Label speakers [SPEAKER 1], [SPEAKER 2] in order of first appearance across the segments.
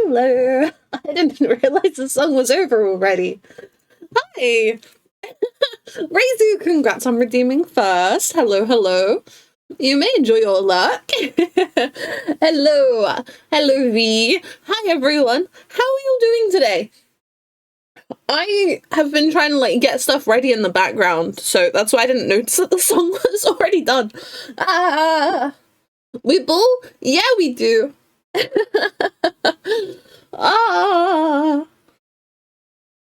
[SPEAKER 1] Hello. I didn't realize the song was over already. Hi. Raizu, congrats on redeeming first. Hello, hello. You may enjoy your luck. Hello. Hello, V. Hi, everyone. How are you doing today? I have been trying to, like, get stuff ready in the background, so that's why I didn't notice that the song was already done. We bull? Yeah, we do.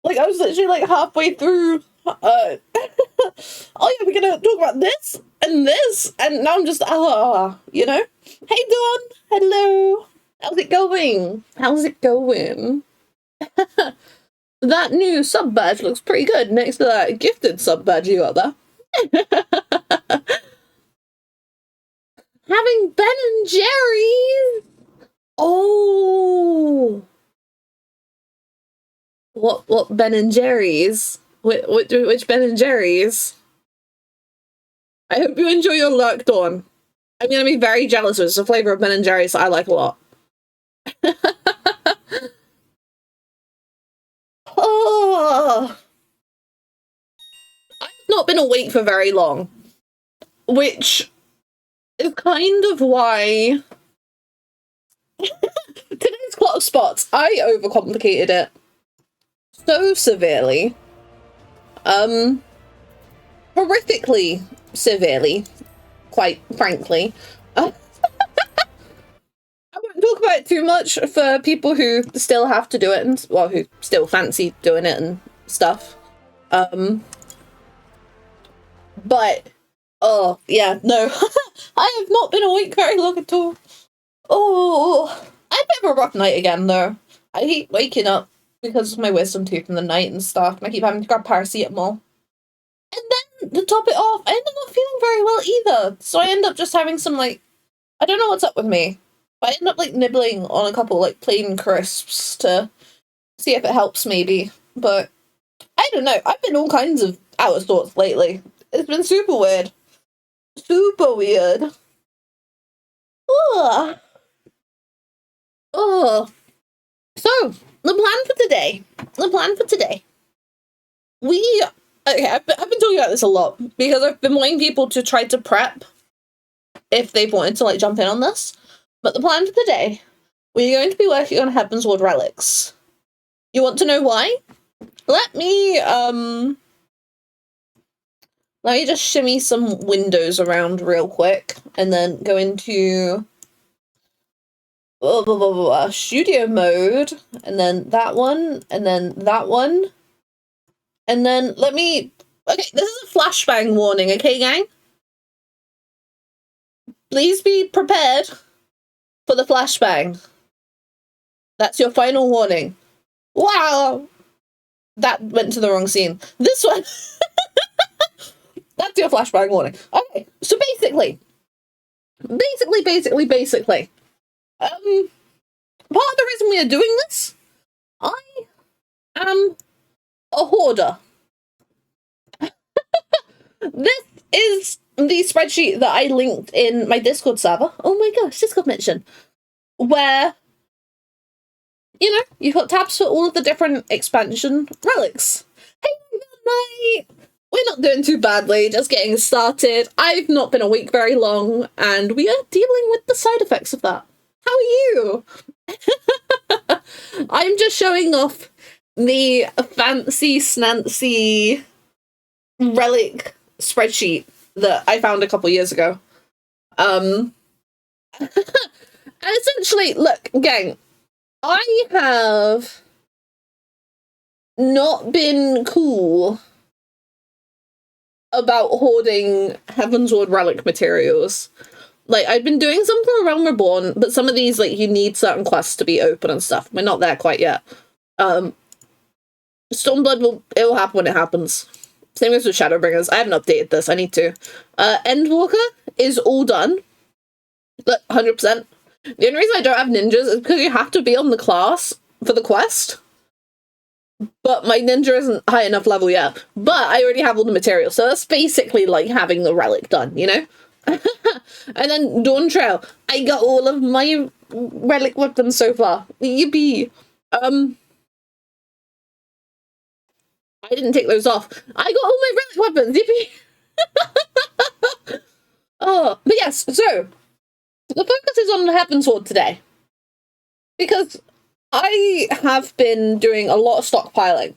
[SPEAKER 1] Like, I was literally, like, halfway through, oh yeah, we're gonna talk about this, and now I'm just, you know? Hey, Dawn! Hello! How's it going? How's it going? That new sub badge looks pretty good next to that gifted sub badge you got there. Having Ben and Jerry's! Oh! What Ben and Jerry's? Which Ben and Jerry's? I hope you enjoy your lurk, Dawn. I'm gonna be very jealous. It's a flavor of Ben and Jerry's that I like a lot. Oh, I've not been awake for very long, which is kind of why today's clock spots, I overcomplicated it so severely. Horrifically severely, quite frankly. I won't talk about it too much for people who still have to do it, and well, who still fancy doing it and stuff. But oh yeah, no. I have not been awake very long at all. Oh, I had a bit of a rough night again though. I hate waking up because of my wisdom tooth in the night and stuff, and I keep having to grab paracetamol. And then, to top it off, I end up not feeling very well either. So I end up just having some, like, I don't know what's up with me, but I end up, like, nibbling on a couple, like, plain crisps to see if it helps, maybe. But I don't know. I've been all kinds of out of sorts lately. It's been super weird. Super weird. Ugh. Oh. So, the plan for today. Okay, I've been talking about this a lot because I've been wanting people to try to prep if they've wanted to, like, jump in on this. But the plan for today, we're going to be working on Heavensward Relics. You want to know why? Let me just shimmy some windows around real quick and then go into studio mode, and then that one, and then that one. And then okay, this is a flashbang warning, okay, gang? Please be prepared for the flashbang. That's your final warning. Wow! That went to the wrong scene. This one! That's your flashbang warning. Okay, so basically, part of the reason we are doing this, I am a hoarder. This is the spreadsheet that I linked in my Discord server. Oh my gosh, Discord mention. Where, you know, you've got tabs for all of the different expansion relics. Hey, good night! We're not doing too badly, just getting started. I've not been awake very long, and we are dealing with the side effects of that. How are you? I'm just showing off the fancy snancy relic spreadsheet that I found a couple years ago. And essentially, look, gang, I have not been cool about hoarding Heavensward Relic materials. Like, I've been doing some for Realm Reborn, but some of these, like, you need certain quests to be open and stuff. We're not there quite yet. Stormblood it'll happen when it happens. Same as with Shadowbringers. I haven't updated this. I need to. Endwalker is all done. 100%. The only reason I don't have ninjas is because you have to be on the class for the quest. But my ninja isn't high enough level yet. But I already have all the materials. So that's basically like having the relic done, you know? And then Dawn Trail. I got all of my relic weapons so far. Yippee. I didn't take those off. I got all my relic weapons. Yippee. Oh, but yes, so the focus is on Heavensward today. Because I have been doing a lot of stockpiling.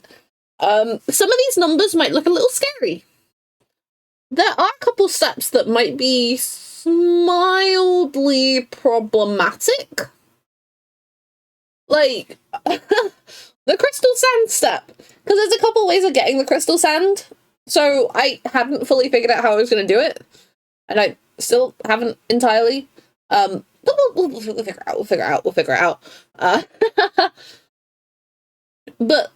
[SPEAKER 1] Some of these numbers might look a little scary. There are a couple steps that might be mildly problematic. Like, the crystal sand step. Because there's a couple ways of getting the crystal sand. So I hadn't fully figured out how I was going to do it. And I still haven't entirely. We'll figure it out. But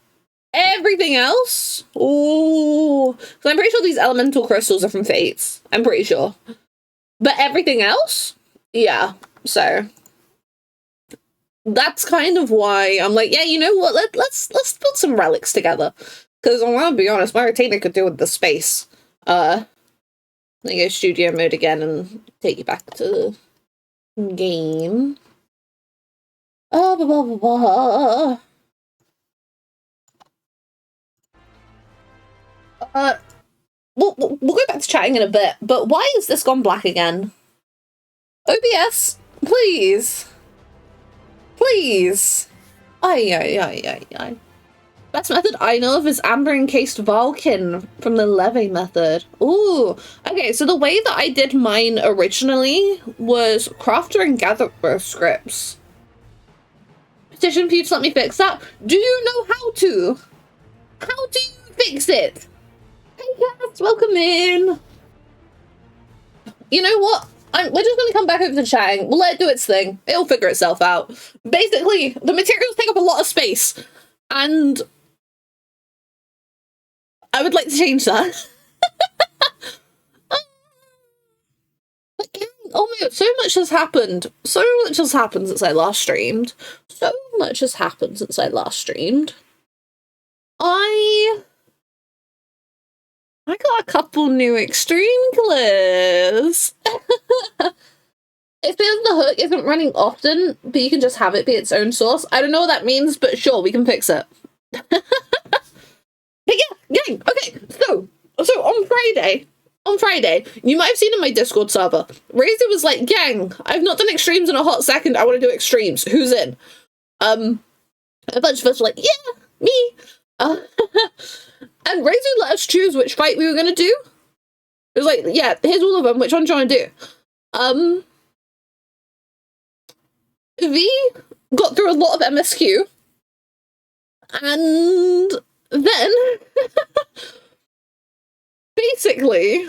[SPEAKER 1] everything else, so I'm pretty sure these elemental crystals are from Fates. I'm pretty sure. But everything else, yeah. So that's kind of why I'm like, yeah, you know what? Let's put some relics together. Because I'm gonna be honest, my retainer could do with the space. Let me go studio mode again and take you back to the game. Blah, blah, blah, blah. We'll go back to chatting in a bit, but why is this gone black again? OBS, please. Please. Aye. Best method I know of is amber encased Vulcan from the Leve method. Ooh. Okay, so the way that I did mine originally was crafter and gatherer scripts. Petition for you to let me fix that. Do you know how to? How do you fix it? Hey cats, welcome in. You know what? We're just going to come back over to chatting. We'll let it do its thing. It'll figure itself out. Basically, the materials take up a lot of space. And I would like to change that. Oh my god, so much has happened. So much has happened since I last streamed. I got a couple new extreme clears. It feels the hook isn't running often, but you can just have it be its own source. I don't know what that means, but sure, we can fix it. But yeah, gang, okay, so on Friday, you might have seen in my Discord server, Razor was like, gang, I've not done extremes in a hot second, I want to do extremes, who's in? A bunch of us were like, yeah, me. And Razor let us choose which fight we were going to do. It was like, yeah, here's all of them, which one do you want to do? V got through a lot of MSQ, and then basically,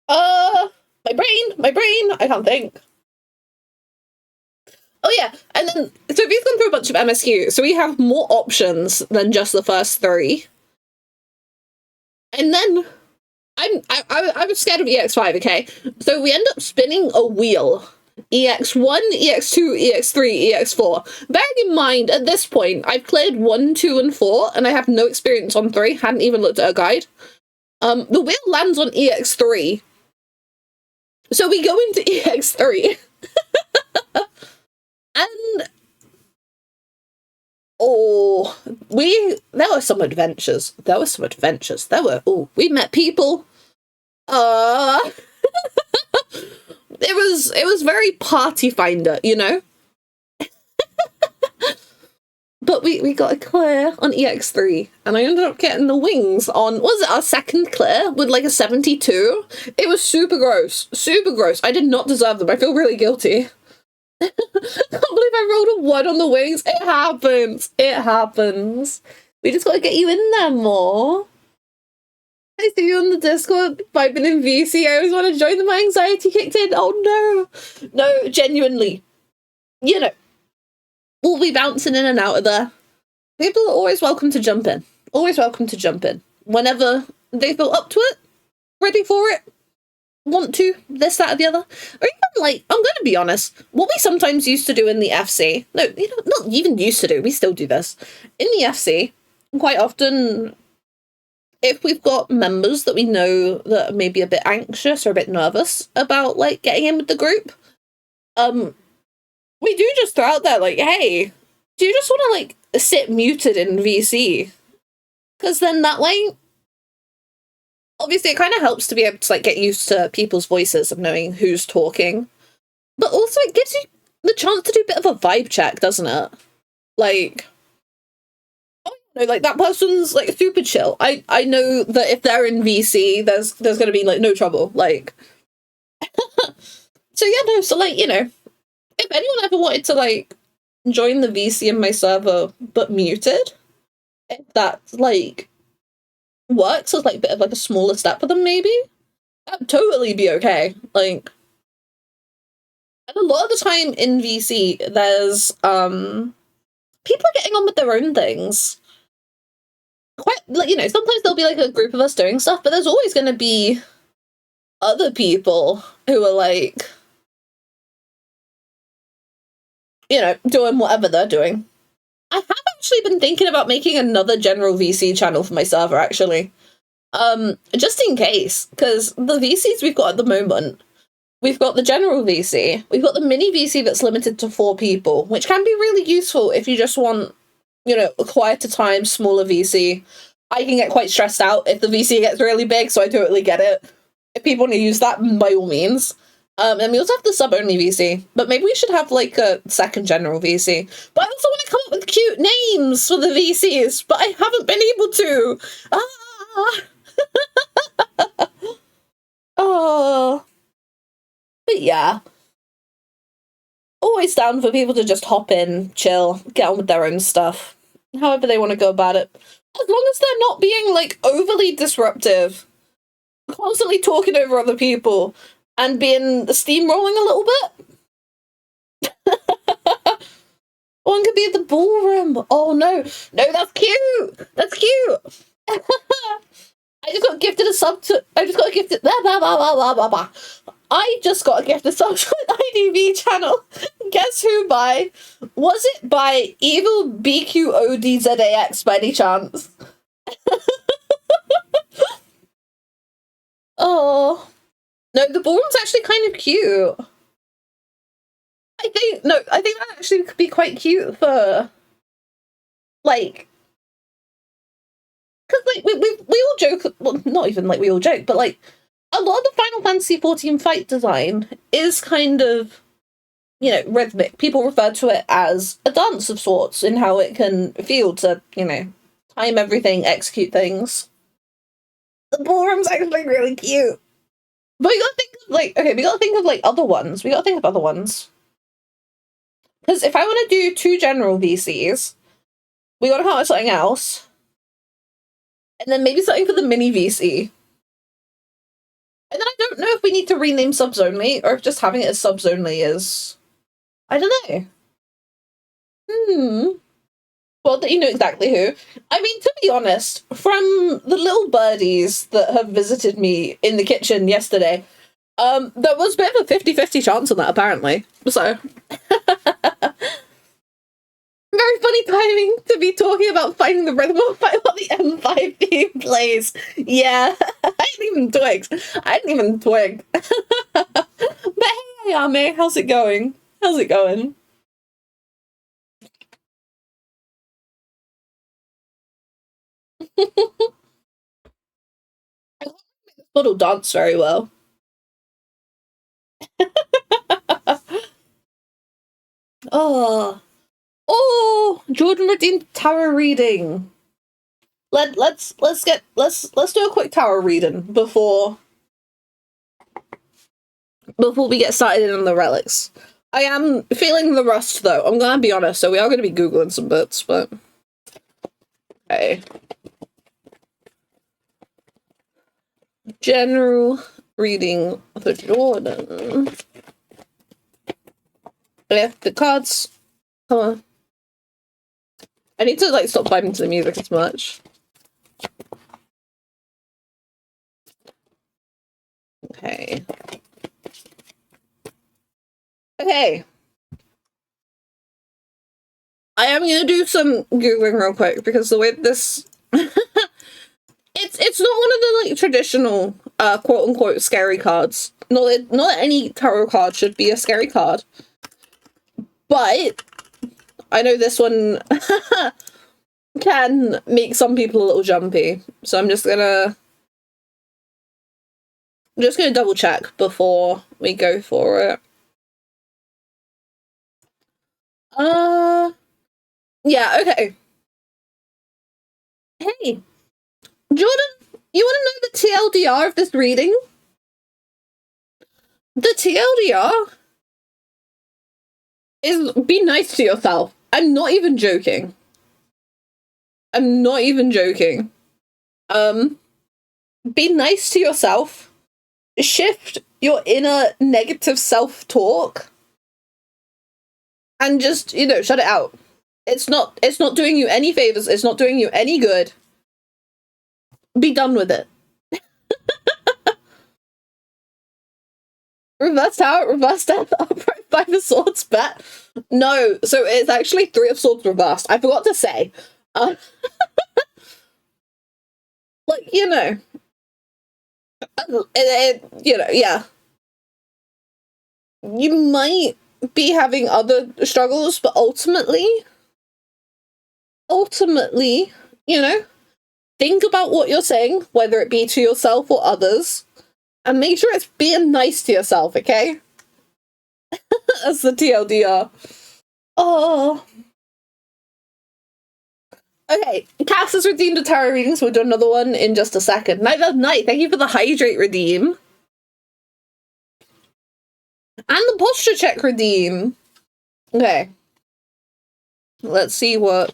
[SPEAKER 1] my brain, I can't think. Oh yeah, and then, so V's gone through a bunch of MSQ, so we have more options than just the first three. And then, I was scared of EX5, okay? So we end up spinning a wheel. EX1, EX2, EX3, EX4. Bearing in mind, at this point, I've cleared 1, 2, and 4, and I have no experience on 3, hadn't even looked at a guide. The wheel lands on EX3. So we go into EX3. And there were some adventures. We met people. It was very party finder, you know? But we got a clear on EX3, and I ended up getting the wings on, was it our second clear with like a 72? It was super gross. I did not deserve them. I feel really guilty. I can't believe I rolled a 1 on the wings. It happens. We just gotta get you in there more. I see you on the Discord, vibing in VC. I always want to join them. My anxiety kicked in. Oh no. No, genuinely. You know, we'll be bouncing in and out of there. People are always welcome to jump in. Whenever they feel up to it, ready for it, want to, this, that, or the other. Or even, like, I'm going to be honest, what we sometimes used to do in the FC, no, you know, not even used to do, we still do this. In the FC, quite often, if we've got members that we know that are maybe a bit anxious or a bit nervous about, like, getting in with the group, we do just throw out there, like, hey, do you just want to, like, sit muted in VC? Because then that way, obviously it kind of helps to be able to, like, get used to people's voices and knowing who's talking. But also it gives you the chance to do a bit of a vibe check, doesn't it? Like, like, that person's, like, super chill. I know that if they're in VC, there's gonna be, like, no trouble. Like, so yeah, no, so, like, you know, if anyone ever wanted to, like, join the VC in my server but muted, if that, like, works as, like, a bit of, like, a smaller step for them, maybe, that'd totally be okay. Like, and a lot of the time in VC, there's, people are getting on with their own things. Quite, like, you know, sometimes there'll be, like, a group of us doing stuff, but there's always going to be other people who are, like, you know, doing whatever they're doing. I have actually been thinking about making another general VC channel for my server, actually. Just in case, because the VCs we've got at the moment, we've got the general VC, we've got the mini VC that's limited to 4 people, which can be really useful if you just want, you know, a quieter time, smaller VC. I can get quite stressed out if the VC gets really big, so I totally get it. If people want to use that, by all means. And we also have the sub-only VC, but maybe we should have, like, a second general VC. But I also want to come up with cute names for the VCs, but I haven't been able to. Oh. But yeah. Always down for people to just hop in, chill, get on with their own stuff. However they want to go about it. As long as they're not being, like, overly disruptive. Constantly talking over other people. And being steamrolling a little bit. One could be the ballroom. Oh no. No, that's cute. That's cute. I just got gifted a sub to. I just got gifted. I just got gifted a sub to an IDV channel. Guess who by? Was it by Evil BQODZAX by any chance? Oh. No, the ballroom's actually kind of cute. I think that actually could be quite cute for, like, because, like, we all joke, well, not even, like, we all joke, but, like, a lot of the Final Fantasy XIV fight design is kind of, you know, rhythmic. People refer to it as a dance of sorts in how it can feel to, you know, time everything, execute things. The ballroom's actually really cute. But we gotta think of, like, okay, we gotta think of, like, other ones. We gotta think of other ones. Because if I want to do 2 general VCs, we gotta come up with something else. And then maybe something for the mini VC. And then I don't know if we need to rename subs only, or if just having it as subs only is... I don't know. Well, that you know exactly who. I mean, to be honest, from the little birdies that have visited me in the kitchen yesterday, there was a bit of a 50-50 chance on that, apparently. So... Very funny timing to be talking about finding the rhythm of fight while the M5 theme plays. Yeah, I didn't even twig. But hey, Ame, how's it going? How's it going? I don't make this model dance very well. Oh, Jordan redeemed tarot reading. Let's do a quick tarot reading before we get started on the relics. I am feeling the rust though. I'm gonna be honest. So we are gonna be googling some bits, but okay. General reading for Jordan. Yeah, the cards. Come on. I need to, like, stop vibing to the music as much. Okay. Okay. I am gonna do some googling real quick because the way this it's not one of the, like, traditional quote unquote scary cards. Not any tarot card should be a scary card. But I know this one can make some people a little jumpy. So I'm just gonna double check before we go for it. Yeah, okay. Hey, Jordan, you want to know the TLDR of this reading? The TLDR is be nice to yourself. I'm not even joking. I'm not even joking. Be nice to yourself. Shift your inner negative self-talk. And just, you know, shut it out. It's not doing you any favors. It's not doing you any good. Be done with it. Reverse tower, reverse death, upright 5 of swords, bet. No, so it's actually 3 of swords reversed. I forgot to say. Like, you know. You know, yeah. You might be having other struggles, but ultimately, you know, think about what you're saying, whether it be to yourself or others, and make sure it's being nice to yourself, okay? That's the TLDR. Oh. Okay, Cass has redeemed a tarot reading, so we'll do another one in just a second. Night of Night, thank you for the hydrate redeem. And the posture check redeem. Okay. Let's see what...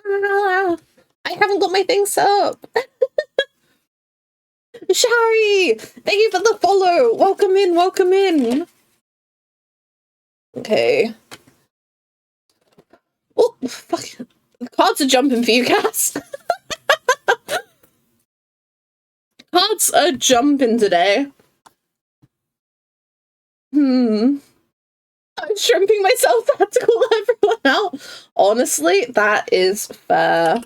[SPEAKER 1] I haven't got my thing set up. Shari! Thank you for the follow! Welcome in, welcome in! Okay. Oh, fuck. The cards are jumping for you, Cass. Cards are jumping today. I'm shrimping myself. I have to call everyone out. Honestly, that is fair.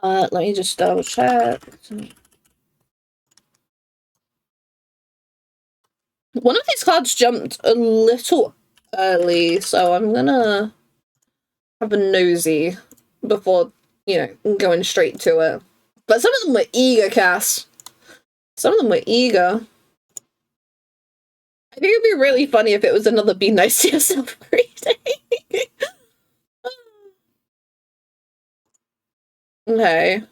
[SPEAKER 1] Let me just double check. One of these cards jumped a little early, so I'm gonna have a nosy before, you know, going straight to it. But some of them were eager, Cass. Some of them were eager. I think it'd be really funny if it was another be nice to yourself reading. Okay.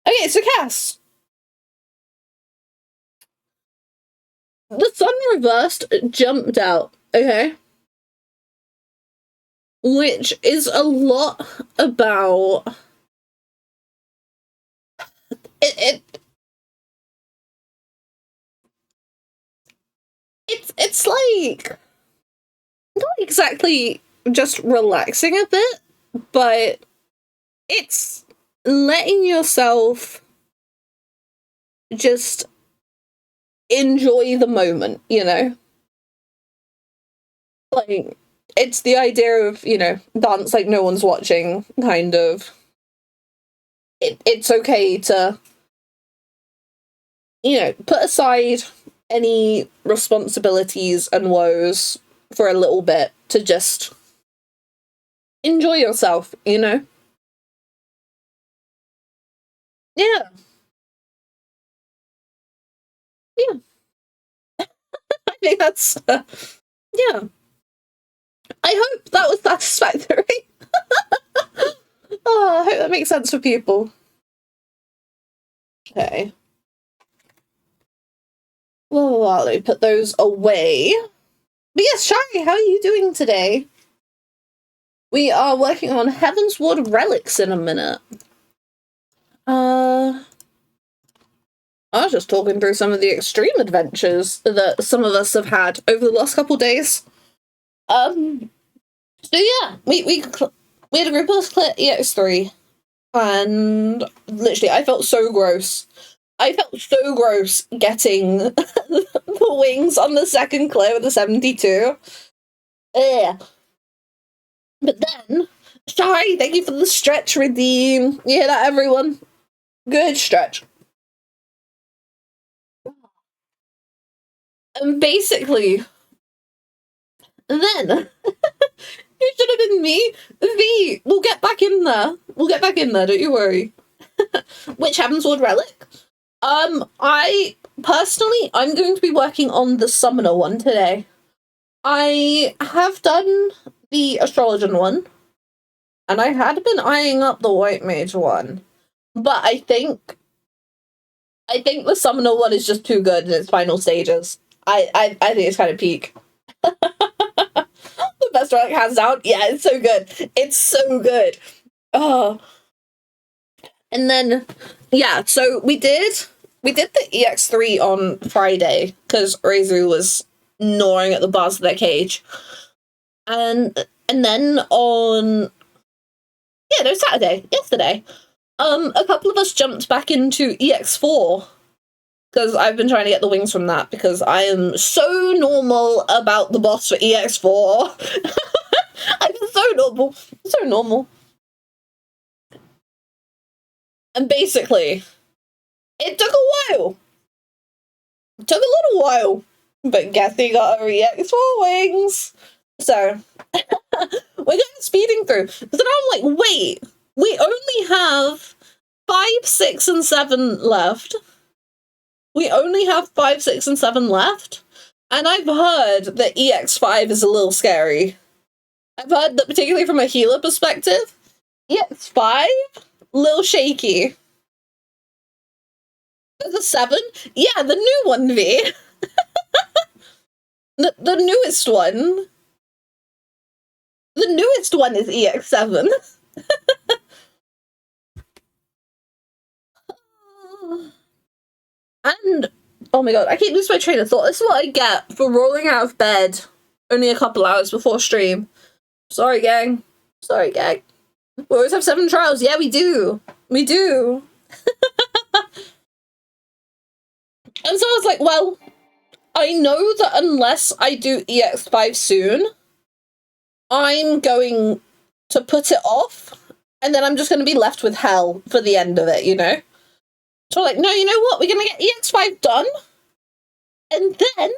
[SPEAKER 1] Okay, so Cass. The sun reversed jumped out, okay? Which is a lot about... It's like... not exactly just relaxing a bit, but it's letting yourself just enjoy the moment, you know? Like, it's the idea of, you know, dance like no one's watching, kind of. It's okay to, you know, put aside any responsibilities and woes for a little bit to just enjoy yourself, you know? Yeah. Yeah. I think that's, yeah. I hope that was satisfactory. Oh, I hope that makes sense for people. Okay. Well, let me put those away. But yes, Shari, how are you doing today? We are working on Heavensward Relics in a minute. I was just talking through some of the extreme adventures that some of us have had over the last couple days. So yeah, we had a group of us clear EX3, and literally I felt so gross I felt so gross getting the wings on the second clear with the 72. Ugh. But then, Shari, thank you for the stretch redeem. You hear that, everyone? Good stretch. And basically, then, it should have been me. V, we'll get back in there. We'll get back in there, don't you worry. Which Heavensward Relic? I, personally, I'm going to be working on the Summoner one today. I have done the Astrologian one, and I had been eyeing up the White Mage one, but I think the Summoner one is just too good in its final stages. I think it's kind of peak. The best relic, hands down. Yeah, it's so good. It's so good. Oh. And then, yeah, so we did the EX3 on Friday, because Reizu was gnawing at the bars of their cage. And then on, yeah, no, Saturday, yesterday, a couple of us jumped back into EX4, because I've been trying to get the wings from that, because I am so normal about the boss for EX4. I'm so normal. And basically, it took a while. It took a little while, but Gethy got her EX4 wings. So, we're going speeding through. So now I'm like, wait, we only have 5, 6, and 7 left. We only have 5, 6, and 7 left. And I've heard that EX5 is a little scary. I've heard that, particularly from a healer perspective, EX5, little shaky. There's a 7? Yeah, the new one, V. the newest one. The newest one is EX7. And, oh my god, I keep losing my train of thought. This is what I get for rolling out of bed only a couple hours before stream. Sorry, gang. Sorry, gang. We always have 7 trials. Yeah, we do. We do. And so I was like, well, I know that unless I do EX5 soon, I'm going to put it off, and then I'm just going to be left with hell for the end of it, you know? So I'm like, no, you know what? We're going to get EX5 done, and then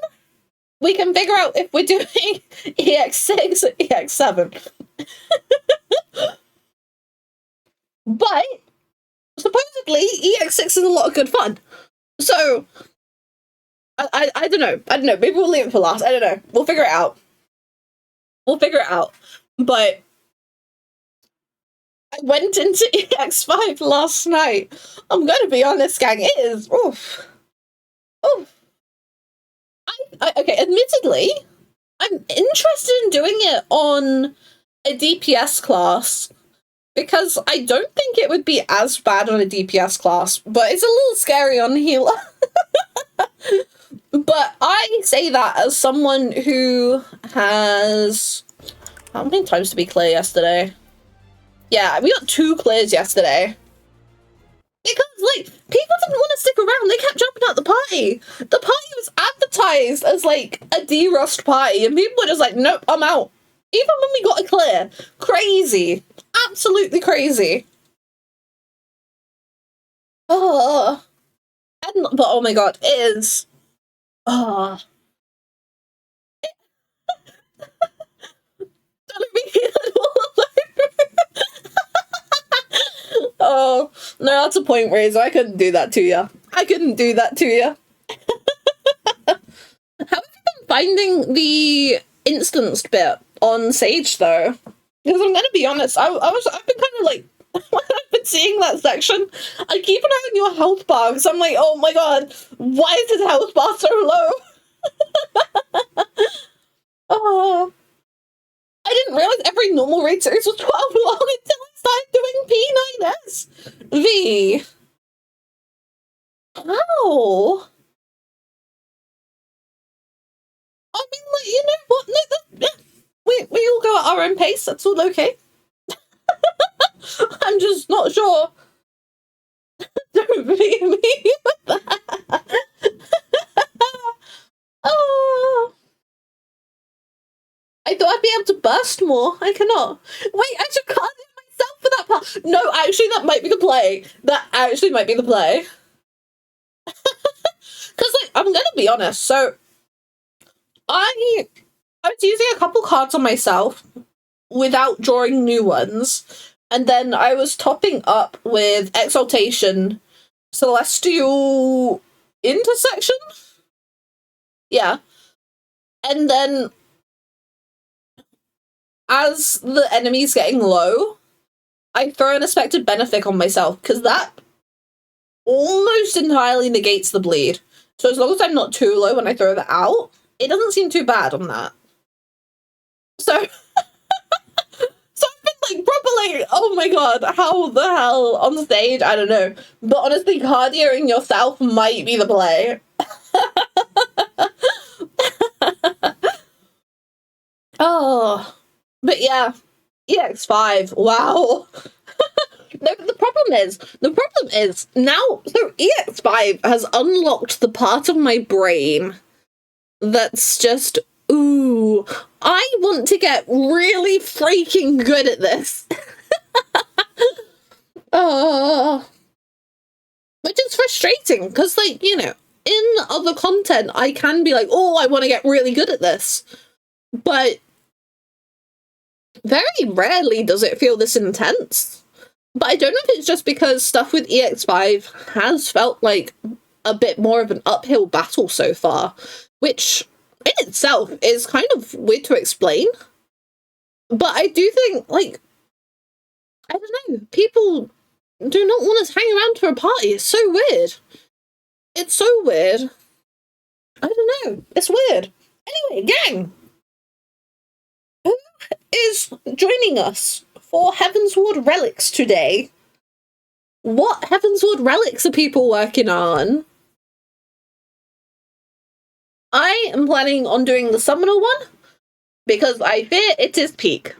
[SPEAKER 1] we can figure out if we're doing EX6 or EX7. But supposedly EX6 is a lot of good fun. So I don't know. Maybe we'll leave it for last. I don't know. We'll figure it out. But I went into EX5 last night. I'm gonna be honest, gang. It is oof. Okay, admittedly, I'm interested in doing it on a DPS class, because I don't think it would be as bad on a DPS class, but it's a little scary on healer. But I say that as someone who has... How many times did we clear yesterday? Yeah, we got 2 clears yesterday. Because, like, people didn't want to stick around. They kept jumping out the party. The party was advertised as, like, a D-Rust party, and people were just like, nope, I'm out. Even when we got a clear. Crazy. Absolutely crazy. Oh. But oh my god, it is... Oh. Oh, no, that's a point, Razor. I couldn't do that to you. How have you been finding the instanced bit on Sage, though? Because I'm gonna be honest, I've been kind of like, when I've been seeing that section, I keep an eye on your health bar, because I'm like, oh my god, why is his health bar so low? Oh, I didn't realize every normal raid series was 12 long until I started doing P9S. V. How? I mean, like, you know what? No, we all go at our own pace. That's all okay. I'm just not sure. Don't be me with able to burst more. I cannot. Wait, I should card myself for that part. No, actually, that might be the play. That actually might be the play. Because, like, I'm gonna be honest. So, I was using a couple cards on myself without drawing new ones. And then I was topping up with Exaltation, Celestial Intersection? Yeah. And then, as the enemy's getting low, I throw an Expected Benefic on myself, because that almost entirely negates the bleed. So as long as I'm not too low when I throw that out, it doesn't seem too bad on that. So, so I've been like properly, oh my god, how the hell on the stage? I don't know. But honestly, cardioing yourself might be the play. Oh, but yeah, EX5, wow. The problem is, now, so EX5 has unlocked the part of my brain that's just, ooh, I want to get really freaking good at this. Which is frustrating, because, like, you know, in other content, I can be like, oh, I want to get really good at this. But very rarely does it feel this intense. But I don't know if it's just because stuff with EX5 has felt like a bit more of an uphill battle so far, which in itself is kind of weird to explain. But I do think, like, I don't know, people do not want to hang around for a party. It's so weird. It's so weird. I don't know. It's weird. Anyway, gang, who is joining us for Heavensward Relics today? What Heavensward Relics are people working on? I am planning on doing the Summoner one, because I fear it is peak.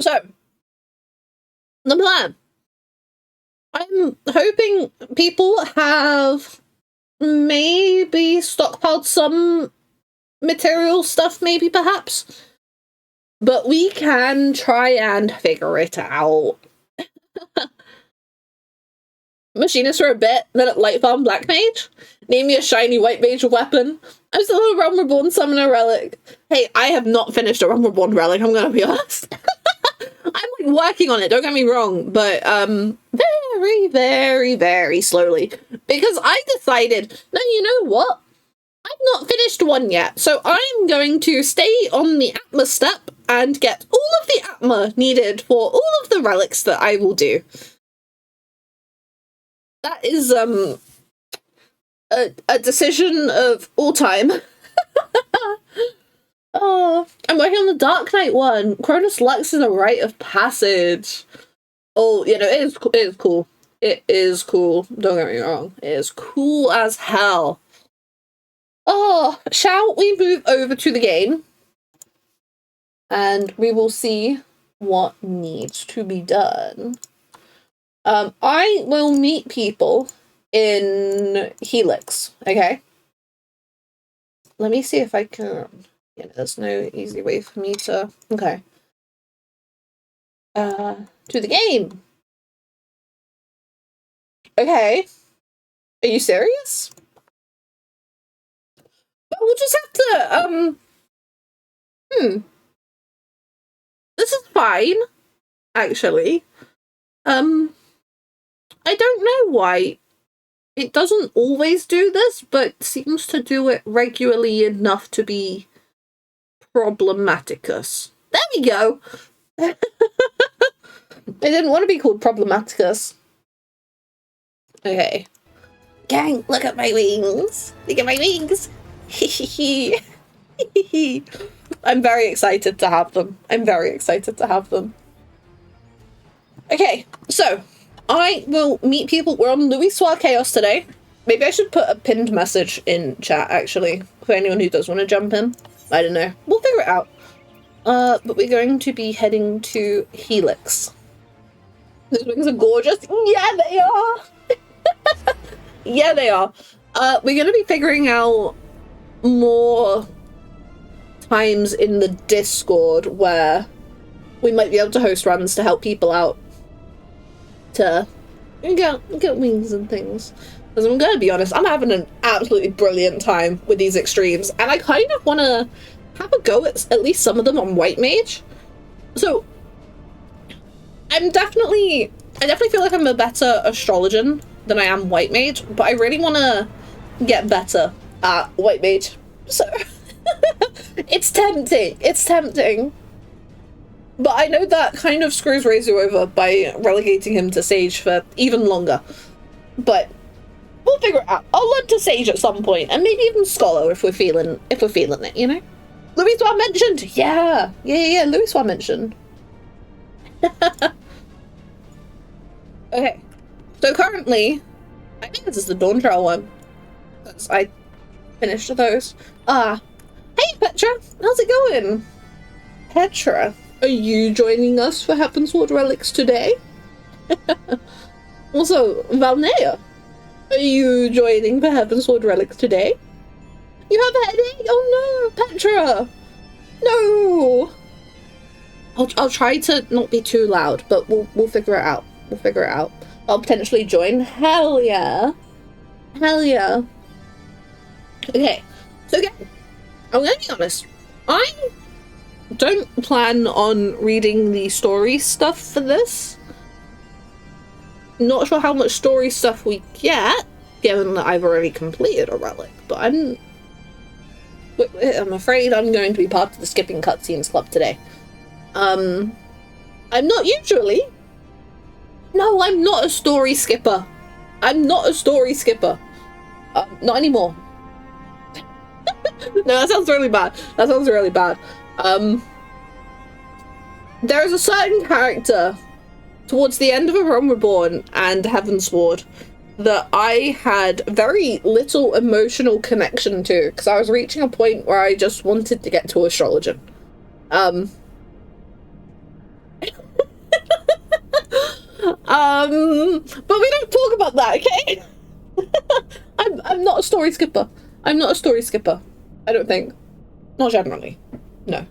[SPEAKER 1] So, the plan. I'm hoping people have maybe stockpiled some material stuff, maybe, perhaps. But we can try and figure it out. Machinist for a bit, then at Light Farm Black Mage. Name me a shiny white mage weapon. I'm still a Realm Reborn Summoner Relic. Hey, I have not finished a Realm Reborn Relic, I'm gonna be honest. I'm like working on it, don't get me wrong, but very, very, very slowly. Because I decided, no, you know what? I've not finished one yet, so I'm going to stay on the Atma step and get all of the Atma needed for all of the relics that I will do. That is, a decision of all time. Oh, I'm working on the Dark Knight one. Cronus Lux is a rite of passage. Oh, you know, it is cool. It is cool. Don't get me wrong. It is cool as hell. Oh, shall we move over to the game? And we will see what needs to be done. I will meet people in Helix, okay? Let me see if I can... Yeah, there's no easy way for me to... Okay. To the game. Okay. Are you serious? But we'll just have to, This is fine, actually. I don't know why it doesn't always do this, but seems to do it regularly enough to be problematicus. There we go! I didn't want to be called problematicus. Okay. Gang, look at my wings! Look at my wings! I'm very excited to have them. I'm very excited to have them. Okay, so I will meet people. We're on Louis Soir Chaos today. Maybe I should put a pinned message in chat, actually, for anyone who does want to jump in. I don't know. We'll figure it out. But we're going to be heading to Helix. Those wings are gorgeous. Yeah, they are! Yeah, they are. We're going to be figuring out more times in the Discord where we might be able to host runs to help people out to get wings and things. Because I'm gonna be honest, I'm having an absolutely brilliant time with these extremes, and I kind of want to have a go at least some of them on White Mage. So I definitely feel like I'm a better astrologian than I am White Mage, but I really want to get better at White Mage. So it's tempting. But I know that kind of screws Rezu over by relegating him to Sage for even longer. But we'll figure it out. I'll learn to Sage at some point, and maybe even Scholar if we're feeling it, you know? Louis mentioned! Yeah, Louis mentioned. Okay. So currently, I think this is the Dawn Trail one. Because I finished those. Hey Petra! How's it going? Petra, are you joining us for Heavensward Relics today? Also, Valnea, are you joining for Heavensward Relics today? You have a headache? Oh no, Petra! No! I'll try to not be too loud, but we'll figure it out. We'll figure it out. I'll potentially join. Hell yeah. Hell yeah. Okay, so again, I'm gonna be honest. I don't plan on reading the story stuff for this. Not sure how much story stuff we get, given that I've already completed a relic, but I'm afraid I'm going to be part of the Skipping Cutscenes Club today. I'm not usually. No, I'm not a story skipper. I'm not a story skipper. Not anymore. No, that sounds really bad. That sounds really bad. There is a certain character towards the end of A Realm Reborn and Heavensward that I had very little emotional connection to, because I was reaching a point where I just wanted to get to Astrologian. But we don't talk about that, okay? I'm not a story skipper. I'm not a story skipper. I don't think. Not generally. No.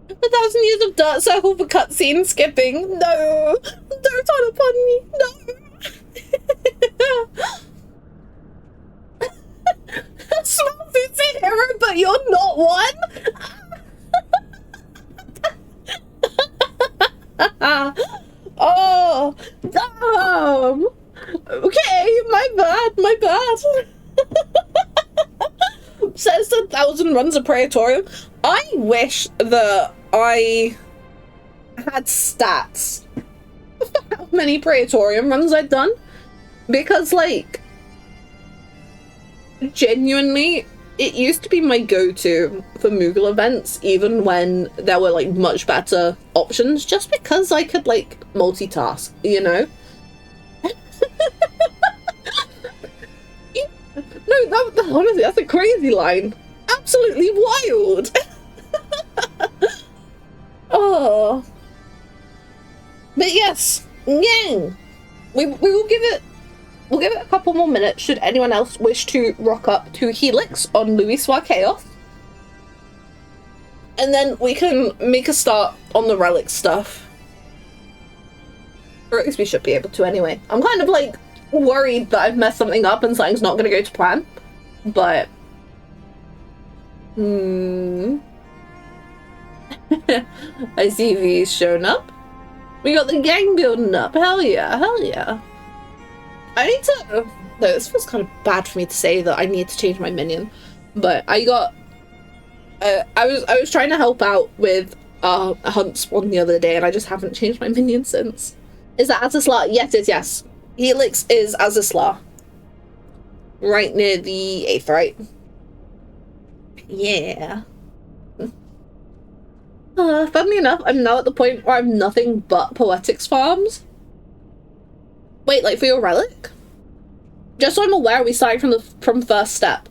[SPEAKER 1] 1,000 years of Dirt Circle for cutscene skipping. No! Don't turn upon me. No! Small foodsie hero, but you're not one? Oh, damn! Okay, my bad. Says the 1,000 runs of Praetorium. I wish that I had stats for how many Praetorium runs I'd done, because, like, genuinely, it used to be my go-to for Moogle events, even when there were, like, much better options, just because I could, like, multitask, you know? No, honestly, that's a crazy line. Absolutely wild. Oh. But yes, yang. We will give it. We'll give it a couple more minutes should anyone else wish to rock up to Helix on Louissoir Chaos. And then we can make a start on the relic stuff. Or at least we should be able to anyway. I'm kind of like worried that I've messed something up and something's not going to go to plan. But... I see V's shown up. We got the gang building up. Hell yeah, hell yeah. I need to... No, this feels kind of bad for me to say that I need to change my minion. But I got... I was trying to help out with a hunt spawn the other day and I just haven't changed my minion since. Is that Azisla? Yes, it's yes. Helix is Azisla. Right near the Aetheryte. Yeah. Funnily enough, I'm now at the point where I'm nothing but Poetics farms. Wait, like for your relic? Just so I'm aware, we started from first step.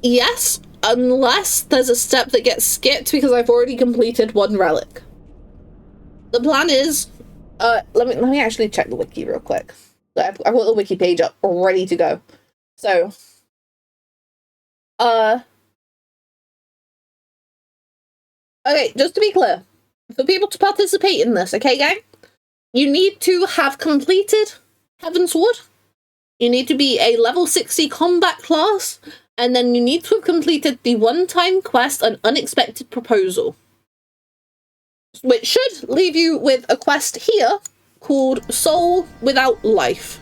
[SPEAKER 1] Yes, unless there's a step that gets skipped because I've already completed one relic. The plan is, let me actually check the wiki real quick. I've got the wiki page up ready to go. So, Okay, just to be clear, for people to participate in this, okay, gang? You need to have completed Heavensward. You need to be a level 60 combat class, and then you need to have completed the one-time quest, An Unexpected Proposal, which should leave you with a quest here called Soul Without Life.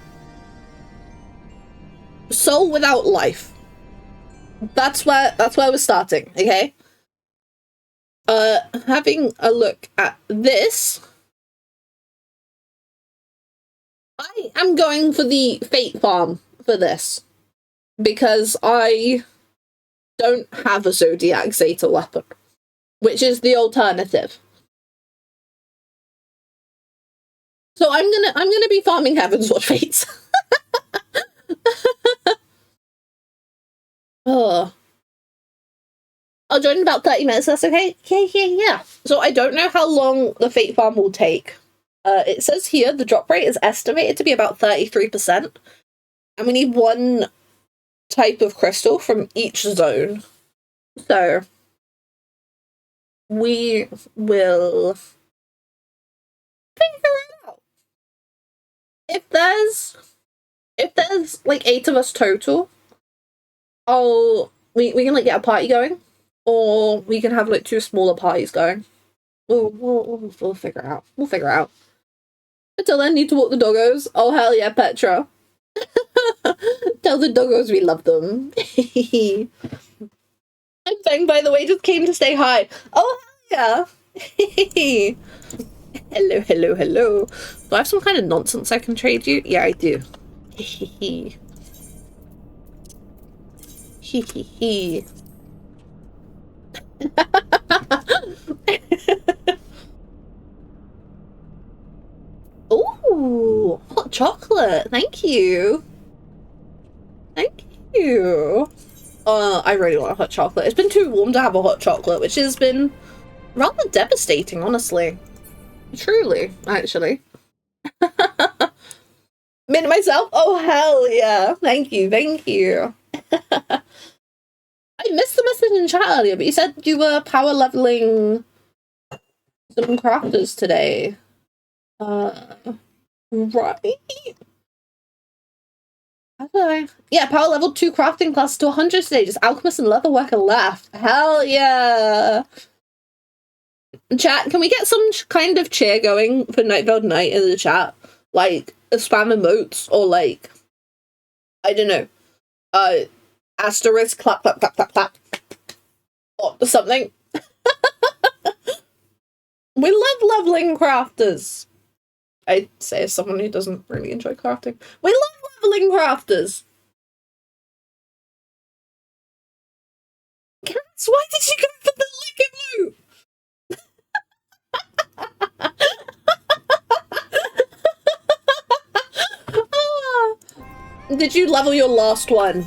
[SPEAKER 1] Soul Without Life. That's where we're starting, okay? Having a look at this, I am going for the Fate Farm for this, because I don't have a Zodiac Zeta weapon, which is the alternative. So I'm gonna be farming Heavensward Fates. Oh. I'll join in about 30 minutes, that's okay? Yeah. So I don't know how long the Fate Farm will take. It says here the drop rate is estimated to be about 33%. And we need one type of crystal from each zone. So we will figure it out. If there's like 8 of us total, we can like get a party going. Or we can have like 2 smaller parties going. We'll figure it out. We'll figure it out. Until then, need to walk the doggos. Oh hell yeah, Petra. Tell the doggos we love them. And Feng, by the way, just came to say hi. Oh hell yeah. Hello. Do I have some kind of nonsense I can trade you? Yeah, I do. Hee. Ooh, hot chocolate. Thank you. I really want a hot chocolate. It's been too warm to have a hot chocolate, which has been rather devastating, honestly. Truly, actually. Mint myself? Oh, hell yeah. Thank you. I missed the message in chat earlier, but you said you were power leveling some crafters today. Right. Yeah, power level 2 crafting class to 100 stages. Alchemist and leatherworker left. Hell yeah. Chat, can we get some kind of cheer going for Nightveiled Night in the chat? Like, spam emotes, or like, I don't know, asterisk, clap, or something. We love leveling crafters. I'd say as someone who doesn't really enjoy crafting. We love leveling crafters. Cats, why did you go for the lick emote? Did you level your last one?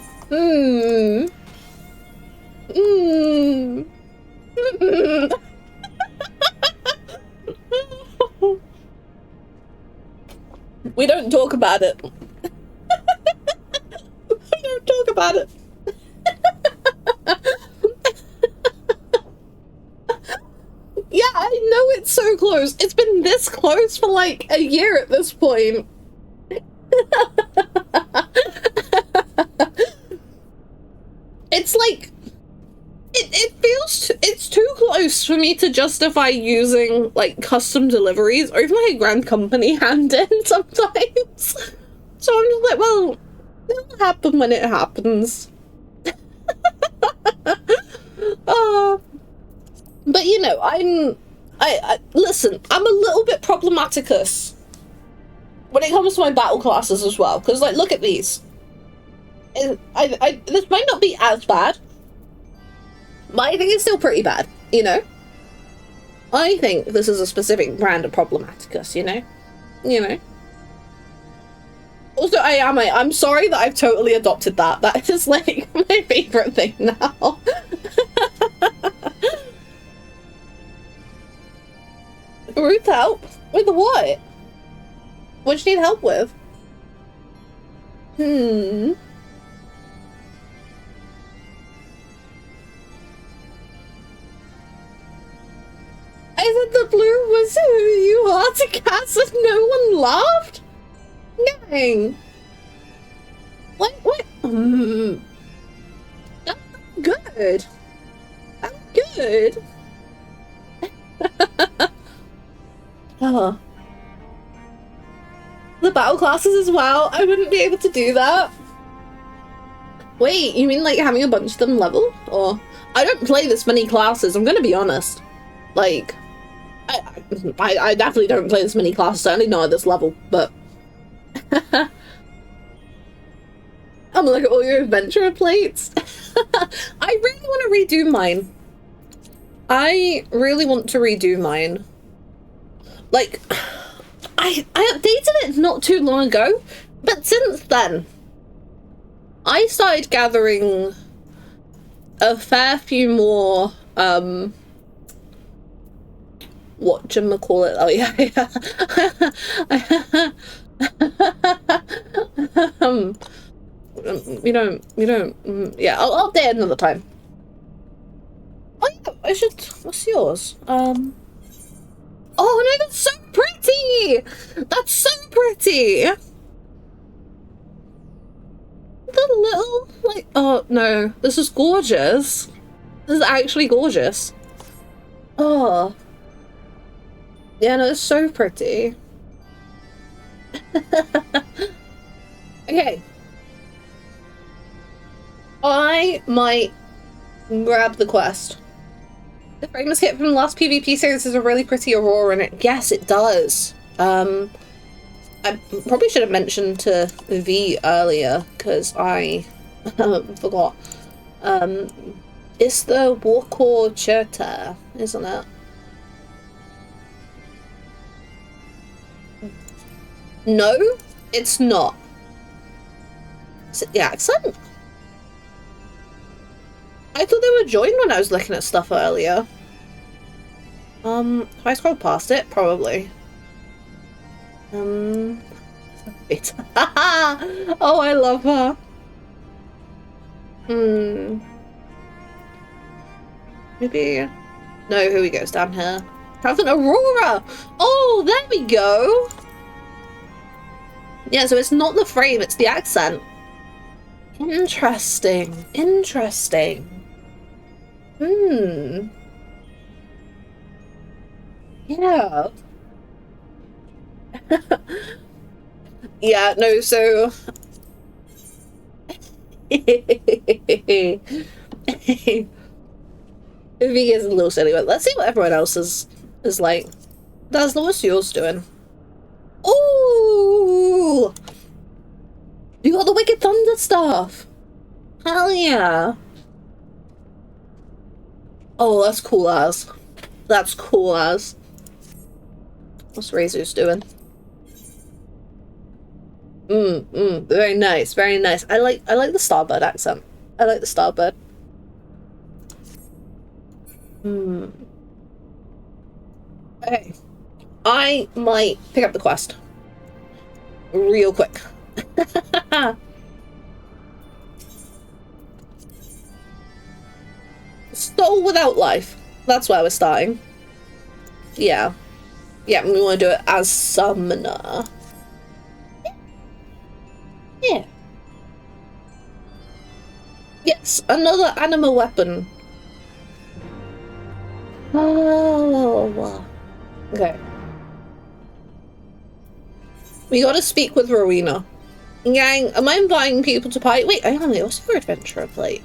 [SPEAKER 1] We don't talk about it. We don't talk about it. Yeah, I know it's so close. It's been this close for like a year at this point. It's like, it feels, it's too close for me to justify using like custom deliveries or even like a grand company hand in sometimes. So I'm just like, well, it'll happen when it happens. But you know, I listen, I'm a little bit problematicus when it comes to my battle classes as well, because like, look at these. This might not be as bad, but I think it's still pretty bad, you know? I think this is a specific brand of problematicus, you know? Also, I'm sorry that I've totally adopted that. That is like my favorite thing now. Ruth, help? With what? What do you need help with? chaotic cats and no one laughed? Gang. What? That's good. That's good. Oh. The battle classes as well. I wouldn't be able to do that. Wait, you mean like having a bunch of them level? Or I don't play this many classes, I'm gonna be honest. Like, I definitely don't play this many classes, I only know at this level, but... I'm look at all your adventurer plates. I really want to redo mine. I really want to redo mine. Like, I updated it not too long ago, but since then, I started gathering a fair few more, whatchamacallit, oh yeah, yeah, I'll update it another time. Oh yeah, I should, what's yours? Oh no, that's so pretty! That's so pretty! The little, like, oh no, this is gorgeous. This is actually gorgeous. Oh. Yeah, no, it's so pretty. Okay. I might grab the quest. The famous hit from the last PvP series has a really pretty aurora in it. Yes, it does. I probably should have mentioned to V earlier, because I forgot. It's the Warcore Churta, isn't it? No, it's not. Is it the accent? I thought they were joined when I was looking at stuff earlier. If I scroll past it, probably. Wait. Oh, I love her. Maybe. No, here we go. It's down here. Have an aurora. Oh, there we go. Yeah, so it's not the frame, it's the accent. Interesting. Interesting. Yeah. Yeah, no, so... V is a little silly, but let's see what everyone else is like. Dazzler, what's yours doing? Ooh! You got the Wicked Thunder stuff! Hell yeah! Oh, that's cool as. That's cool as. What's Razor's doing? Very nice, very nice. I like the Starbird accent. I like the Starbird. Okay. I might pick up the quest. Real quick. Soul without life. That's where we're starting. Yeah. Yeah, we want to do it as summoner. Yeah. Yes, another anima weapon. Oh. Okay. We gotta speak with Rowena. Gang, am I inviting people to party? Wait, hang on, what's your adventurer plate?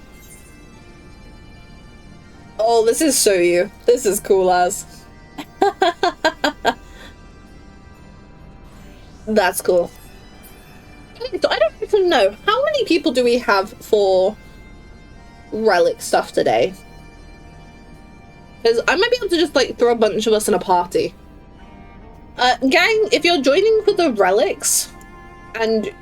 [SPEAKER 1] Oh, this is so you. This is cool as. That's cool. I don't even know. How many people do we have for relic stuff today? Because I might be able to just like throw a bunch of us in a party. Gang, if you're joining for the relics and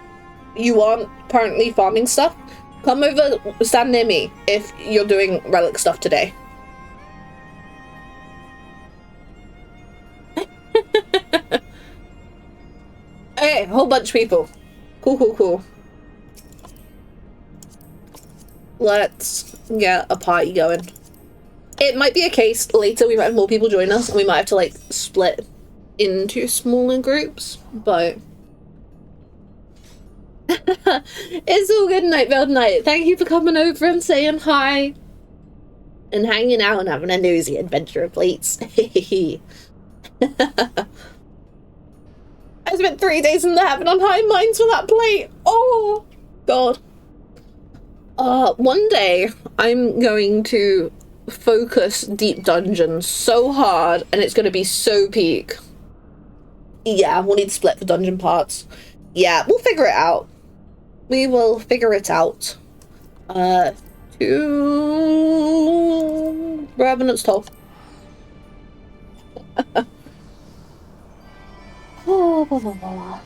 [SPEAKER 1] you aren't currently farming stuff, come over, stand near me if you're doing relic stuff today. Okay, a whole bunch of people. Cool. Let's get a party going. It might be a case later we might have more people join us and we might have to like split into smaller groups, but it's all good, Nightveiled Knight. Thank you for coming over and saying hi and hanging out and having a nosy adventure of plates. I spent 3 days in the Heaven on High Mines for that plate. Oh god. One day I'm going to focus deep dungeons so hard and it's gonna be so peak. Yeah, we'll need to split the dungeon parts. Yeah, we'll figure it out. We will figure it out. To Revenant's Toll. Oh, blah, blah, blah.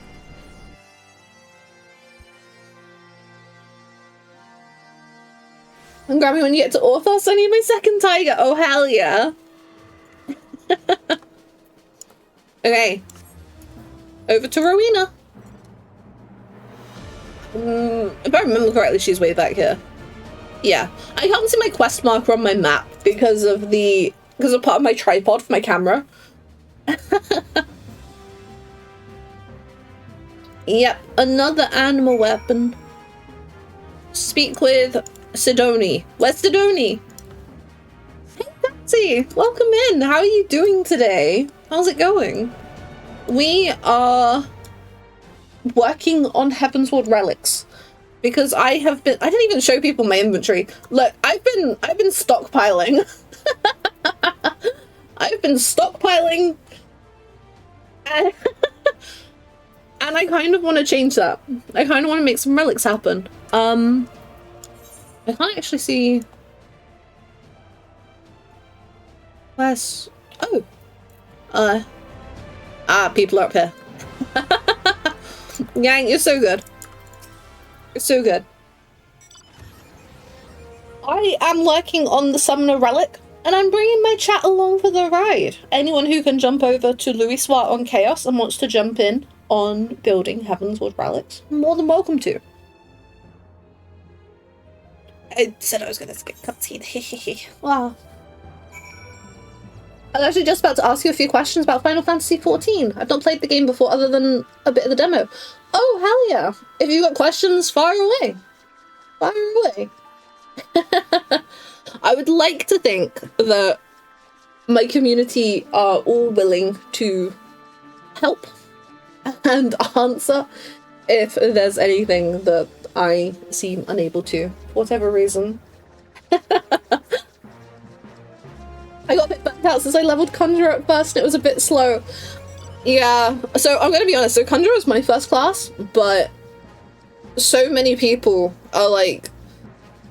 [SPEAKER 1] And grab me when you get to Orthos. I need my second tiger. Oh, hell yeah. Okay. Over to Rowena. If I remember correctly, she's way back here. Yeah. I can't see my quest marker on my map because of part of my tripod for my camera. Yep, another animal weapon. Speak with Sidoni. Where's Sidoni? Hey, Betsy! Welcome in! How are you doing today? How's it going? We are working on Heavensward Relics. Because I didn't even show people my inventory. Look, I've been stockpiling. I've been stockpiling. And I kind of want to change that. I kind of want to make some relics happen. I can't actually see. Where's... Oh. People are up here. Gang, you're so good. You're so good. I am working on the Summoner Relic, and I'm bringing my chat along for the ride. Anyone who can jump over to Louiswart on Chaos and wants to jump in on building Heavensward Relics, more than welcome to. I said I was going to skip cutscene. Wow. I was actually just about to ask you a few questions about Final Fantasy XIV. I've not played the game before other than a bit of the demo. Oh, hell yeah. If you've got questions, fire away. Fire away. I would like to think that my community are all willing to help and answer if there's anything that I seem unable to, for whatever reason. I got a bit burnt out since I leveled Conjurer at first and it was a bit slow. Yeah, so I'm gonna be honest, so Conjurer was my first class, but so many people are like,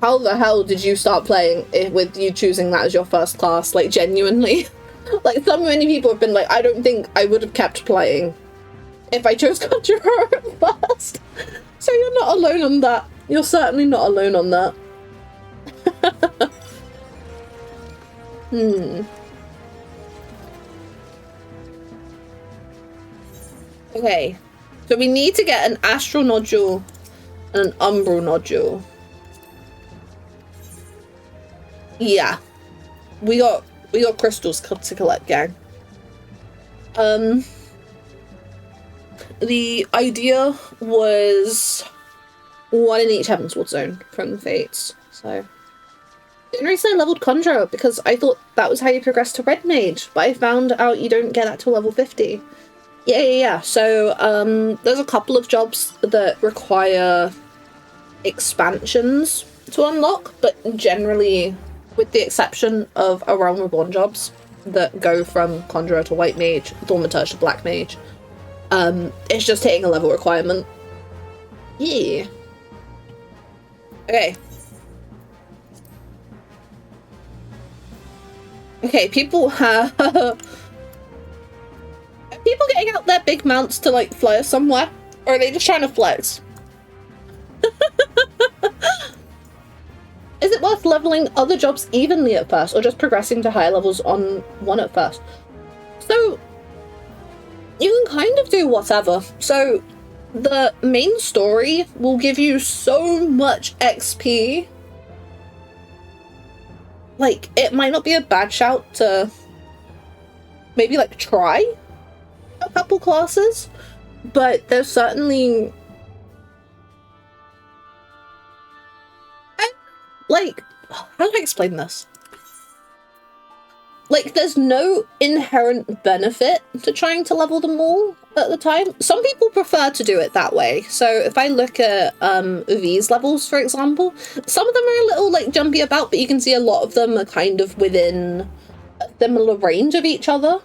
[SPEAKER 1] how the hell did you start playing it with you choosing that as your first class? Like, genuinely. Like, so many people have been like, I don't think I would have kept playing if I chose Conjurer first. So you're not alone on that. You're certainly not alone on that. Okay. So we need to get an Astral Nodule and an Umbral Nodule. Yeah. We got crystals to collect, gang. The idea was one in each Heavensward zone from the Fates. So the only reason I leveled Conjurer because I thought that was how you progress to Red Mage, but I found out you don't get that till level 50. Yeah. So there's a couple of jobs that require expansions to unlock, but generally, with the exception of a Realm Reborn jobs that go from Conjurer to White Mage, Thaumaturge to Black Mage, it's just hitting a level requirement. Yeah. Okay. Okay, people have... Are people getting out their big mounts to, like, fly us somewhere? Or are they just trying to flex? Is it worth leveling other jobs evenly at first, or just progressing to higher levels on one at first? So, you can kind of do whatever. So, the main story will give you so much XP. Like, it might not be a bad shout to maybe, like, try couple classes, but there's certainly... like, how do I explain this? Like, there's no inherent benefit to trying to level them all at the time. Some people prefer to do it that way. So if I look at V's levels, for example, some of them are a little, like, jumpy about, but you can see a lot of them are kind of within a similar range of each other.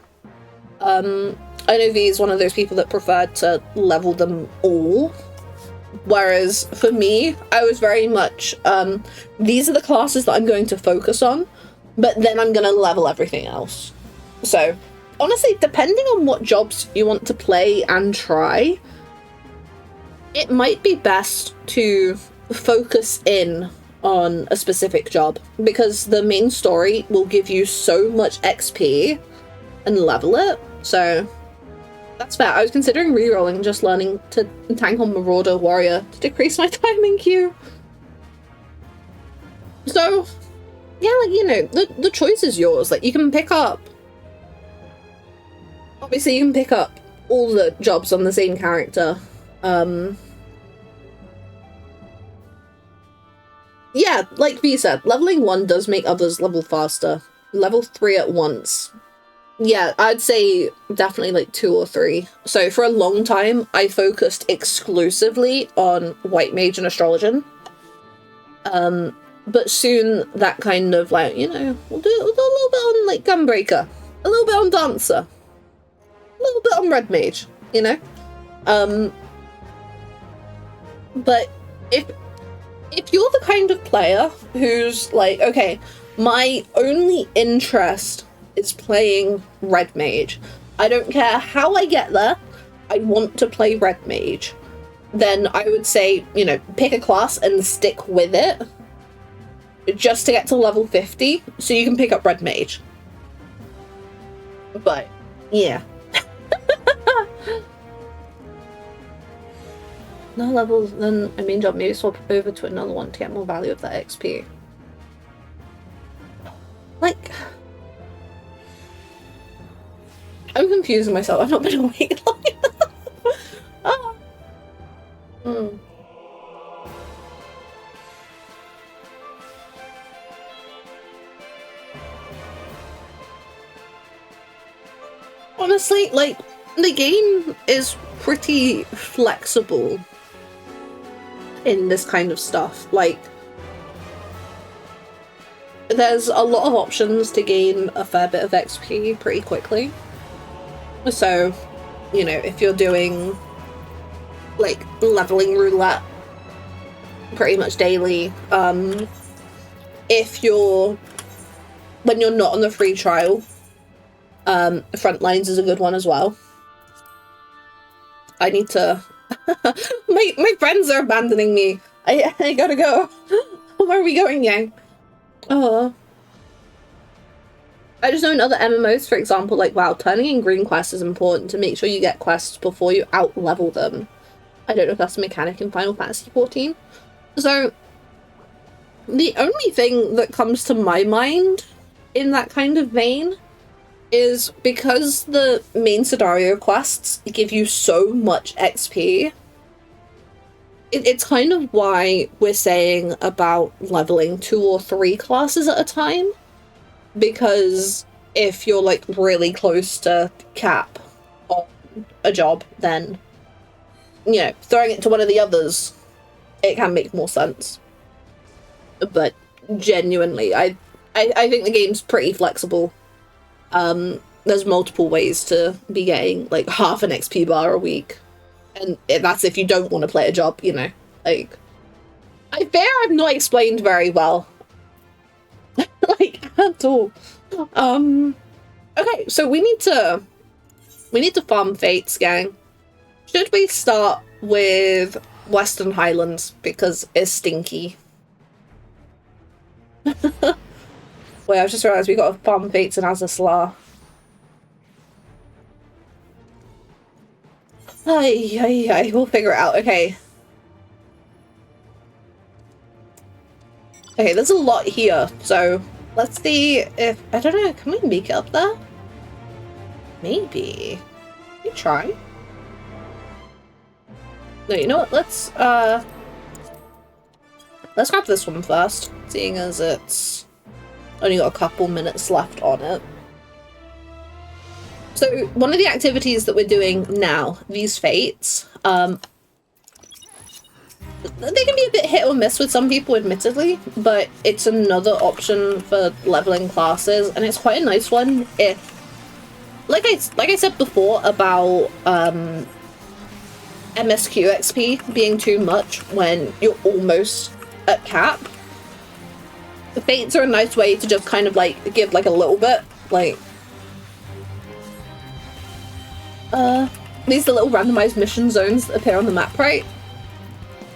[SPEAKER 1] I know V is one of those people that preferred to level them all. Whereas for me, I was very much, these are the classes that I'm going to focus on, but then I'm gonna level everything else. So, honestly, depending on what jobs you want to play and try, it might be best to focus in on a specific job, because the main story will give you so much XP and level it. So, that's fair. I was considering rerolling, just learning to tank on Marauder Warrior to decrease my timing queue. So, yeah, like, you know, the choice is yours. Like, you can pick up... Obviously, you can pick up all the jobs on the same character. Yeah, like V said, leveling 1 does make others level faster. Level 3 at once. Yeah, I'd say definitely like 2 or 3. So for a long time, I focused exclusively on White Mage and Astrologian. But soon that kind of like, you know, we'll do a little bit on like Gunbreaker, a little bit on Dancer, a little bit on Red Mage, you know? But if you're the kind of player who's like, okay, my only interest is playing Red Mage, I don't care how I get there, I want to play Red Mage, then I would say, you know, pick a class and stick with it just to get to level 50 so you can pick up Red Mage. But, yeah. No levels, then I mean, job maybe swap over to another one to get more value of that XP. Like, I'm confusing myself. I've not been awake long enough. Ah. Honestly, like, the game is pretty flexible in this kind of stuff. Like, there's a lot of options to gain a fair bit of XP pretty quickly. So, you know, if you're doing, like, leveling roulette pretty much daily, if you're, when you're not on the free trial, Frontlines is a good one as well. I need to... my friends are abandoning me. I gotta go. Where are we going, gang? Oh. I just know in other MMOs, for example, like, wow, turning in green quests is important to make sure you get quests before you out-level them. I don't know if that's a mechanic in Final Fantasy XIV. So, the only thing that comes to my mind in that kind of vein is because the main scenario quests give you so much XP, it's kind of why we're saying about leveling 2 or 3 classes at a time, because if you're like really close to cap on a job, then, you know, throwing it to one of the others, it can make more sense. But genuinely, I think the game's pretty flexible. There's multiple ways to be getting like half an XP bar a week, and that's if you don't want to play a job, you know. Like, I fear I've not explained very well, like, at all. Okay, so we need to farm fates, gang. Should we start with Western Highlands because it's stinky? Wait, I just realised we got to farm fates in Azazlar. Ay, we'll figure it out. Okay. Okay, there's a lot here, so let's see if... I don't know, can we make it up there? Maybe. Let me try. No, you know what? Let's grab this one first, seeing as it's only got a couple minutes left on it. So one of the activities that we're doing now, these fates, they can be a bit hit or miss with some people, admittedly, but it's another option for leveling classes, and it's quite a nice one if, like I said before about MSQ XP being too much when you're almost at cap. The fates are a nice way to just kind of like give like a little bit, like these are little randomized mission zones that appear on the map, right?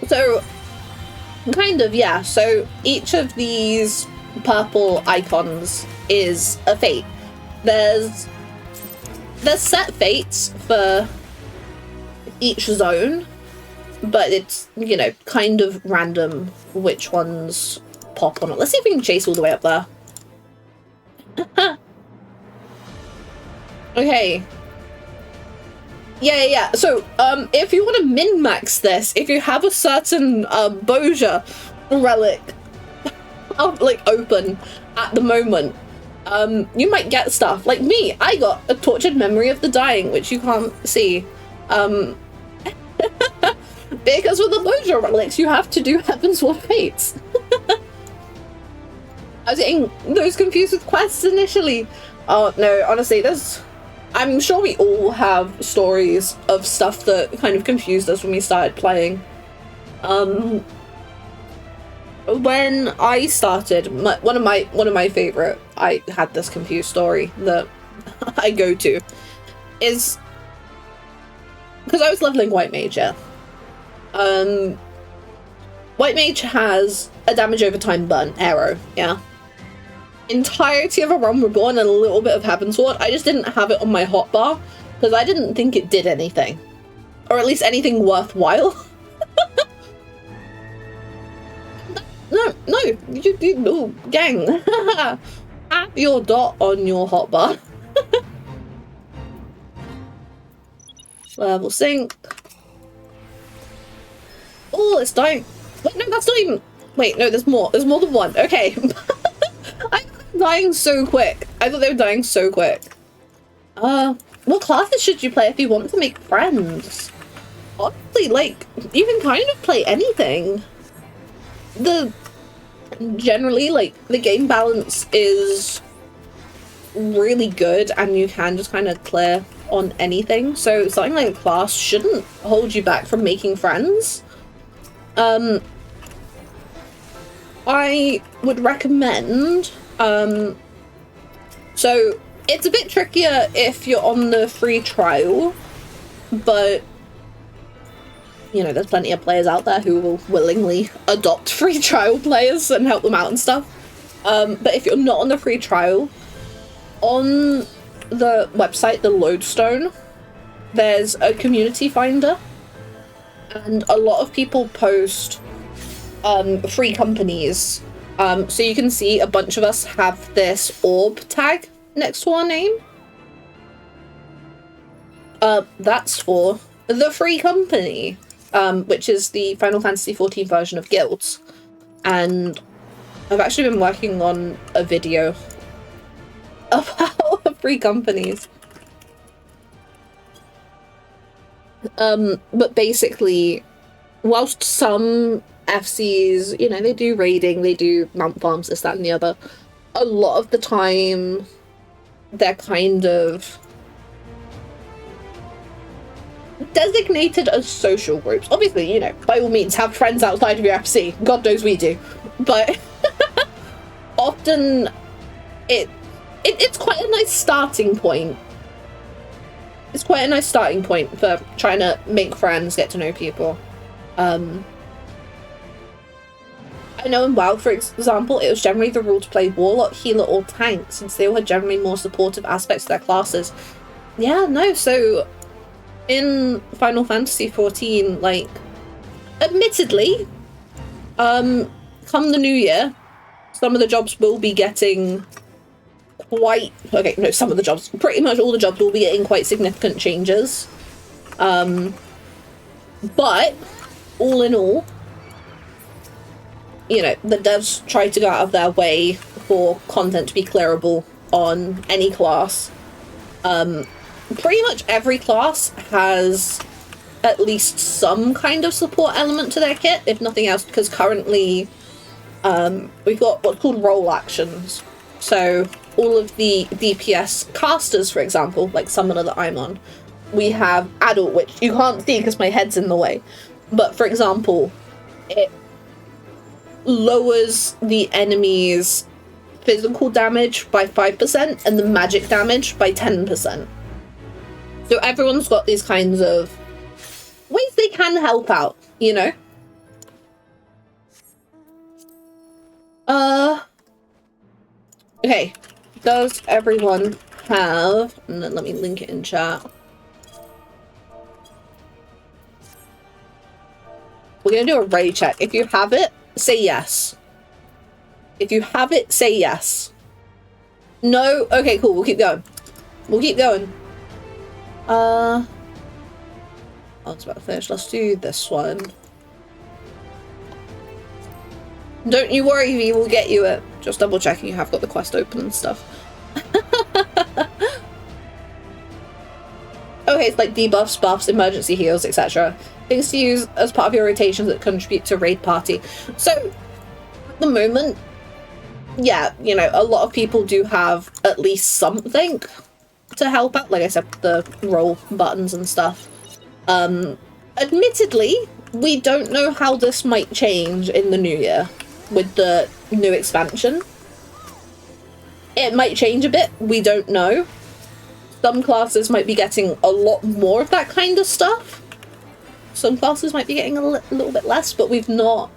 [SPEAKER 1] So kind of, yeah, so each of these purple icons is a fate. There's set fates for each zone, but it's, you know, kind of random which ones pop on it. Let's see if we can chase all the way up there. Okay. Yeah. So, if you want to min-max this, if you have a certain Boja relic like open at the moment, you might get stuff. Like me, I got a Tortured Memory of the Dying, which you can't see. Because with the Boja relics, you have to do Heavensward Fates. I was getting those confused with quests initially. Oh no, honestly, I'm sure we all have stories of stuff that kind of confused us when we started playing. When I started, one of my favorite, I had this confused story that I go to, is because I was leveling White Mage, yeah. White Mage has a damage over time burn arrow, yeah. Entirety of a Realm Reborn and a little bit of Heavensward. I just didn't have it on my hotbar because I didn't think it did anything, or at least anything worthwhile. No, you gang. Have your dot on your hotbar. Level sync. Oh, it's dying. Wait, no, that's not even. Wait, no, there's more. There's more than one. Okay. Dying so quick. I thought they were dying so quick. What classes should you play if you want to make friends? Honestly, like, you can kind of play anything. Generally, like, the game balance is really good and you can just kind of clear on anything. So something like a class shouldn't hold you back from making friends. I would recommend so it's a bit trickier if you're on the free trial, but you know, there's plenty of players out there who will willingly adopt free trial players and help them out and stuff. But if you're not on the free trial, on the website, the Lodestone, there's a community finder, and a lot of people post free companies. So you can see a bunch of us have this orb tag next to our name. That's for the free company, which is the Final Fantasy XIV version of guilds. And I've actually been working on a video about free companies. But basically, whilst some FCs, you know, they do raiding, they do mount farms, this, that, and the other, a lot of the time they're kind of designated as social groups. Obviously, you know, by all means, have friends outside of your FC. God knows we do. But often it's quite a nice starting point. It's quite a nice starting point for trying to make friends, get to know people. I know in WoW, for example, it was generally the rule to play Warlock, Healer, or Tank, since they all had generally more supportive aspects to their classes. Yeah, no, so in Final Fantasy XIV, like, admittedly, come the new year, some of the jobs will be getting okay, no, some of the jobs, pretty much all the jobs will be getting quite significant changes. But all in all, you know, the devs try to go out of their way for content to be clearable on any class. Pretty much every class has at least some kind of support element to their kit, if nothing else, because currently we've got what's called role actions. So all of the DPS casters, for example, like Summoner that I'm on, we have Adult, which you can't see because my head's in the way. But for example, it lowers the enemy's physical damage by 5% and the magic damage by 10%. So everyone's got these kinds of ways they can help out, you know? Okay. Does everyone have... And then let me link it in chat. We're gonna do a raid check. If you have it, say yes. If you have it, say yes. No? Okay, cool. We'll keep going. We'll keep going. Oh, it's about to finish. Let's do this one. Don't you worry, V, we'll get you it. Just double checking you have got the quest open and stuff. Okay, it's like debuffs, buffs, emergency heals, etc. Things to use as part of your rotations that contribute to raid party. So, at the moment, yeah, you know, a lot of people do have at least something to help out. Like I said, the roll buttons and stuff. Admittedly, we don't know how this might change in the new year with the new expansion. It might change a bit, we don't know. Some classes might be getting a lot more of that kind of stuff. Some classes might be getting a little bit less, but we've not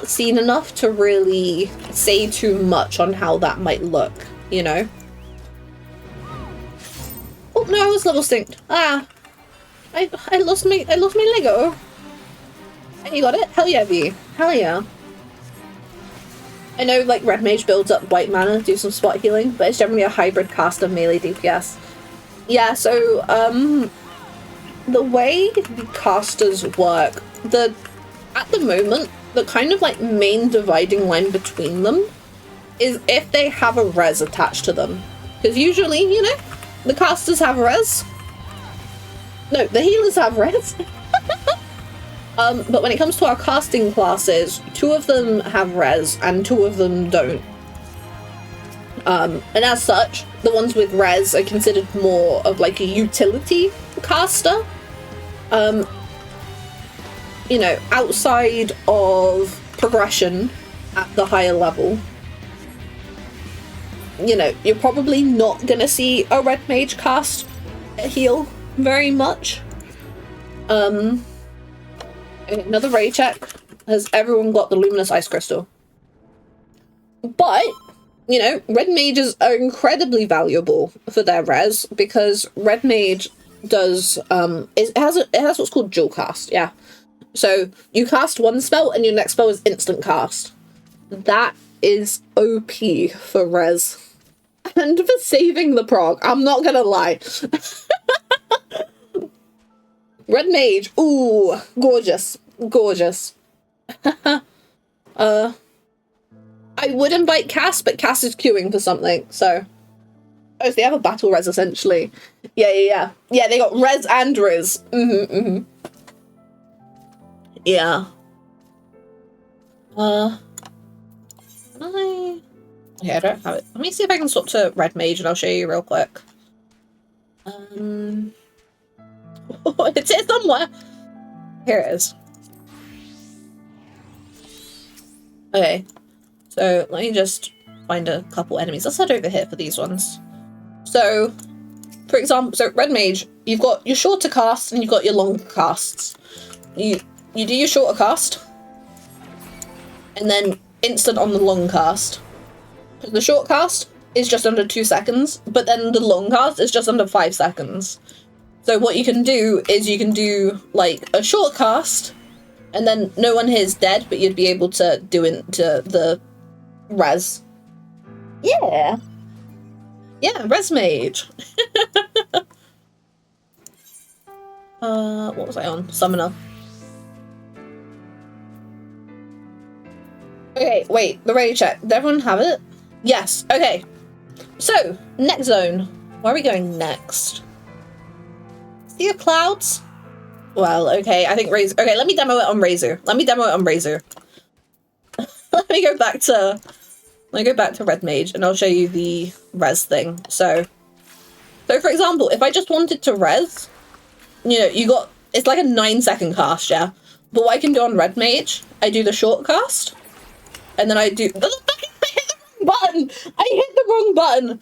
[SPEAKER 1] seen enough to really say too much on how that might look, you know? Oh no, I was level synced. Ah, I lost my Lego. And you got it? Hell yeah, V. Hell yeah. I know, like, Red Mage builds up white mana, do some spot healing, but it's generally a hybrid cast of melee DPS. Yeah, so, the way the casters work, at the moment, the kind of, like, main dividing line between them is if they have a res attached to them. Because usually, you know, the casters have res. No, the healers have res. But when it comes to our casting classes, 2 of them have res and 2 of them don't. And as such, the ones with res are considered more of like a utility caster. You know, outside of progression at the higher level, you know, you're probably not gonna see a red mage cast a heal very much. Another raid check. Has everyone got the luminous ice crystal? But, you know, red mages are incredibly valuable for their res because red mage does it has what's called dual cast, yeah. So you cast one spell and your next spell is instant cast. That is OP for res. And for saving the prog, I'm not gonna lie. Red mage, ooh, gorgeous. Gorgeous. I would invite Cass, but Cass is queuing for something, so... Oh, so they have a battle res, essentially. Yeah, they got res and riz. Yeah. Okay, I don't have it. Let me see if I can swap to red mage and I'll show you real quick. It's here somewhere. Here it is. Okay, so let me just find a couple enemies. Let's head over here for these ones. So, for example, so red mage, you've got your shorter casts and you've got your longer casts. You do your shorter cast, and then instant on the long cast. The short cast is just under 2 seconds, but then the long cast is just under 5 seconds. So what you can do is you can do like a short cast, and then no one here is dead, but you'd be able to do into the res. Yeah. Yeah, Res Mage. What was I on? Summoner. Okay, wait, the radio check. Did everyone have it? Yes, okay. So, next zone. Where are we going next? Sea of Clouds? Well, okay, I think Razor. Okay, let me demo it on Razor. Let me go back to Red Mage and I'll show you the res thing. So for example, if I just wanted to res, you know, it's like a 9-second cast, yeah? But what I can do on Red Mage, I do the short cast, and then I do... I hit the wrong button!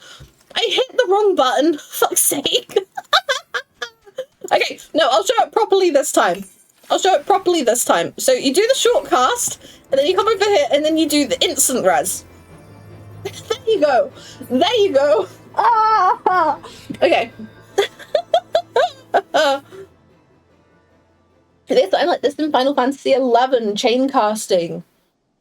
[SPEAKER 1] I hit the wrong button! Fuck's sake! Okay, no, I'll show it properly this time. So you do the short cast, and then you come over here, and then you do the instant res. There you go! Ah! Okay. There's something like this in Final Fantasy XI, chain casting.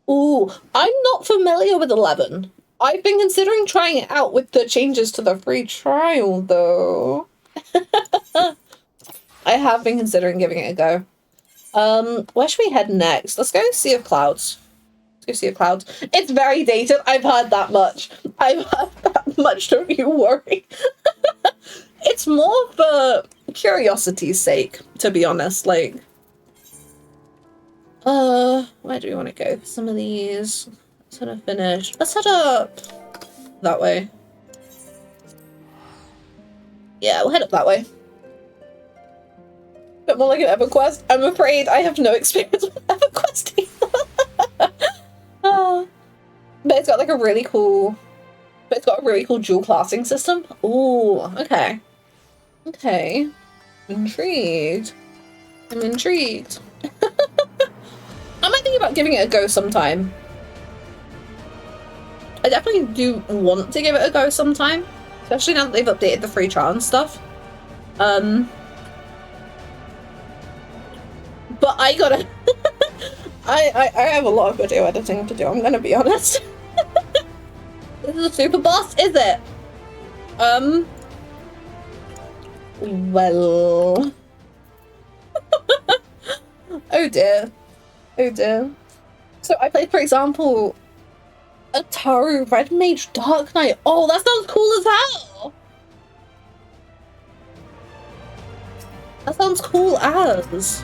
[SPEAKER 1] Ooh, I'm not familiar with 11. I've been considering trying it out with the changes to the free trial, though. I have been considering giving it a go. Where should we head next? Let's go Sea of Clouds. It's very dated. I've heard that much. Don't you worry. It's more for curiosity's sake, to be honest. Like, where do we want to go? Some of these. Let's head up finish. Let's head up that way. Yeah, we'll head up that way. Bit more like an EverQuest. I'm afraid I have no experience with EverQuest either. But it's got like a really cool dual classing system. Ooh, okay. Okay. Intrigued. I'm intrigued. I might think about giving it a go sometime. I definitely do want to give it a go sometime. Especially now that they've updated the free trial and stuff. But I gotta... I have a lot of video editing to do, I'm gonna be honest. This is a super boss, is it? Well... Oh dear. So I played, for example, Ataru Red Mage Dark Knight. Oh, that sounds cool as hell! That sounds cool as...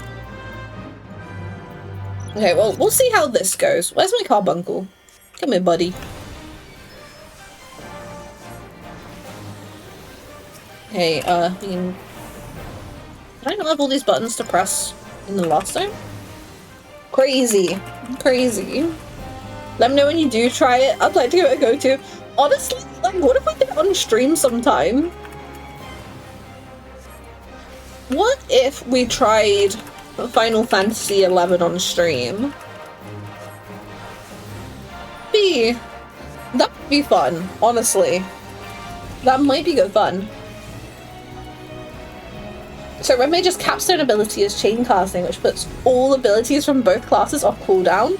[SPEAKER 1] Okay, well, we'll see how this goes. Where's my carbuncle? Come here, buddy. Okay, can I not have all these buttons to press in the last time? Crazy. Let me know when you do try it. I'd like to give it a go too. Honestly, like, what if we did it on stream sometime? What if we tried Final Fantasy XI on stream? That would be fun, honestly. That might be good fun. So Red Mage's capstone ability is chain casting, which puts all abilities from both classes off cooldown.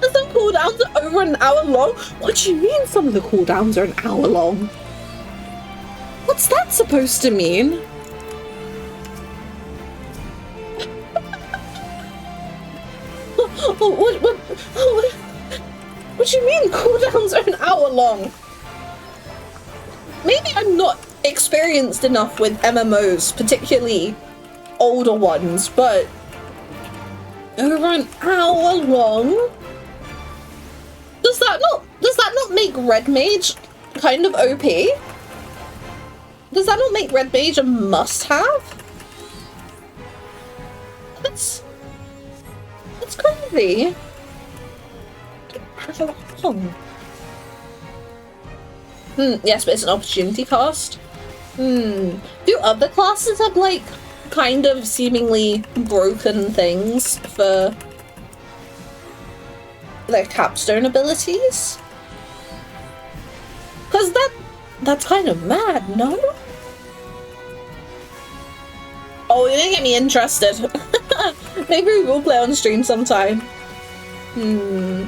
[SPEAKER 1] And some cooldowns are over an hour long? What do you mean some of the cooldowns are an hour long? What's that supposed to mean? What do you mean cooldowns are an hour long? Maybe I'm not experienced enough with MMOs, particularly older ones, but over an hour long? Does that not make Red Mage kind of OP? Does that not make Red Mage a must-have? That's crazy. How long? Yes, but it's an opportunity cost. Do other classes have, like, kind of seemingly broken things for their capstone abilities? Because that's kind of mad, no? Oh, you're gonna get me interested. Maybe we will play on stream sometime. I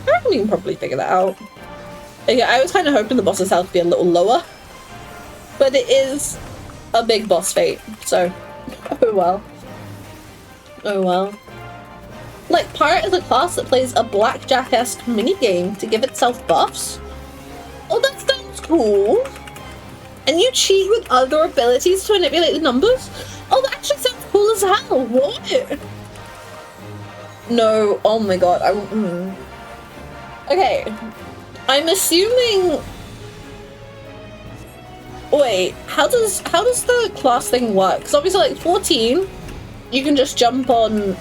[SPEAKER 1] reckon we can probably figure that out. Yeah, I was kind of hoping the boss's health would be a little lower. But it is a big boss fight, so oh well. Oh well. Like, Pirate is a class that plays a blackjack-esque minigame to give itself buffs? Oh, that sounds cool! And you cheat with other abilities to manipulate the numbers? Oh, that actually sounds cool as hell! What? No, oh my god, Okay, I'm assuming... Wait, how does the class thing work? Because obviously, like, 14, you can just jump on,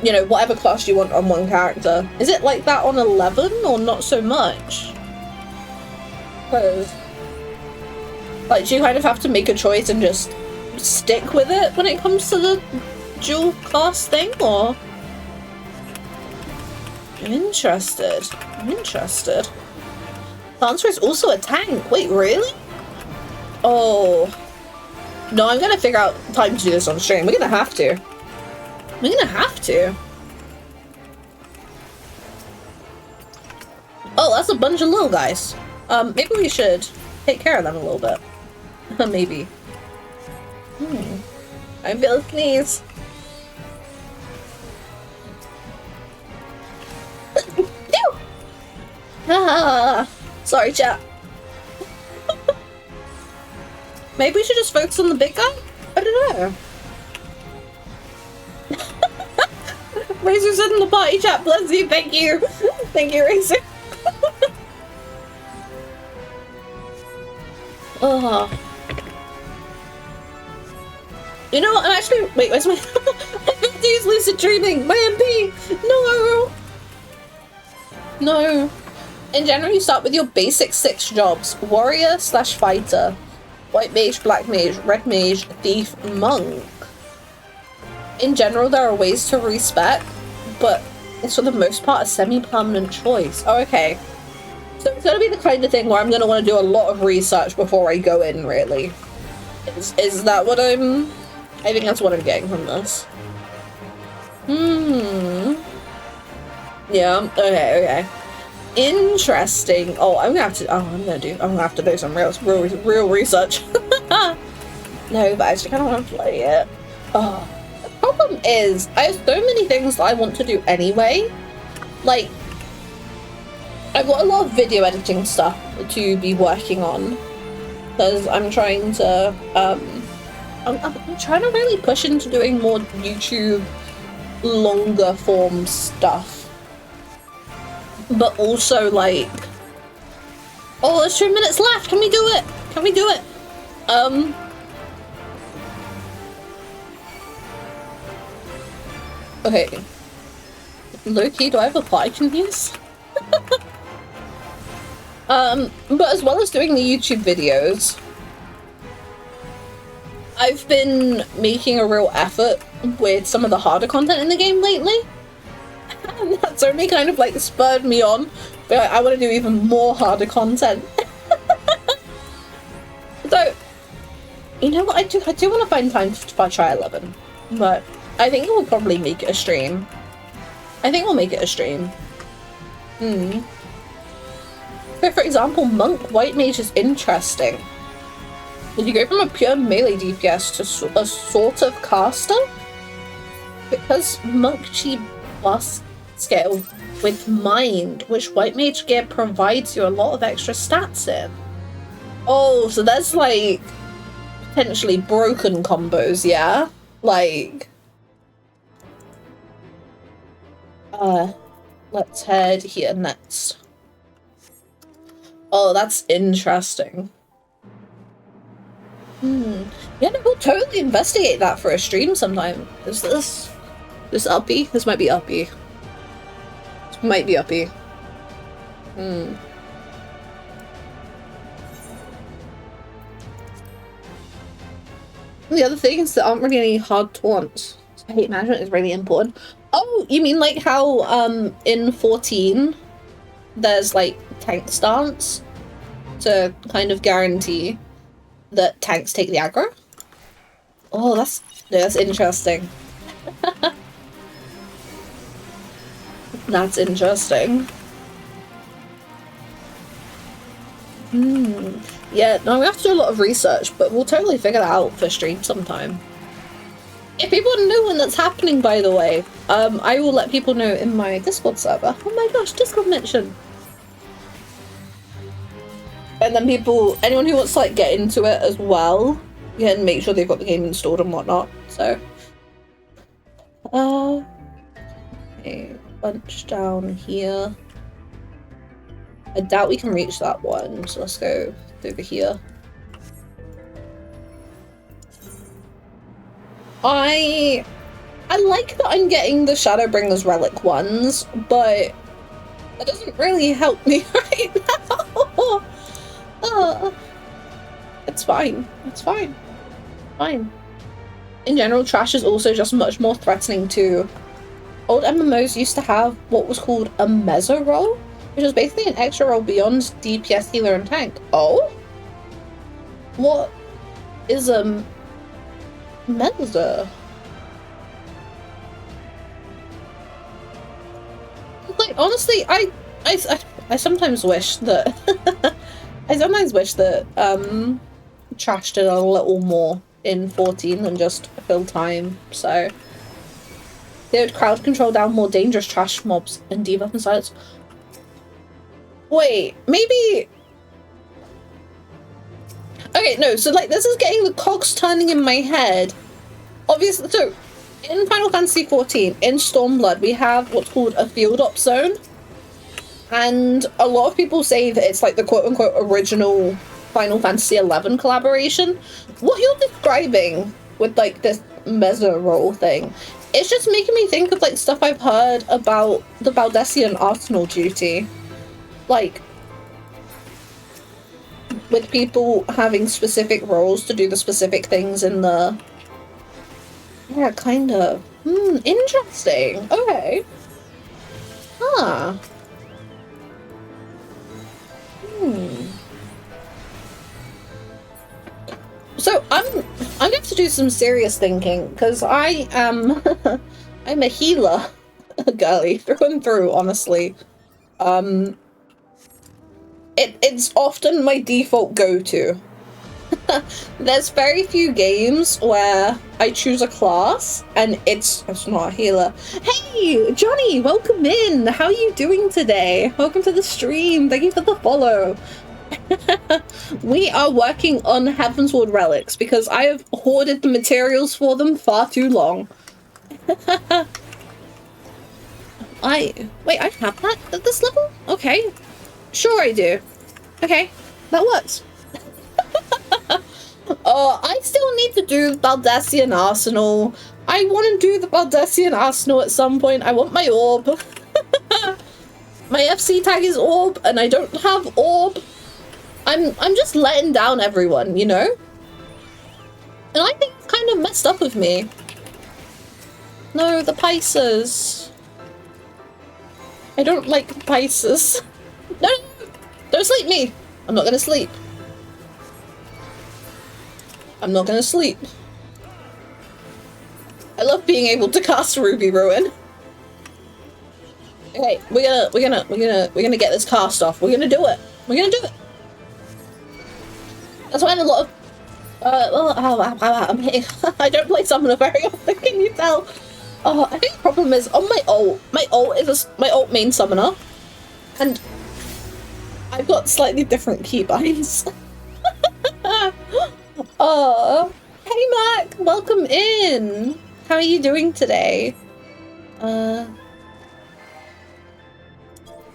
[SPEAKER 1] you know, whatever class you want on one character. Is it like that on 11, or not so much? Because, like, do you kind of have to make a choice and just stick with it when it comes to the dual class thing, or? I'm interested. I'm interested. Lancer is also a tank. Wait, really? Oh. No, I'm gonna figure out time to do this on stream. We're gonna have to. We're gonna have to. Oh, that's a bunch of little guys. Maybe we should take care of them a little bit. Maybe. I feel a sneeze. Ah, sorry, chat. Maybe we should just focus on the big guy? I don't know. Razor said in the party chat, bless you, thank you. Thank you, Razor. Oh. You know what, I'm actually, wait, where's my, I have to use lucid dreaming, my MP, no. No. In general, you start with your basic 6 jobs, warrior / fighter, white mage, black mage, red mage, thief, monk. In general, there are ways to respec, but it's for the most part a semi-permanent choice. Oh, okay. So it's gonna be the kind of thing where I'm gonna want to do a lot of research before I go in, really. Is that what I'm... I think that's what I'm getting from this. Yeah, okay. Interesting. Oh, I'm gonna have to do some real research. No, but I actually kind of want to play it. Oh, the problem is I have so many things that I want to do anyway. Like, I've got a lot of video editing stuff to be working on because I'm trying to I'm trying to really push into doing more YouTube longer form stuff. But also, like, oh, there's 2 minutes left. Can we do it? Can we do it? Okay. Low-key, do I have a plot I can use? But as well as doing the YouTube videos, I've been making a real effort with some of the harder content in the game lately. And that's only kind of like spurred me on, but I want to do even more harder content. So, you know what, I do want to find time to try 11, but I think we'll probably make it a stream. I think we'll make it a stream. So for example, Monk White Mage is interesting. Did you go from a pure melee DPS to a sort of caster? Because Monk Chi Blast scale with Mind, which White Mage gear provides you a lot of extra stats in. Oh, so that's like potentially broken combos, yeah? Like, let's head here next. Oh, that's interesting. Yeah, no, we'll totally investigate that for a stream sometime. Is this uppy? This might be uppy. This might be uppy. The other things that aren't really any hard taunts. So hate management is really important. Oh, you mean like how in 14 there's like tank stance to kind of guarantee that tanks take the aggro? Oh, that's interesting. That's interesting. Yeah, no, we have to do a lot of research, but we'll totally figure that out for stream sometime. If people know when that's happening, by the way, I will let people know in my Discord server. Oh my gosh, Discord mention! And then anyone who wants to like get into it as well, can make sure they've got the game installed and whatnot, so. Okay, bunch down here. I doubt we can reach that one, so let's go over here. I like that I'm getting the Shadowbringers relic ones, but that doesn't really help me right now. It's fine. It's fine. Fine. In general, trash is also just much more threatening too. Old MMOs used to have what was called a meso role, which is basically an extra role beyond DPS, healer, and tank. Oh? What is a meso? Like, honestly, I sometimes wish that trash did a little more in 14 than just fill time, so they would crowd control down more dangerous trash mobs and debuff and silence. Wait, maybe... Okay, no, so like this is getting the cogs turning in my head. Obviously, so in Final Fantasy XIV, in Stormblood, we have what's called a field op zone. And a lot of people say that it's like the quote-unquote original Final Fantasy XI collaboration. What you're describing with like this meso role thing, it's just making me think of like stuff I've heard about the Baldessian Arsenal duty. Like, with people having specific roles to do the specific things in the... Yeah, kind of. Interesting. Okay. Huh. So I'm going to do some serious thinking, because I am I'm a healer girly through and through, honestly. It's often my default go-to. There's very few games where I choose a class and it's not a healer. Hey, Johnny, welcome in. How are you doing today? Welcome to the stream. Thank you for the follow. We are working on Heavensward Relics because I have hoarded the materials for them far too long. I have that at this level? Okay. Sure I do. Okay, that works. I still need to do Baldessian Arsenal. I want to do the Baldessian Arsenal at some point. I want my orb. My FC tag is orb, and I don't have orb. I'm just letting down everyone, you know? And I think it's kind of messed up of me. No, the Pisces. I don't like the Pisces. No! Don't sleep me! I'm not gonna sleep. I'm not gonna sleep. I love being able to cast Ruby Ruin. Okay, we're gonna get this cast off. We're gonna do it. We're gonna do it. That's why a lot of I'm hitting. I don't play Summoner very often, can you tell? I think the problem is on my ult is my ult main Summoner, and I've got slightly different keybinds. Hey Mac, welcome in. How are you doing today? Yeah,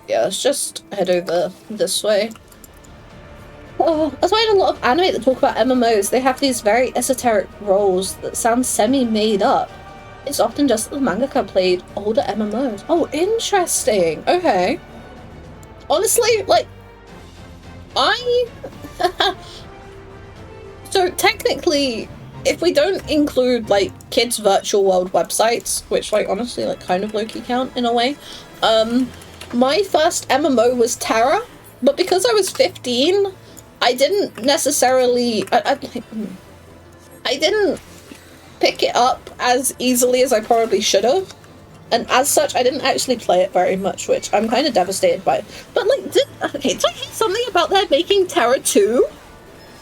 [SPEAKER 1] let's just head over this way. Oh, that's why in a lot of anime that talk about MMOs, they have these very esoteric roles that sound semi-made up. It's often just that the mangaka played older MMOs. Oh, interesting. Okay. Honestly, like, So technically, if we don't include like kids' virtual world websites, which like honestly like kind of low-key count in a way, my first MMO was Terra, but because I was 15, I didn't necessarily I didn't pick it up as easily as I probably should have. And as such, I didn't actually play it very much, which I'm kind of devastated by. But, like, did I hear something about them making Terra 2?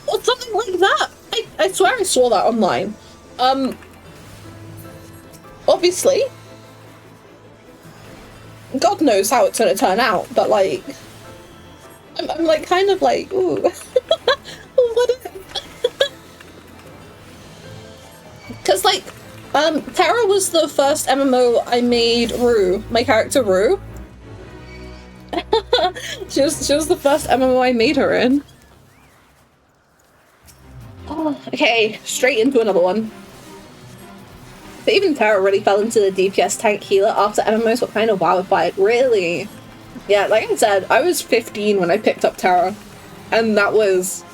[SPEAKER 1] Or something like that? I swear I saw that online. Obviously, God knows how it's gonna turn out, but, like, I'm like, kind of like, ooh. What if... Because, like, Terra was the first MMO I made Rue, my character Rue. she was the first MMO I made her in. Oh, okay, straight into another one. But even Terra really fell into the DPS tank healer after MMOs were kind of wowed. Really? Yeah, like I said, I was 15 when I picked up Terra, and that was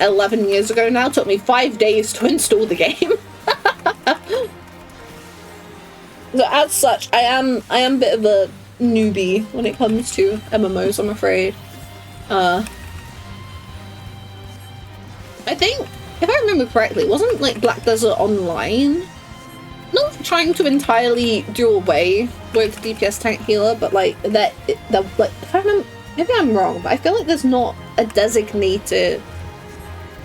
[SPEAKER 1] 11 years ago now. It took me 5 days to install the game. So as such, I am a bit of a newbie when it comes to MMOs, I'm afraid. I think, if I remember correctly, wasn't like Black Desert Online not trying to entirely do away with DPS tank healer, but like like if I remember, maybe I'm wrong, but I feel like there's not a designated,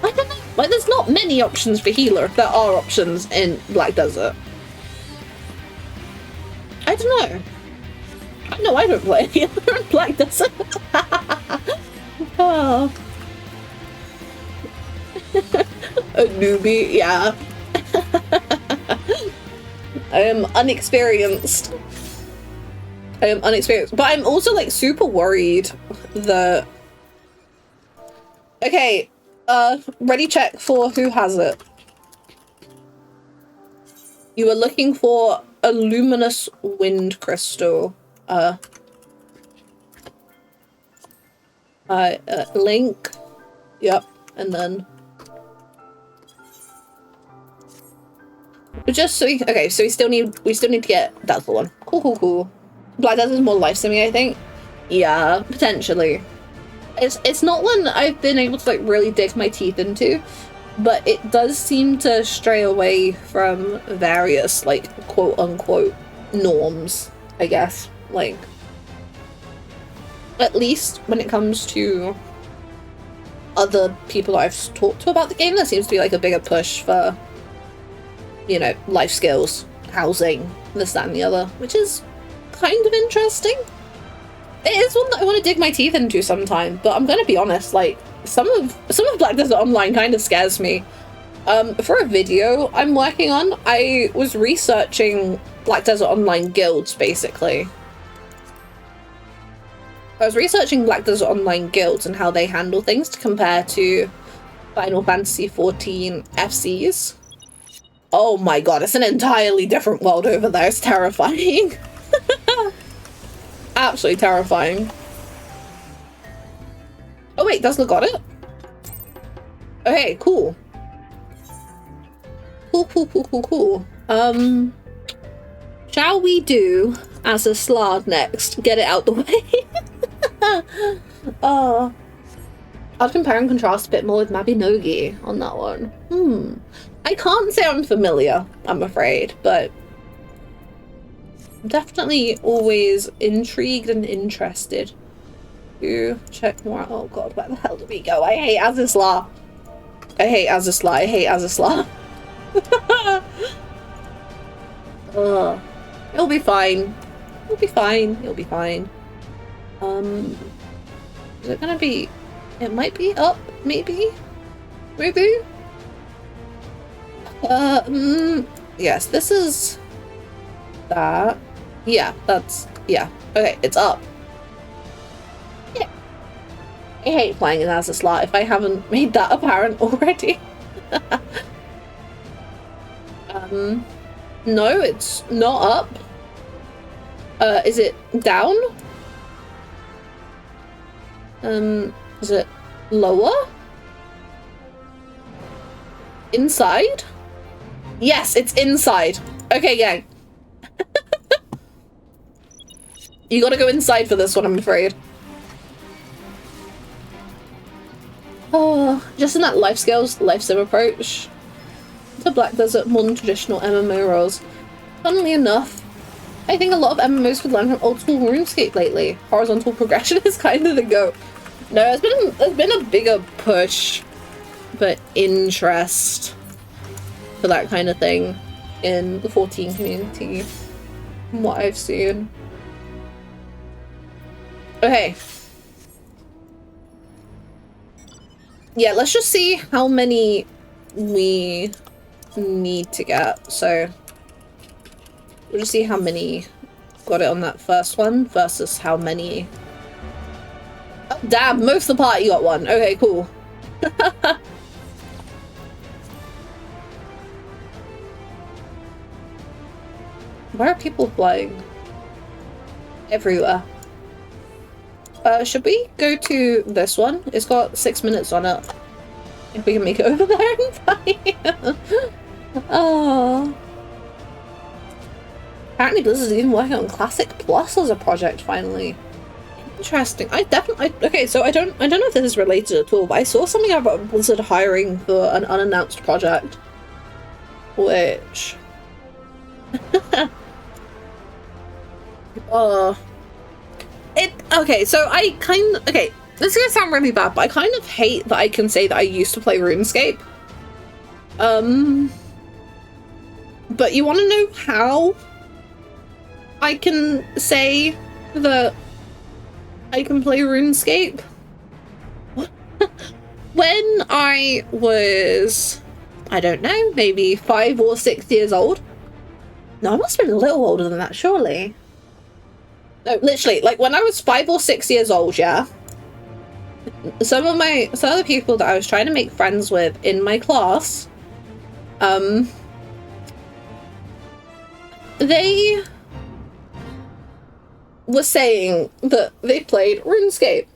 [SPEAKER 1] I don't know, like there's not many options for healer. There are options in Black Desert. I don't know. No, I don't play healer in Black Desert. Oh. A newbie, yeah. I am unexperienced. But I'm also like super worried that... Okay, ready check for who has it. You are looking for a luminous wind crystal. Link. Yep, and then... Just so we, okay, so we still need to get, that's the one. Cool. Black Desert is more life simming, I think. Yeah, potentially. It's not one I've been able to like really dig my teeth into, but it does seem to stray away from various like quote unquote norms, I guess. Like, at least when it comes to other people that I've talked to about the game, there seems to be like a bigger push for, you know, life skills, housing, this, that, and the other, which is kind of interesting. It is one that I want to dig my teeth into sometime, but I'm gonna be honest, like, some of Black Desert Online kind of scares me. For a video I'm working on, I was researching Black Desert Online guilds, basically. I was researching Black Desert Online guilds and how they handle things to compare to Final Fantasy XIV FCs. Oh my god, it's an entirely different world over there. It's terrifying. Absolutely terrifying. Oh wait, Dazzler got it? Okay, cool. Cool. Shall we do as a slard next? Get it out the way. I'd compare and contrast a bit more with Mabinogi on that one. I can't say I'm familiar, I'm afraid, but I'm definitely always intrigued and interested to check more out. Oh god, where the hell did we go? I hate Azisla. It'll be fine. It'll be fine. Is it gonna be... It might be up, maybe? Yes, this is... that. Yeah, that's... yeah. Okay, it's up. Yeah. I hate playing it as a slot if I haven't made that apparent already. No, it's not up. Is it down? Is it lower? Inside? Yes, it's inside. Okay, gang. You gotta go inside for this one, I'm afraid. Oh, just in that life skills, life sim approach to Black Desert, more than traditional MMO roles. Funnily enough, I think a lot of MMOs could learn from old school RuneScape lately. Horizontal progression is kind of the go. No, there's been a bigger push for interest for that kind of thing in the 14 community, from what I've seen. Okay. Yeah, let's just see how many we need to get. So we'll just see how many got it on that first one versus how many. Oh, damn, most of the party got one. Okay, cool. Where are people flying? Everywhere. Should we go to this one? It's got 6 minutes on it. If we can make it over there in time. Oh. Apparently Blizzard's even working on Classic Plus as a project finally. Interesting. Okay, so I don't know if this is related at all, but I saw something about Blizzard hiring for an unannounced project. Which okay, so okay, this is gonna sound really bad, but I kind of hate that I can say that I used to play RuneScape. But you wanna know how I can say that I can play RuneScape? When I was, I don't know, maybe 5 or 6 years old. No, I must have been a little older than that, surely. No, literally, like when I was 5 or 6 years old, yeah. Some of the people that I was trying to make friends with in my class, they were saying that they played RuneScape.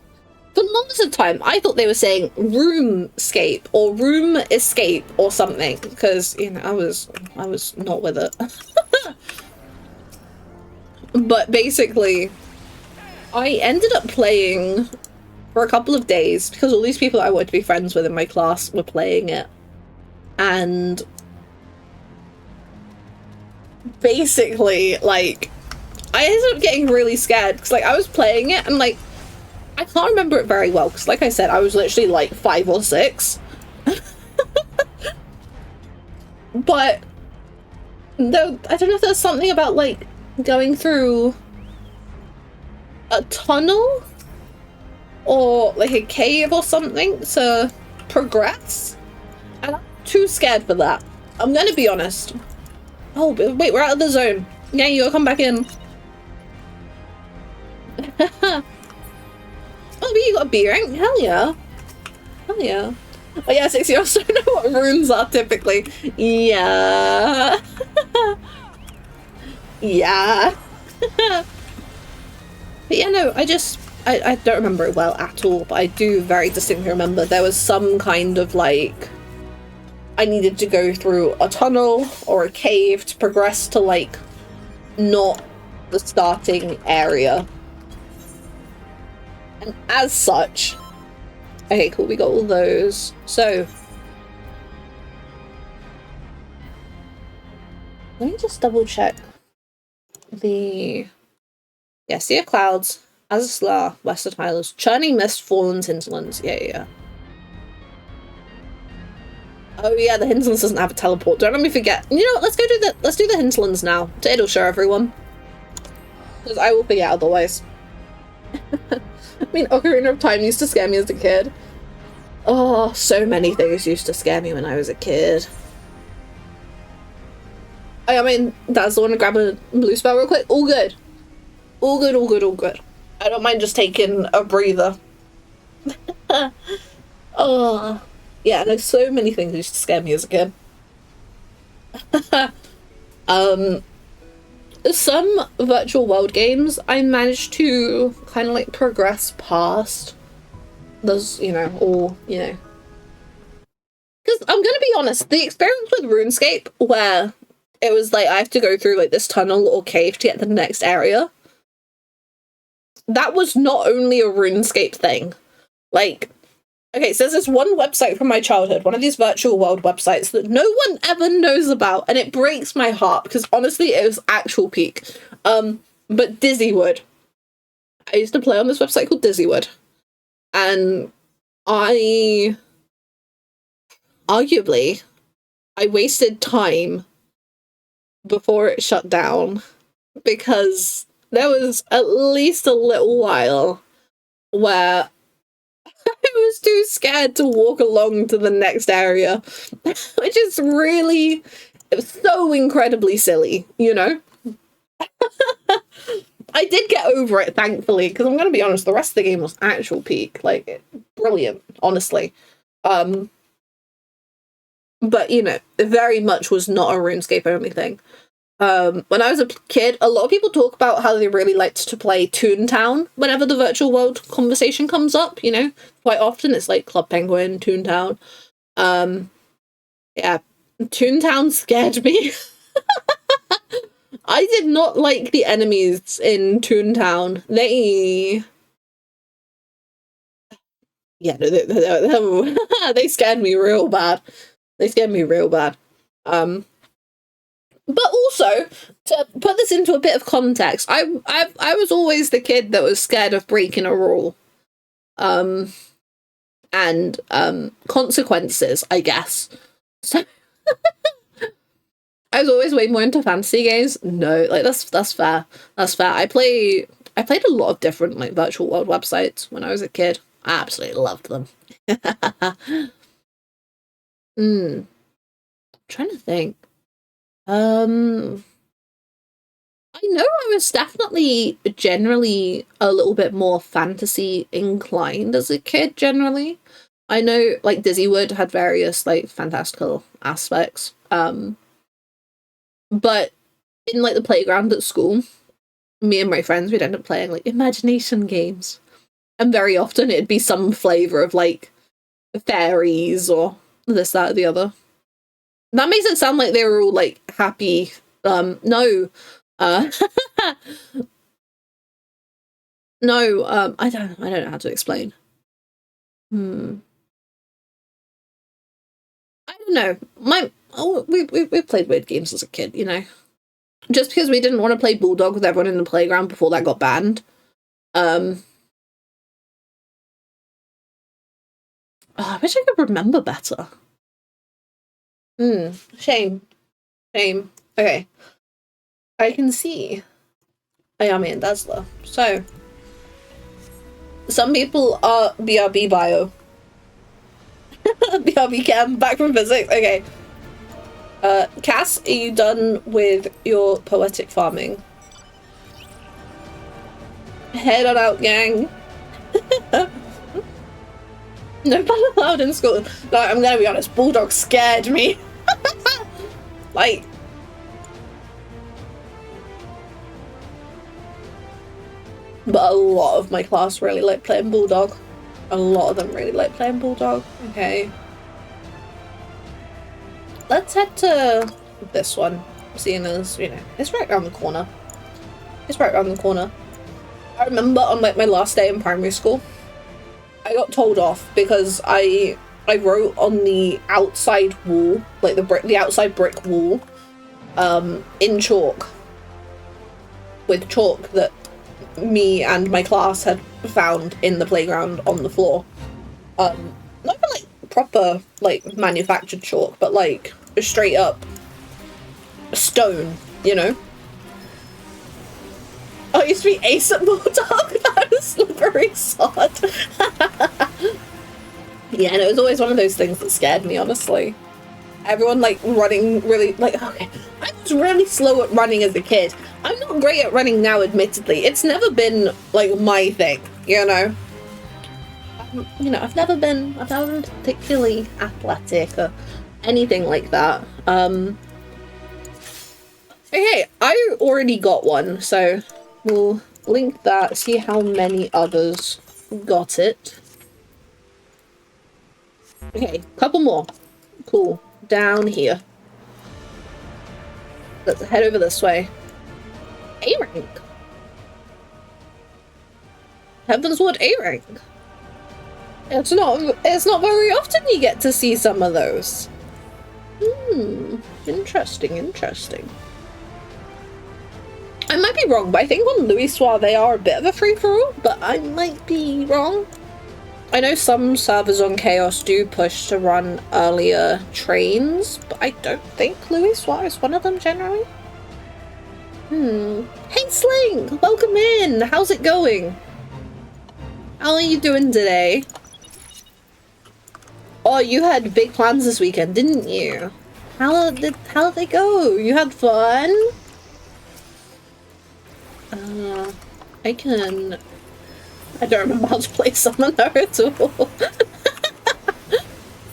[SPEAKER 1] For the longest of time, I thought they were saying Roomscape or Room Escape or something, because, you know, I was not with it. But basically, I ended up playing for a couple of days because all these people I wanted to be friends with in my class were playing it. And basically, like, I ended up getting really scared because, like, I was playing it and, like, I can't remember it very well because, like I said, I was literally, like, 5 or 6. But, though, I don't know if there's something about, like, going through a tunnel or, like, a cave or something to progress. And I'm too scared for that. I'm gonna be honest. Oh, wait, we're out of the zone. Yeah, you gotta come back in. Oh, but you got a B rank? Hell yeah. Hell yeah. Oh yeah, 6-year-olds don't know what runes are typically. Yeah. Yeah. But yeah, no, I don't remember it well at all, but I do very distinctly remember there was some kind of, like, I needed to go through a tunnel or a cave to progress to, like, not the starting area. And as such, okay, cool, we got all those. So, let me just double check the, yeah, Sea of Clouds, Azazlar, Western Highlands, Churning Mist, Fallen Hinterlands. Yeah. Oh yeah, the Hinterlands doesn't have a teleport. Don't let me forget. You know what? Let's do the Hinterlands now. It'll show everyone. Because I will forget otherwise. I mean, Ocarina of Time used to scare me as a kid. Oh, so many things used to scare me when I was a kid. I mean, that's the one to grab a blue spell real quick. All good. All good, all good, all good. I don't mind just taking a breather. Oh, yeah, there's so many things used to scare me as a kid. Some virtual world games I managed to kind of, like, progress past. There's, you know, all, you know. Because I'm gonna be honest, the experience with RuneScape, where it was like I have to go through, like, this tunnel or cave to get to the next area, that was not only a RuneScape thing. Like, okay, so there's this one website from my childhood, one of these virtual world websites that no one ever knows about, and it breaks my heart, because honestly, it was actual peak. But Dizzywood. I used to play on this website called Dizzywood. And arguably, I wasted time before it shut down because there was at least a little while where I was too scared to walk along to the next area, which is really, it was so incredibly silly, you know? I did get over it, thankfully, because I'm going to be honest, the rest of the game was actual peak. Like, brilliant, honestly. But, you know, it very much was not a RuneScape only thing. When I was a kid, a lot of people talk about how they really liked to play Toontown whenever the virtual world conversation comes up, you know? Quite often it's like Club Penguin, Toontown. Yeah, Toontown scared me. I did not like the enemies in Toontown. They scared me real bad. They scared me real bad. But also, to put this into a bit of context, I was always the kid that was scared of breaking a rule. And consequences, I guess. So I was always way more into fantasy games. No, like that's fair. That's fair. I played a lot of different like virtual world websites when I was a kid. I absolutely loved them. I'm trying to think. I know I was definitely generally a little bit more fantasy inclined as a kid, generally. I know, like, Dizzywood had various, like, fantastical aspects. But in, like, the playground at school, me and my friends would end up playing, like, imagination games. And very often it'd be some flavour of, like, fairies or this, that, or the other. That makes it sound like they were all, like, happy. No. No, I don't know how to explain. I don't know. We played weird games as a kid, you know. Just because we didn't want to play Bulldog with everyone in the playground before that got banned. I wish I could remember better. Shame. Okay. I can see Ayami and Dazzler. So, some people are BRB bio. BRB cam, back from physics. Okay. Cass, are you done with your poetic farming? Head on out, gang. No fun allowed in school. No, I'm gonna be honest, Bulldog scared me. Like, but a lot of my class really like playing Bulldog. A lot of them really like playing Bulldog. Okay. Let's head to this one, seeing as, you know, it's right around the corner. It's right around the corner. I remember on, like, my last day in primary school, I got told off because I wrote on the outside wall, like the outside brick wall, in chalk. With chalk that me and my class had found in the playground on the floor. Not even like proper like manufactured chalk, but like straight up stone, you know? Oh, it used to be Ace at Bulldog. That was slippery sod. Yeah, and it was always one of those things that scared me, honestly. Everyone like running really like, okay, I was really slow at running as a kid. I'm not great at running now, admittedly. It's never been like my thing, you know. You know, I've never been particularly athletic or anything like that. Okay, I already got one, so we'll link that, see how many others got it. Okay, couple more. Cool. Down here. Let's head over this way. A rank. Heavensward A rank. It's not very often you get to see some of those. Interesting. I might be wrong, but I think on Louissoir they are a bit of a free-for-all, but I might be wrong. I know some servers on Chaos do push to run earlier trains, but I don't think Louissoir is one of them generally. Hey Sling! Welcome in! How's it going? How are you doing today? Oh, you had big plans this weekend, didn't you? How did they go? You had fun? I don't remember how to play Summoner at all.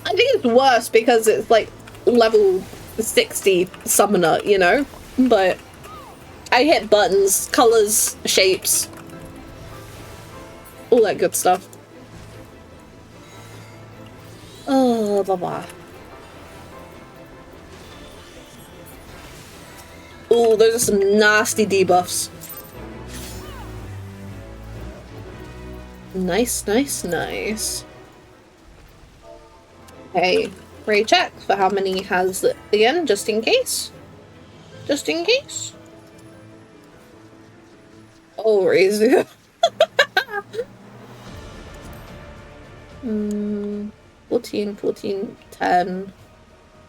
[SPEAKER 1] I think it's worse because it's like level 60 Summoner, you know? But I hit buttons, colors, shapes, all that good stuff. Oh, blah. Oh, those are some nasty debuffs. Nice. Okay, ready check for how many has it again, just in case. Oh, Rizu. 14, 10.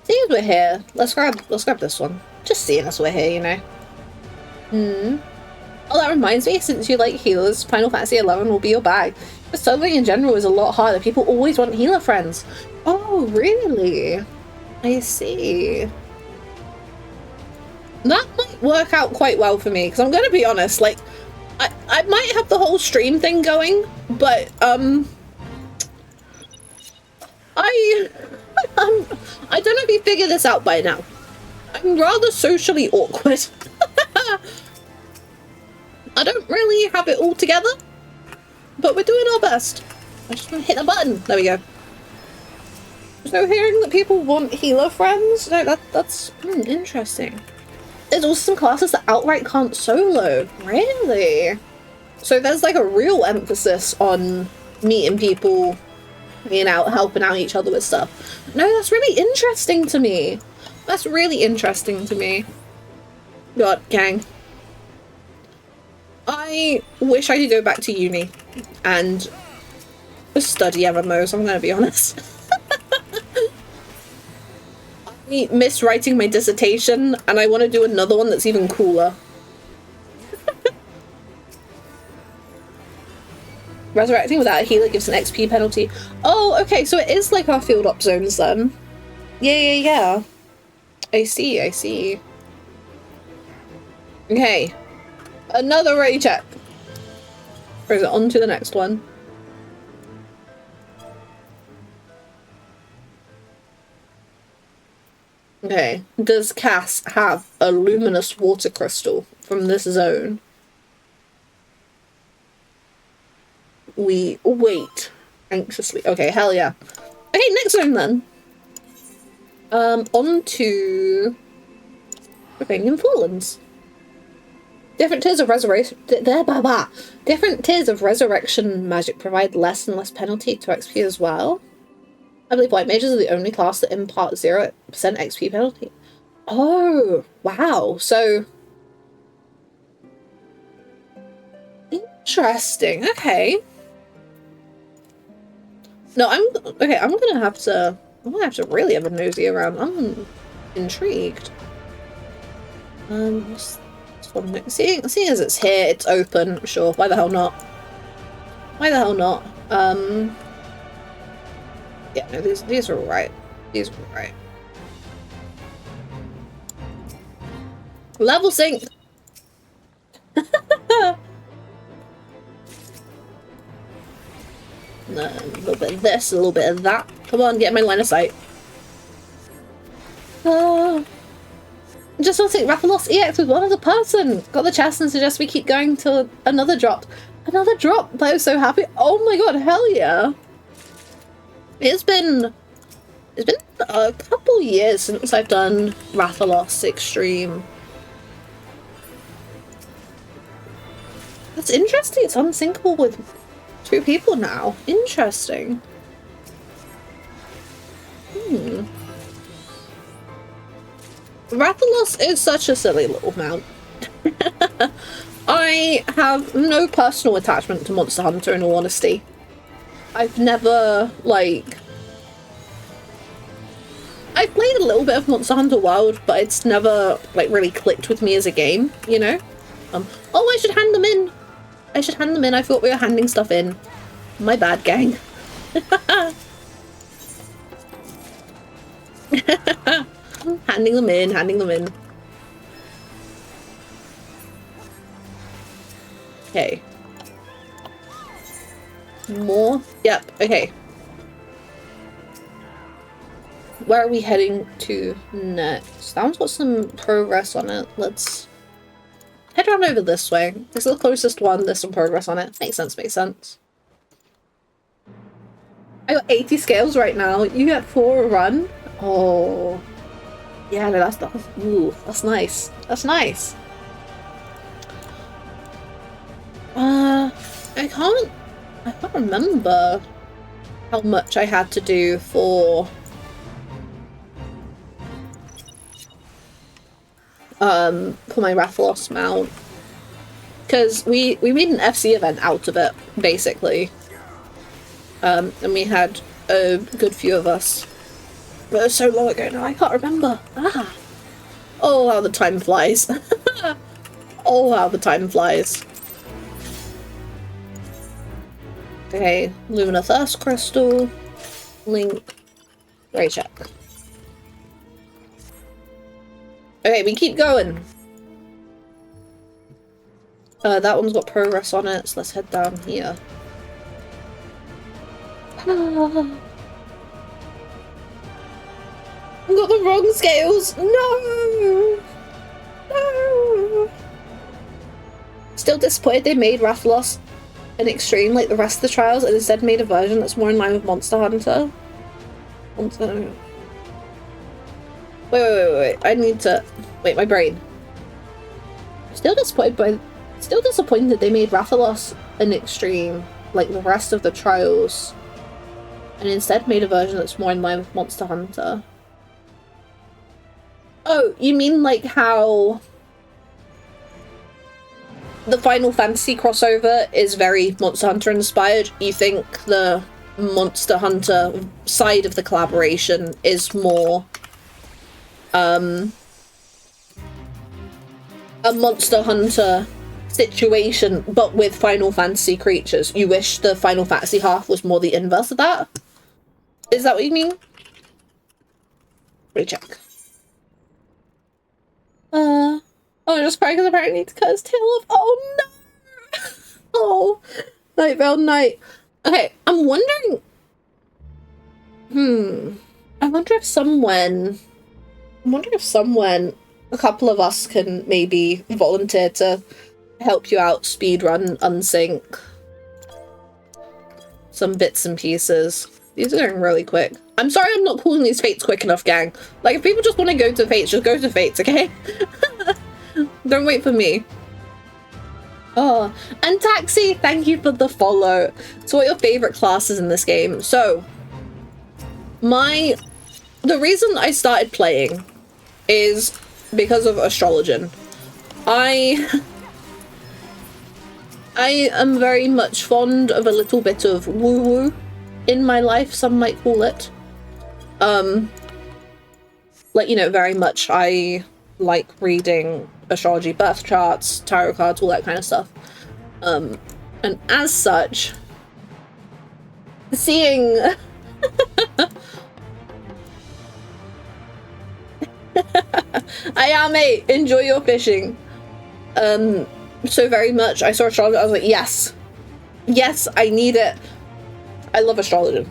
[SPEAKER 1] Seeing as we're here, let's grab this one. Just seeing as we're here, you know. Oh, that reminds me, since you like healers, Final Fantasy XI will be your bag. But soloing in general is a lot harder. People always want healer friends. Oh, really? I see. That might work out quite well for me, because I'm going to be honest, like, I might have the whole stream thing going, but, I don't know if you figured this out by now. I'm rather socially awkward. I don't really have it all together, but we're doing our best. I just want to hit the button. There we go. So hearing that people want healer friends, no, that's interesting. There's also some classes that outright can't solo. Really? So there's like a real emphasis on meeting people, being out, helping out each other with stuff. No, that's really interesting to me. That's really interesting to me. God, gang. I wish I could go back to uni and study MMOs, I'm gonna be honest. I miss writing my dissertation and I want to do another one that's even cooler. Resurrecting without a healer gives an XP penalty. Oh, okay, so it is like our field op zones then. Yeah. I see. Okay. Another ready check. Or is it on to the next one? Okay. Does Cass have a luminous water crystal from this zone? We wait anxiously. Okay, hell yeah. Okay, next zone then. On to Rebellion Fallen's. Different tiers of resurrection. Different tiers of resurrection magic provide less and less penalty to XP as well. I believe white mages are the only class that impart 0% XP penalty. Oh, wow. So interesting. Okay. No, I'm gonna have to really have a nosy around. I'm intrigued. Seeing as it's here, it's open, sure, why the hell not? Yeah, no, these are alright. Level sync! A little bit of this, a little bit of that. Come on, get my line of sight. Just want to take Rathalos EX with one other person. Got the chest and suggest we keep going till another drop. Another drop! I'm so happy. Oh my god, hell yeah. It's been a couple years since I've done Rathalos Extreme. That's interesting. It's unsyncable with 2 people now. Interesting. Rathalos is such a silly little mount. I have no personal attachment to Monster Hunter, in all honesty. I've never, like... I've played a little bit of Monster Hunter World, but it's never, like, really clicked with me as a game, you know? Oh, I should hand them in! I should hand them in. I thought we were handing stuff in. My bad, gang. Handing them in, handing them in. Okay. More? Yep, okay. Where are we heading to next? That one's got some progress on it. Let's head on over this way. This is the closest one. There's some progress on it. Makes sense, makes sense. I got 80 scales right now. You get 4 a run? Oh. Yeah, no, ooh, that's nice. That's nice. I can't remember how much I had to do for my Rathalos mount. Because we made an FC event out of it, basically. And we had a good few of us. But it was so long ago now, I can't remember. Ah. Oh, how the time flies. Oh, how the time flies. Okay, Lumina Thirst Crystal. Link. Ray check. Okay, we keep going. That one's got progress on it, so let's head down here. I've got the wrong scales! No! No! Still disappointed they made Rathalos an extreme like the rest of the trials and instead made a version that's more in line with Monster Hunter. Wait. I need to... Wait, my brain. Still disappointed that they made Rathalos an extreme like the rest of the trials and instead made a version that's more in line with Monster Hunter. Oh, you mean like how the Final Fantasy crossover is very Monster Hunter inspired? You think the Monster Hunter side of the collaboration is more a Monster Hunter situation, but with Final Fantasy creatures? You wish the Final Fantasy half was more the inverse of that? Is that what you mean? Recheck. Oh, I'm just crying because apparently I need to cut his tail off. Oh no! Oh, Night Vale Night. Okay, I'm wondering. I wonder if someone, a couple of us can maybe volunteer to help you out, speedrun, unsync some bits and pieces. These are going really quick. I'm sorry I'm not calling these fates quick enough, gang. Like, if people just want to go to fates, just go to fates, okay? Don't wait for me. Oh, and Taxi, thank you for the follow. So what are your favorite classes in this game? So, the reason I started playing is because of Astrologian. I am very much fond of a little bit of woo-woo in my life, some might call it. Like, you know, very much I like reading astrology, birth charts, tarot cards, all that kind of stuff. And as such, seeing Ayame, enjoy your fishing. So very much I saw astrology, I was like, yes, I need it. I love astrology.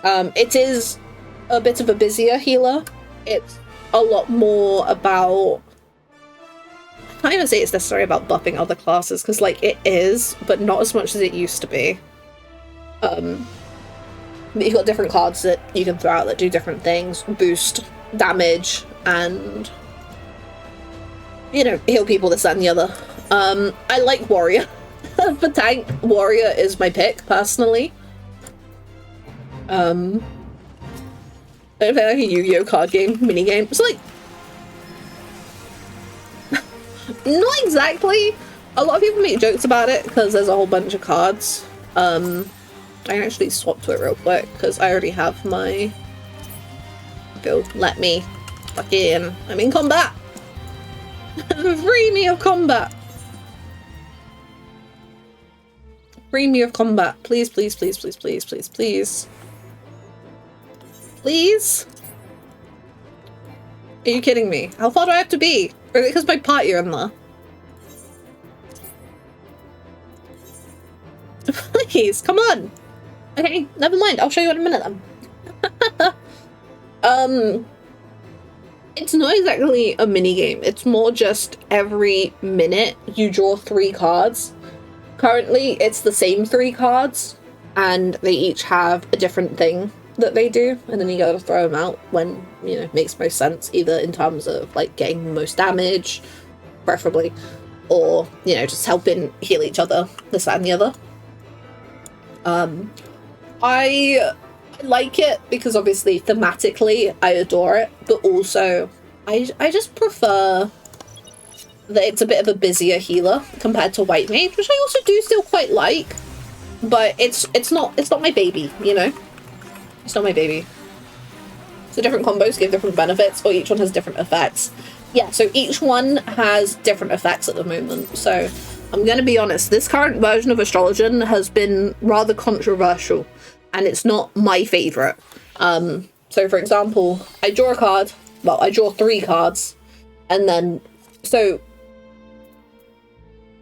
[SPEAKER 1] It is a bit of a busier healer. It's a lot more about, I can't even say it's necessarily about buffing other classes, because like it is, but not as much as it used to be. But you've got different cards that you can throw out that do different things, boost damage, and, you know, heal people, this, that, and the other. I like Warrior. For tank, Warrior is my pick, personally. I play like a Yu-Gi-Oh card game, mini game. It's like, not exactly, a lot of people make jokes about it because there's a whole bunch of cards. I can actually swap to it real quick because I already have my build. Let me fucking, I'm in combat. Free me of combat. Free me of combat. Please, please, please, please, please, please, please. Please? Are you kidding me? How far do I have to be? Or is it because my party are in there? Please, come on. Okay, never mind. I'll show you in a minute then. It's not exactly a mini game. It's more just every minute you draw 3 cards. Currently, it's the same 3 cards, and they each have a different thing that they do, and then you gotta throw them out when, you know, makes most sense, either in terms of, like, getting the most damage, preferably, or, you know, just helping heal each other, this, that, and the other. I like it because, obviously, thematically, I adore it, but also, I just prefer that it's a bit of a busier healer compared to White Mage, which I also do still quite like, but it's not my baby, you know? It's not my baby. So different combos give different benefits, or each one has different effects. Yeah, so each one has different effects at the moment. So I'm gonna be honest, this current version of Astrologian has been rather controversial, and it's not my favorite. So for example, I draw a card, well, I draw 3 cards, and then, so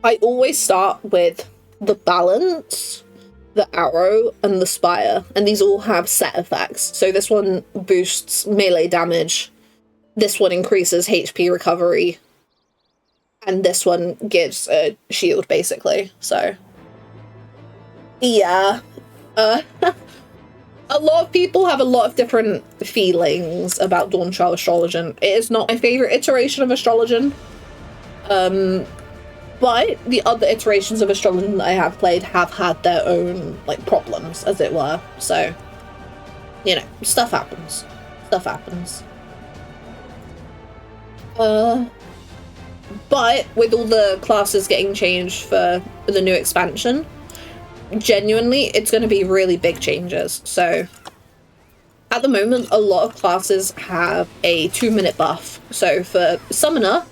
[SPEAKER 1] I always start with the balance, the arrow, and the spire, and these all have set effects. So this one boosts melee damage, this one increases HP recovery, and this one gives a shield, basically. So yeah, a lot of people have a lot of different feelings about Dawnchild Astrologian. It is not my favorite iteration of Astrologian, but the other iterations of Astrologian that I have played have had their own, like, problems, as it were. So, you know, stuff happens. Stuff happens. But with all the classes getting changed for the new expansion, genuinely, it's going to be really big changes. So, at the moment, a lot of classes have a 2-minute buff. So, for Summoner,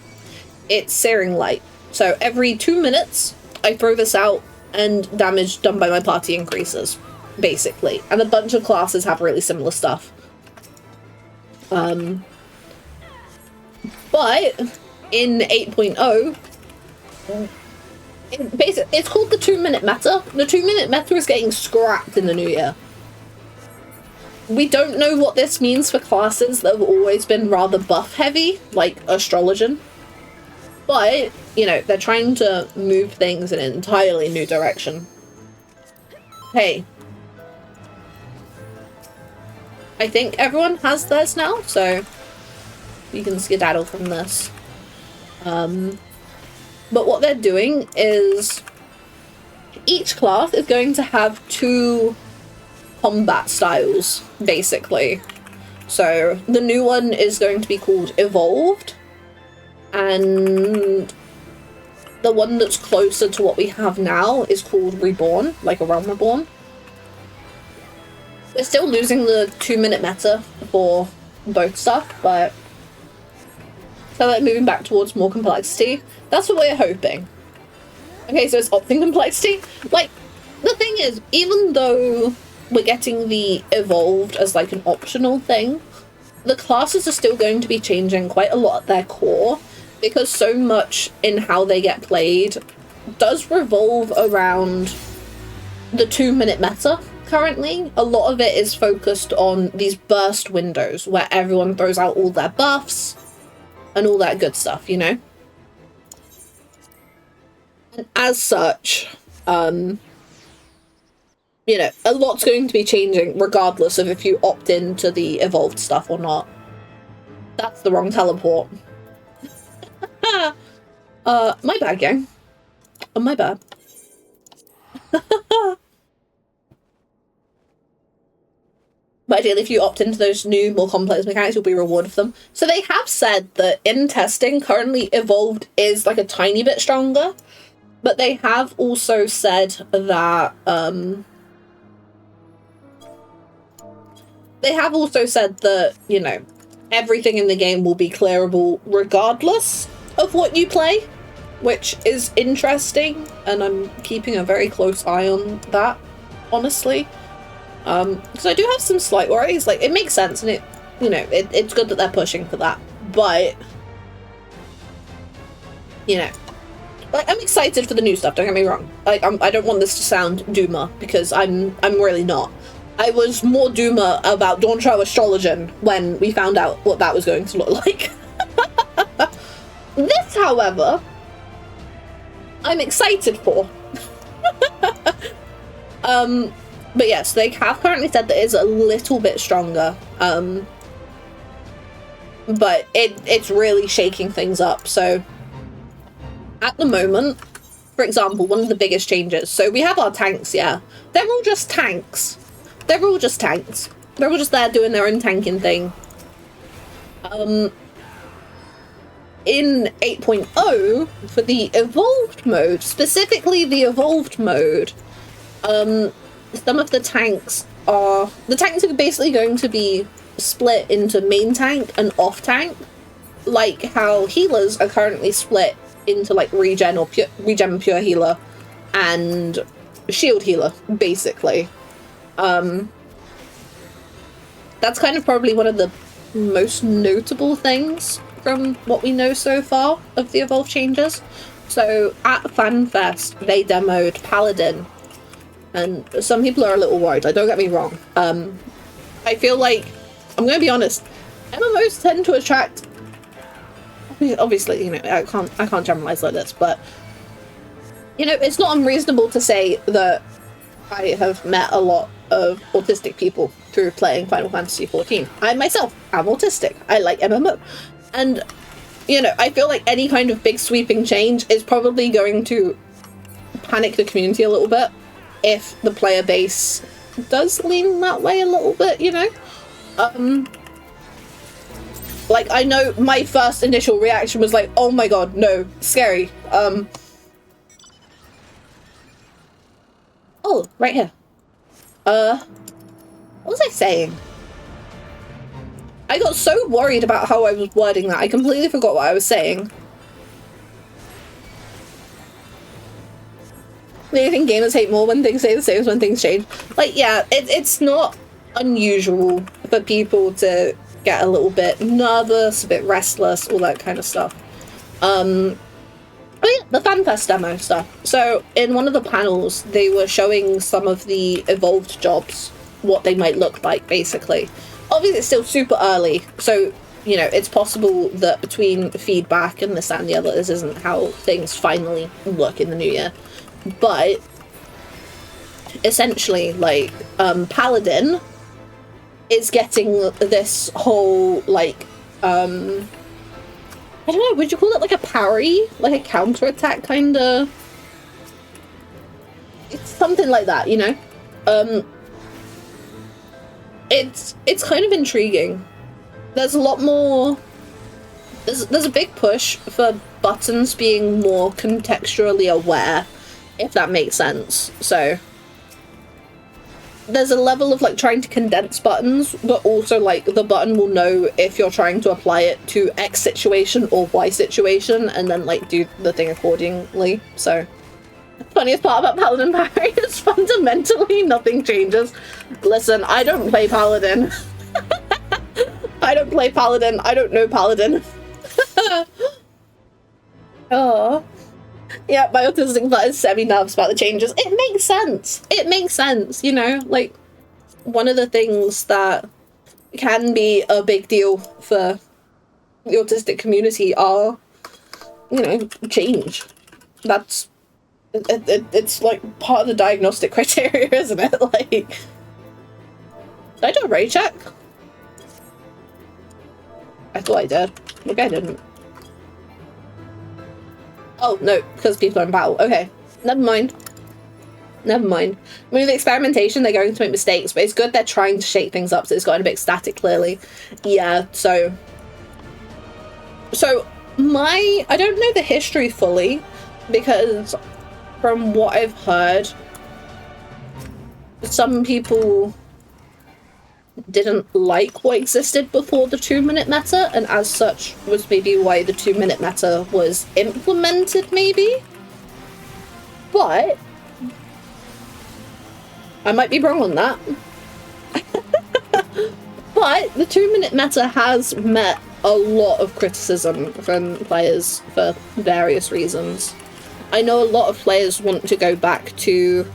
[SPEAKER 1] it's Searing Light. So every 2 minutes, I throw this out, and damage done by my party increases, basically. And a bunch of classes have really similar stuff. But in 8.0, it's called the 2-minute meta. The 2-minute meta is getting scrapped in the new year. We don't know what this means for classes that have always been rather buff-heavy, like Astrologian. But, you know, they're trying to move things in an entirely new direction. Hey. I think everyone has theirs now, so you can skedaddle from this. But what they're doing is each class is going to have 2 combat styles, basically. So the new one is going to be called Evolved, and the one that's closer to what we have now is called Reborn, like a Realm Reborn. We're still losing the 2-minute meta for both stuff, but so they're moving back towards more complexity. That's what we're hoping. Okay, so it's opting complexity. Like, the thing is, even though we're getting the Evolved as like an optional thing, the classes are still going to be changing quite a lot at their core, because so much in how they get played does revolve around the 2-minute meta currently. A lot of it is focused on these burst windows where everyone throws out all their buffs and all that good stuff, you know? And as such, you know, a lot's going to be changing regardless of if you opt into the evolved stuff or not. That's the wrong teleport. My bad, gang. Oh, my bad. But ideally, if you opt into those new, more complex mechanics, you'll be rewarded for them. So they have said that in testing, currently Evolved is like a tiny bit stronger. But they have also said that, you know, everything in the game will be clearable regardless of what you play, which is interesting, and I'm keeping a very close eye on that, honestly. Because I do have some slight worries. Like, it makes sense, and it's good that they're pushing for that, but, you know, like, I'm excited for the new stuff, don't get me wrong. Like, I don't want this to sound doomer, because I'm really not. I was more doomer about Dawntrail Astrologian when we found out what that was going to look like. This, however, I'm excited for. But yes, they have currently said that it's a little bit stronger. But it's really shaking things up. So at the moment, for example, one of the biggest changes. So we have our tanks, yeah. They're all just tanks. They're all just tanks. They're all just there doing their own tanking thing. In 8.0, for the evolved mode, specifically the evolved mode, some of the tanks are basically going to be split into main tank and off tank, like how healers are currently split into like regen or regen pure healer and shield healer, basically. That's kind of probably one of the most notable things from what we know so far of the evolve changes. So at FanFest, they demoed Paladin, and some people are a little worried. Like, don't get me wrong. I feel like, I'm going to be honest, MMOs tend to attract, obviously, you know, I can't generalize like this, but, you know, it's not unreasonable to say that I have met a lot of autistic people through playing Final Fantasy XIV. I myself am autistic. I like MMO. And, you know, I feel like any kind of big sweeping change is probably going to panic the community a little bit if the player base does lean that way a little bit, you know? Like, I know my first initial reaction was like, oh my god, no, scary. Oh, right here. What was I saying? I got so worried about how I was wording that, I completely forgot what I was saying. Do you think gamers hate more when things stay the same as when things change? Like, yeah, it's not unusual for people to get a little bit nervous, a bit restless, all that kind of stuff. Oh yeah, the FanFest demo stuff. So in one of the panels, they were showing some of the evolved jobs, what they might look like, basically. Obviously, it's still super early, so, you know, it's possible that between feedback and this and the other, this isn't how things finally look in the new year. But essentially, like, Paladin is getting this whole, like, I don't know, would you call it like a parry? Like a counterattack kind of? It's something like that, you know? It's kind of intriguing. There's a lot more... There's a big push for buttons being more contextually aware, if that makes sense. So there's a level of like trying to condense buttons, but also like the button will know if you're trying to apply it to X situation or Y situation, and then like do the thing accordingly. So the funniest part about Paladin parry is fundamentally nothing changes. Listen, I don't play Paladin. I don't play Paladin. I don't know Paladin. Oh. Yeah, my autistic butt is semi-nervous about the changes. It makes sense. It makes sense, you know? Like, one of the things that can be a big deal for the autistic community are, you know, change. That's... It's, like, part of the diagnostic criteria, isn't it? Like... Did I do a raid check? I thought I did. Maybe I didn't. Oh, no, because people are in battle. Okay, never mind. Never mind. I mean, with experimentation, they're going to make mistakes, but it's good they're trying to shake things up, so it's gotten a bit static, clearly. Yeah, so... I don't know the history fully, because from what I've heard, some people didn't like what existed before the 2-minute meta, and as such was maybe why the 2-minute meta was implemented, maybe? But I might be wrong on that. But the 2-minute meta has met a lot of criticism from players for various reasons. I know a lot of players want to go back to,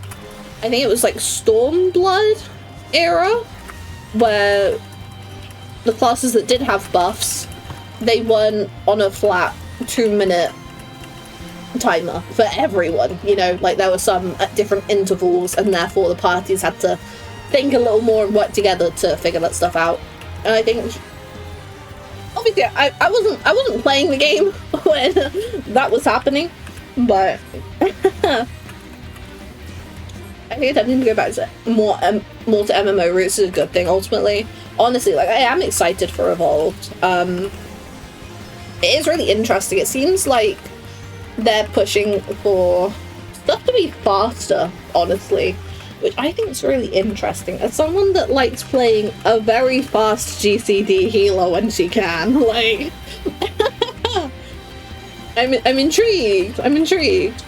[SPEAKER 1] I think it was like Stormblood era, where the classes that did have buffs, they weren't on a flat 2-minute timer for everyone, you know, like there were some at different intervals, and therefore the parties had to think a little more and work together to figure that stuff out. And I think, obviously, I wasn't playing the game when that was happening, but I think attempting to go back to more to MMO roots is a good thing ultimately. Honestly, like I am excited for Evolved. It is really interesting. It seems like they're pushing for stuff to be faster, honestly, which I think is really interesting. As someone that likes playing a very fast GCD healer when she can, like, I'm intrigued. I'm intrigued.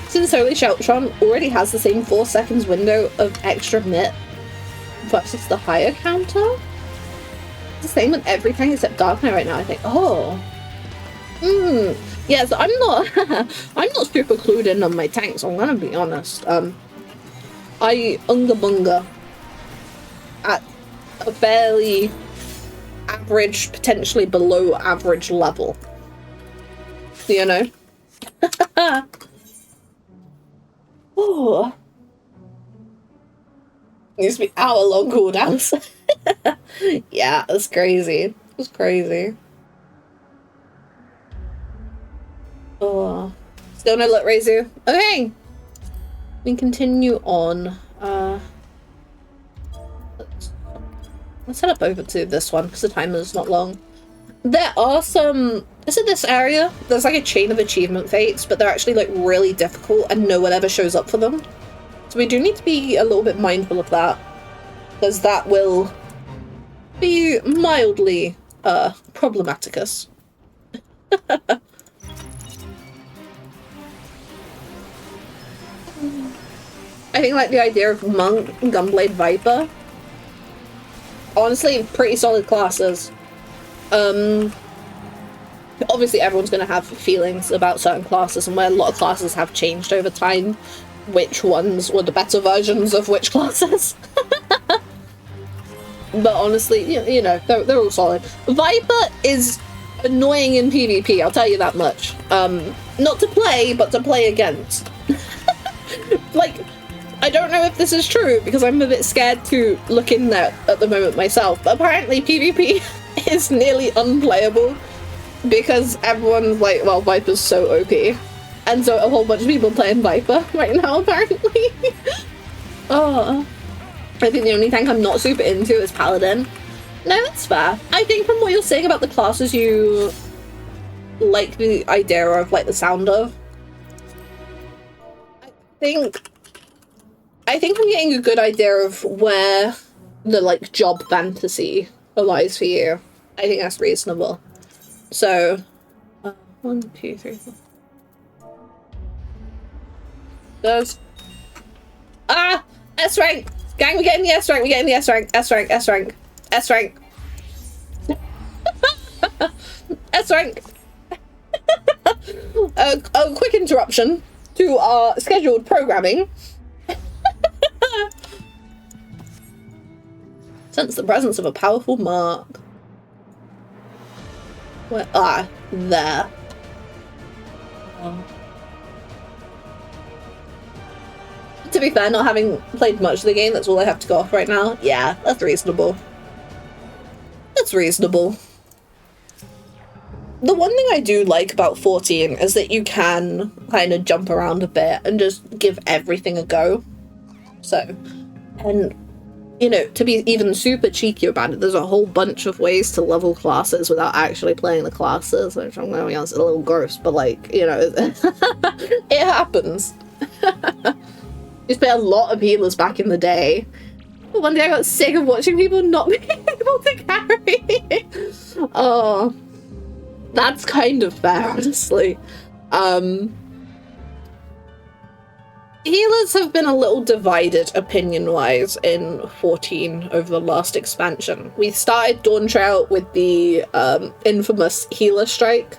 [SPEAKER 1] Since Holy Sheltron already has the same 4 seconds window of extra mit versus the higher counter, it's the same with everything except Dark Knight right now, I think. Oh. Yeah, so I'm not I'm not super clued in on my tanks, I'm gonna be honest. I bunga at a fairly average, potentially below average level. You know? Oh. Needs to be hour-long cooldowns. Yeah, that's crazy. It's crazy. Oh. Still no luck, Reizu. Okay. We continue on. Let's head up over to this one because the timer's not long. There are some... Is it this area? There's like a chain of achievement fates, but they're actually like really difficult and no one ever shows up for them. So we do need to be a little bit mindful of that, because that will be mildly problematicus. I think like the idea of Monk and Gunblade Viper, honestly, pretty solid classes. Obviously everyone's going to have feelings about certain classes, and where a lot of classes have changed over time, which ones were the better versions of which classes. But honestly, you know, they're all solid. Viper is annoying in PvP, I'll tell you that much. Not to play, but to play against. Like, I don't know if this is true, because I'm a bit scared to look in there at the moment myself, but apparently PvP is nearly unplayable, because everyone's like, well, Viper's so OP. And so a whole bunch of people playing Viper right now, apparently. Oh. I think the only tank I'm not super into is Paladin. No, that's fair. I think from what you're saying about the classes you like the idea of, like the sound of, I think I'm getting a good idea of where the like job fantasy lies for you. I think that's reasonable. So, 1, 2, 3, 4. Does S rank! Gang, we're getting the S rank, we're getting the S rank, S rank, S rank, S rank. S rank. A quick interruption to our scheduled programming. Sense the presence of a powerful mark. Where? Ah, there. Oh. To be fair, not having played much of the game, that's all I have to go off right now. Yeah, that's reasonable. That's reasonable. The one thing I do like about 14 is that you can kind of jump around a bit and just give everything a go. So, and you know, to be even super cheeky about it, there's a whole bunch of ways to level classes without actually playing the classes, which I'm going to be honest, a little gross, but like, you know, it happens. Used to play a lot of healers back in the day. But one day I got sick of watching people not being able to carry. Oh, that's kind of fair, honestly. Healers have been a little divided opinion-wise in 14 over the last expansion. We started Dawn Trail with the infamous healer strike.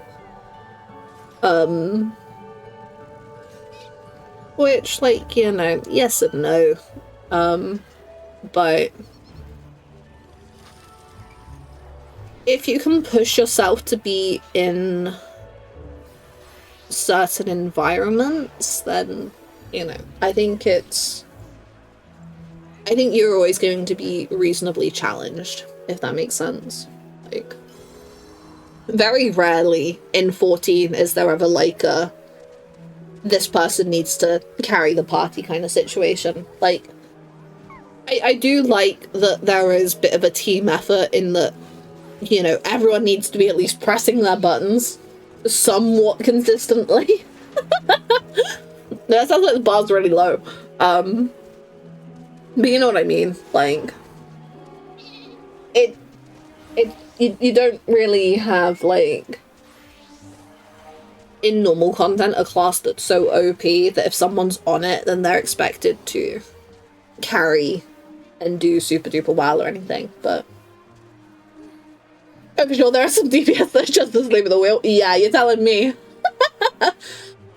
[SPEAKER 1] Which, like, you know, yes and no. But if you can push yourself to be in certain environments, then, you know, I think you're always going to be reasonably challenged, if that makes sense. Like, very rarely in 14 is there ever like a this person needs to carry the party kind of situation. Like, I do like that there is a bit of a team effort in that, you know, everyone needs to be at least pressing their buttons somewhat consistently. That sounds like the bar's really low. But you know what I mean? Like, you don't really have, like, in normal content, a class that's so OP that if someone's on it, then they're expected to carry and do super duper well or anything, but I'm sure there are some DPS that are just as sleep at the wheel. Yeah, you're telling me.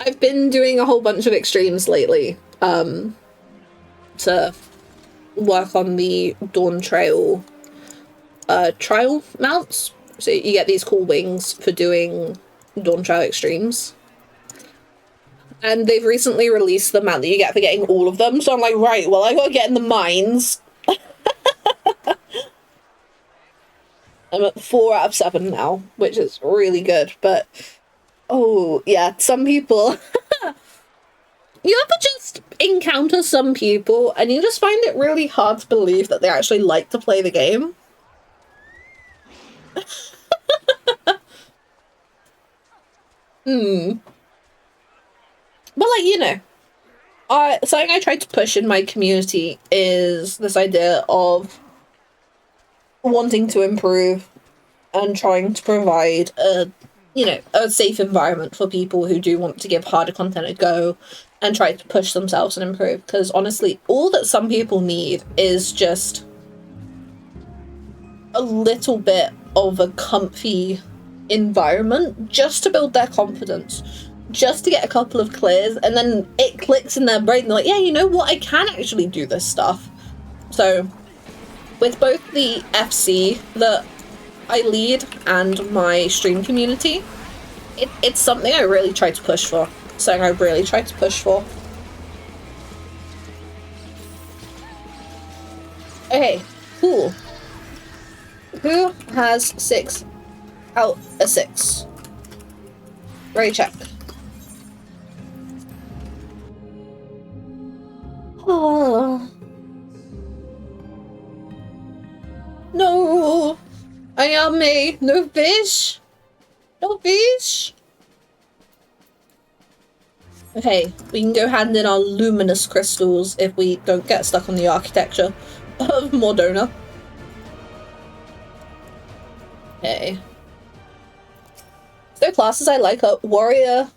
[SPEAKER 1] I've been doing a whole bunch of extremes lately, to work on the Dawn Trail, trial mounts. So you get these cool wings for doing Dawn Trail extremes. And they've recently released the mount that you get for getting all of them, so I'm like, right, well, I gotta get in the mines. I'm at 4 out of 7 now, which is really good, but oh, yeah, some people... You ever just encounter some people and you just find it really hard to believe that they actually like to play the game? But, like, you know, something I tried to push in my community is this idea of wanting to improve and trying to provide a, you know, a safe environment for people who do want to give harder content a go and try to push themselves and improve. Because honestly, all that some people need is just a little bit of a comfy environment just to build their confidence, just to get a couple of clears, and then it clicks in their brain. They're like, yeah, you know what, I can actually do this stuff. So with both the FC that I lead and my stream community, it's something I really try to push for. Something I really try to push for. Okay, cool. Who has 6 out of 6? Ready, check. Oh. No! Ayame! No fish! No fish! Okay, we can go hand in our luminous crystals if we don't get stuck on the architecture of Mordona. Okay. So classes I like are Warrior.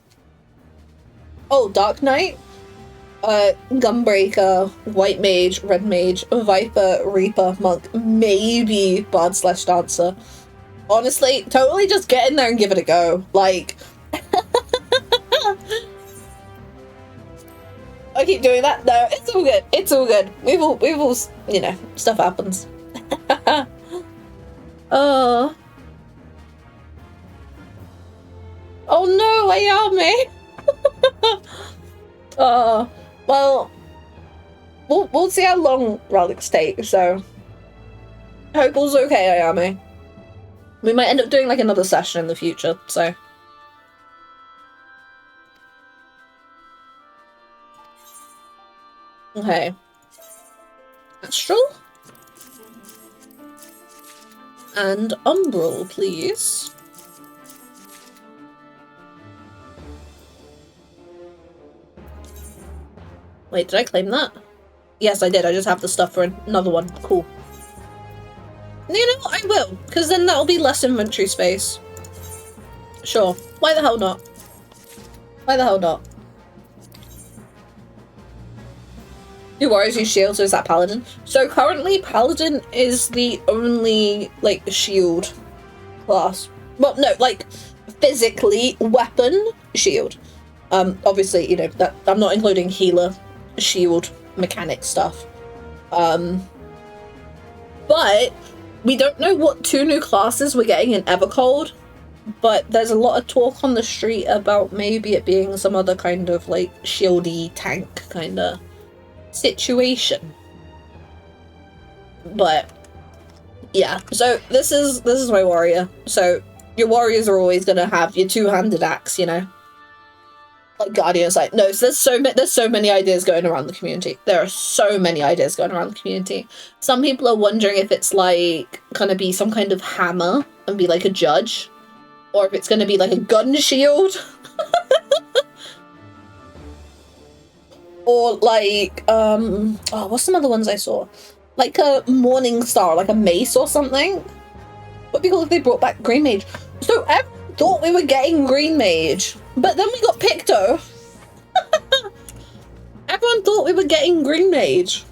[SPEAKER 1] Oh, Dark Knight. Gunbreaker, White Mage, Red Mage, Viper, Reaper, Monk, maybe Bard/Dancer. Honestly, totally just get in there and give it a go. Like, I keep doing that. No, it's all good. It's all good. We've all, you know, stuff happens. Oh no, Ayame. Well, we'll see how long relics take, so I hope all's okay, Ayame. We might end up doing like another session in the future, so. Okay. Astral? and Umbral, please. Wait, did I claim that? Yes, I did. I just have the stuff for another one. Cool. You know what? I will, because then that'll be less inventory space. Sure. Why the hell not? Why the hell not? Who worries, who shields, or is that Paladin? So currently, Paladin is the only, like, shield class. Well, no, like, physically, weapon, shield. Obviously, you know, that I'm not including healer, shield, mechanic stuff. But we don't know what 2 new classes we're getting in Evercold, but there's a lot of talk on the street about maybe it being some other kind of, like, shieldy tank kind of situation. But yeah, so this is my warrior. So your warriors are always gonna have your 2-handed axe, you know, like Guardian's like, no, so there's so many ideas going around the community. There are so many ideas going around the community. Some people are wondering if it's like gonna be some kind of hammer and be like a judge, or if it's gonna be like a gun shield. Or like oh, what's some other ones I saw? Like a morning star, like a mace or something. What because if they brought back Green Mage? So everyone thought we were getting Green Mage, but then we got Picto. Everyone thought we were getting Green Mage.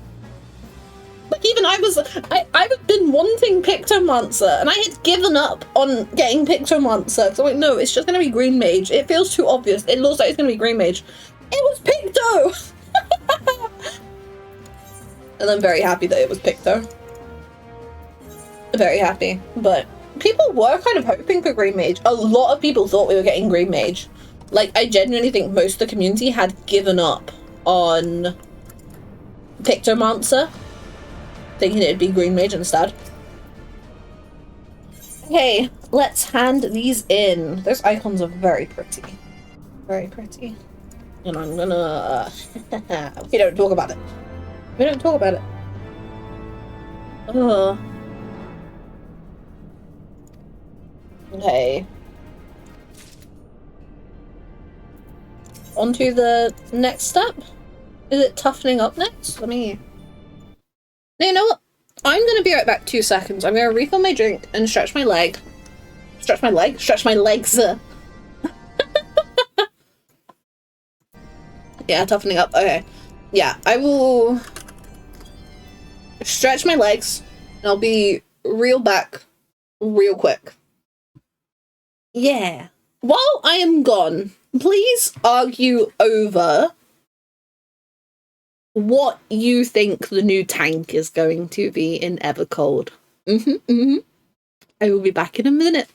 [SPEAKER 1] Like even I've been wanting Pictomancer, and I had given up on getting Pictomancer. So like, no, it's just gonna be Green Mage. It feels too obvious. It looks like it's gonna be Green Mage. It was Picto! And I'm very happy that it was Picto. Very happy. But people were kind of hoping for Green Mage. A lot of people thought we were getting Green Mage. Like, I genuinely think most of the community had given up on Pictomancer, thinking it'd be Green Mage instead. Okay, let's hand these in. Those icons are very pretty. Very pretty. And I'm gonna... we don't talk about it. We don't talk about it. Ugh. Okay. On to the next step? Is it toughening up next? Let me... No, you know what? I'm gonna be right back 2 seconds. I'm gonna refill my drink and stretch my leg. Stretch my leg? Stretch my legs. Yeah, toughening up. Okay. Yeah, I will stretch my legs and I'll be real back real quick. Yeah. While I am gone, please argue over what you think the new tank is going to be in Evercold. I will be back in a minute.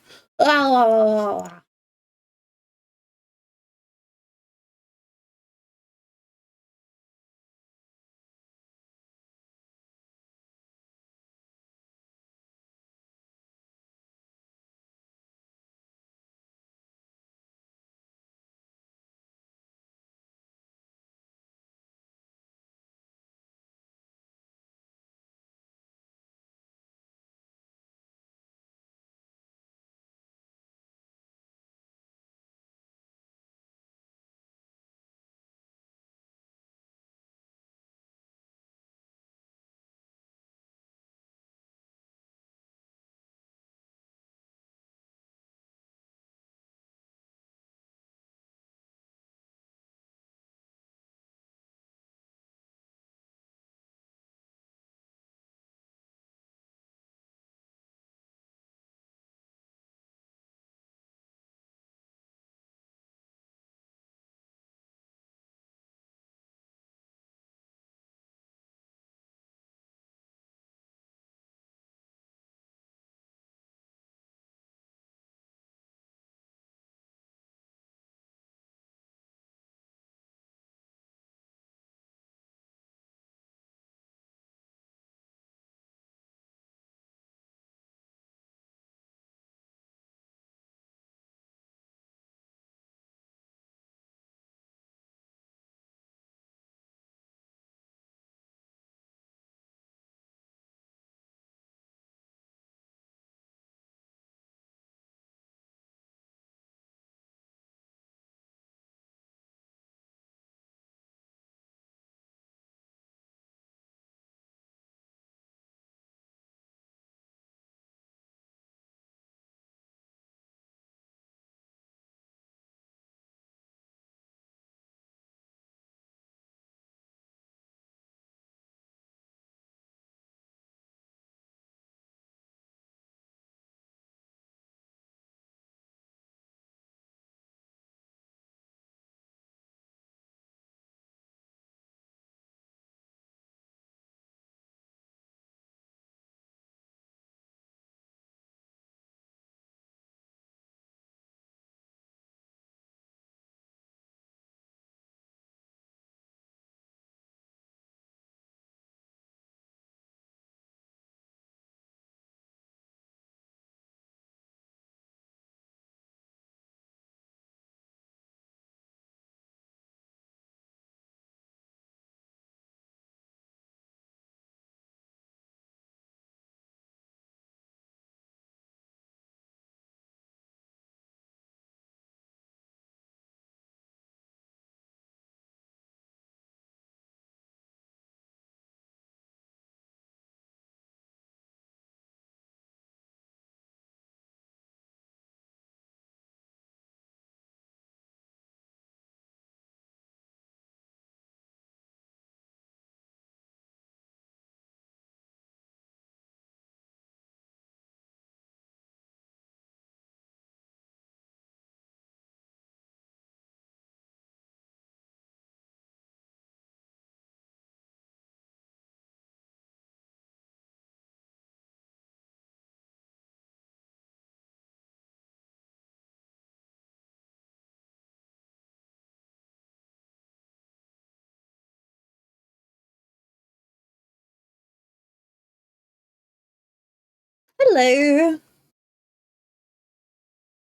[SPEAKER 1] Hello.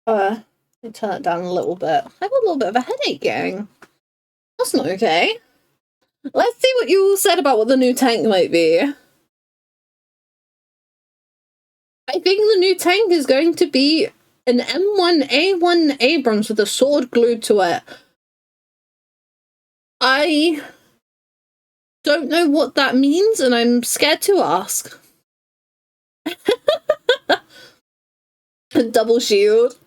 [SPEAKER 1] Let me turn it down a little bit. I have a little bit of a headache, gang. That's not okay. Let's see what you all said about what the new tank might be. I think the new tank is going to be an M1A1 Abrams with a sword glued to it. I don't know what that means, and I'm scared to ask. Double shield.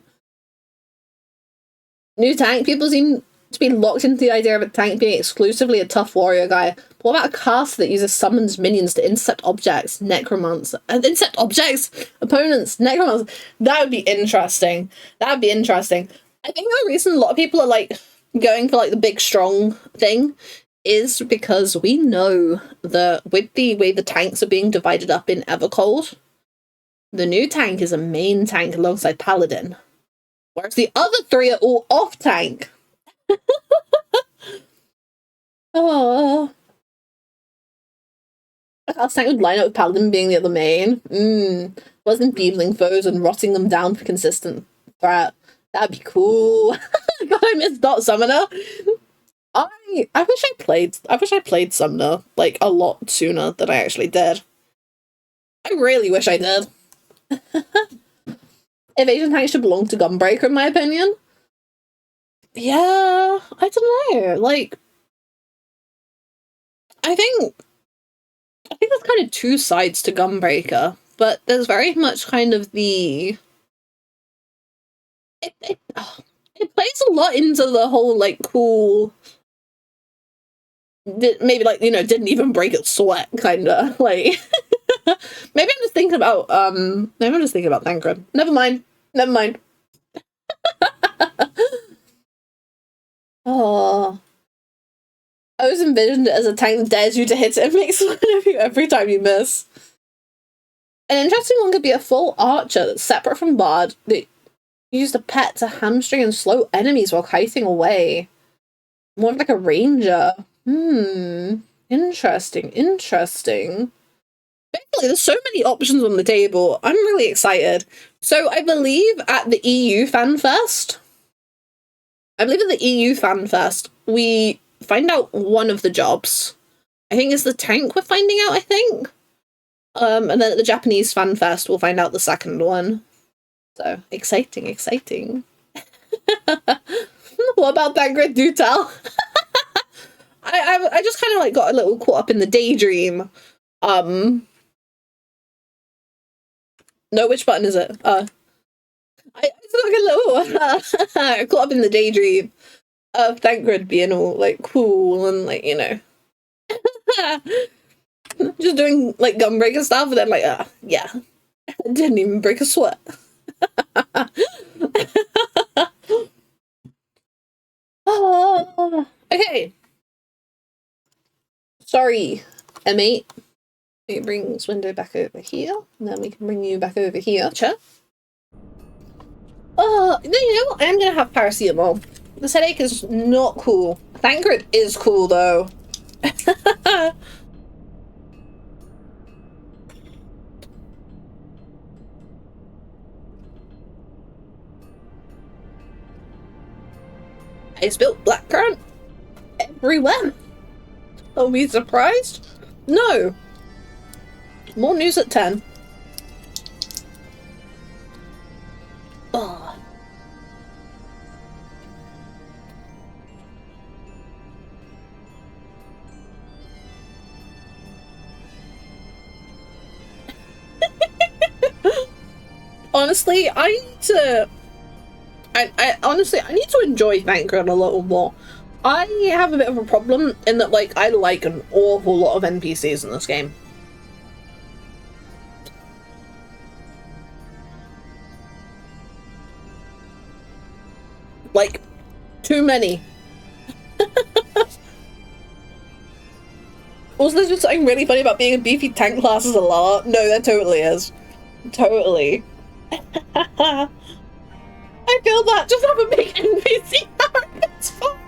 [SPEAKER 1] New tank. People seem to be locked into the idea of a tank being exclusively a tough warrior guy. What about a caster that uses summons minions to intercept objects? Necromancer. Intercept objects? Opponents. Necromancer. That would be interesting. That would be interesting. I think the reason a lot of people are, like, going for, like, the big strong thing is because we know that with the way the tanks are being divided up in Evercold, the new tank is a main tank alongside Paladin. Whereas the other three are all off-tank. Oh. A class tank would line up with Paladin being the other main. Wasn't beamling foes and rotting them down for consistent threat. That'd be cool. God, I missed Dot Summoner. I wish I played Summoner, like, a lot sooner than I actually did. I really wish I did. Evasion tanks should belong to Gunbreaker, in my opinion. Yeah, I don't know. Like, I think there's kind of two sides to Gunbreaker, but there's very much kind of the... It plays a lot into the whole, like, cool... Maybe, like, you know, didn't even break its sweat, kinda. Like... Maybe I'm just thinking about, Thancred. Never mind. Oh. I always envisioned it as a tank that dares you to hit it and makes fun of you every time you miss. An interesting one could be a full archer that's separate from Bard that used a pet to hamstring and slow enemies while kiting away. More of like a ranger. Interesting. Basically, there's so many options on the table. I'm really excited. So I believe at the EU FanFest, we find out one of the jobs. I think it's the tank we're finding out, I think. And then at the Japanese FanFest, we'll find out the second one. So, exciting. What about that grid? Do tell. I just kind of, like, got a little caught up in the daydream. No, which button is it? I just got a little caught up in the daydream of Thancred being all, like, cool and, like, you know, just doing, like, Gunbreaker stuff, and then, like, yeah, I didn't even break a sweat. Okay. Sorry, M8. We bring this window back over here, and then we can bring you back over here, chat. You know what? I am gonna have paracetamol. This headache is not cool. Thancred is cool, though. I spilled blackcurrant everywhere. Are we surprised? No. More news at 10. Oh. Honestly, I need to... I need to enjoy Thancred a little more. I have a bit of a problem in that, like, I like an awful lot of NPCs in this game. Like, too many. Also, there's just something really funny about being a beefy tank class as a Lara. No, there totally is. Totally. I feel that. Just have a big NPC it's fine.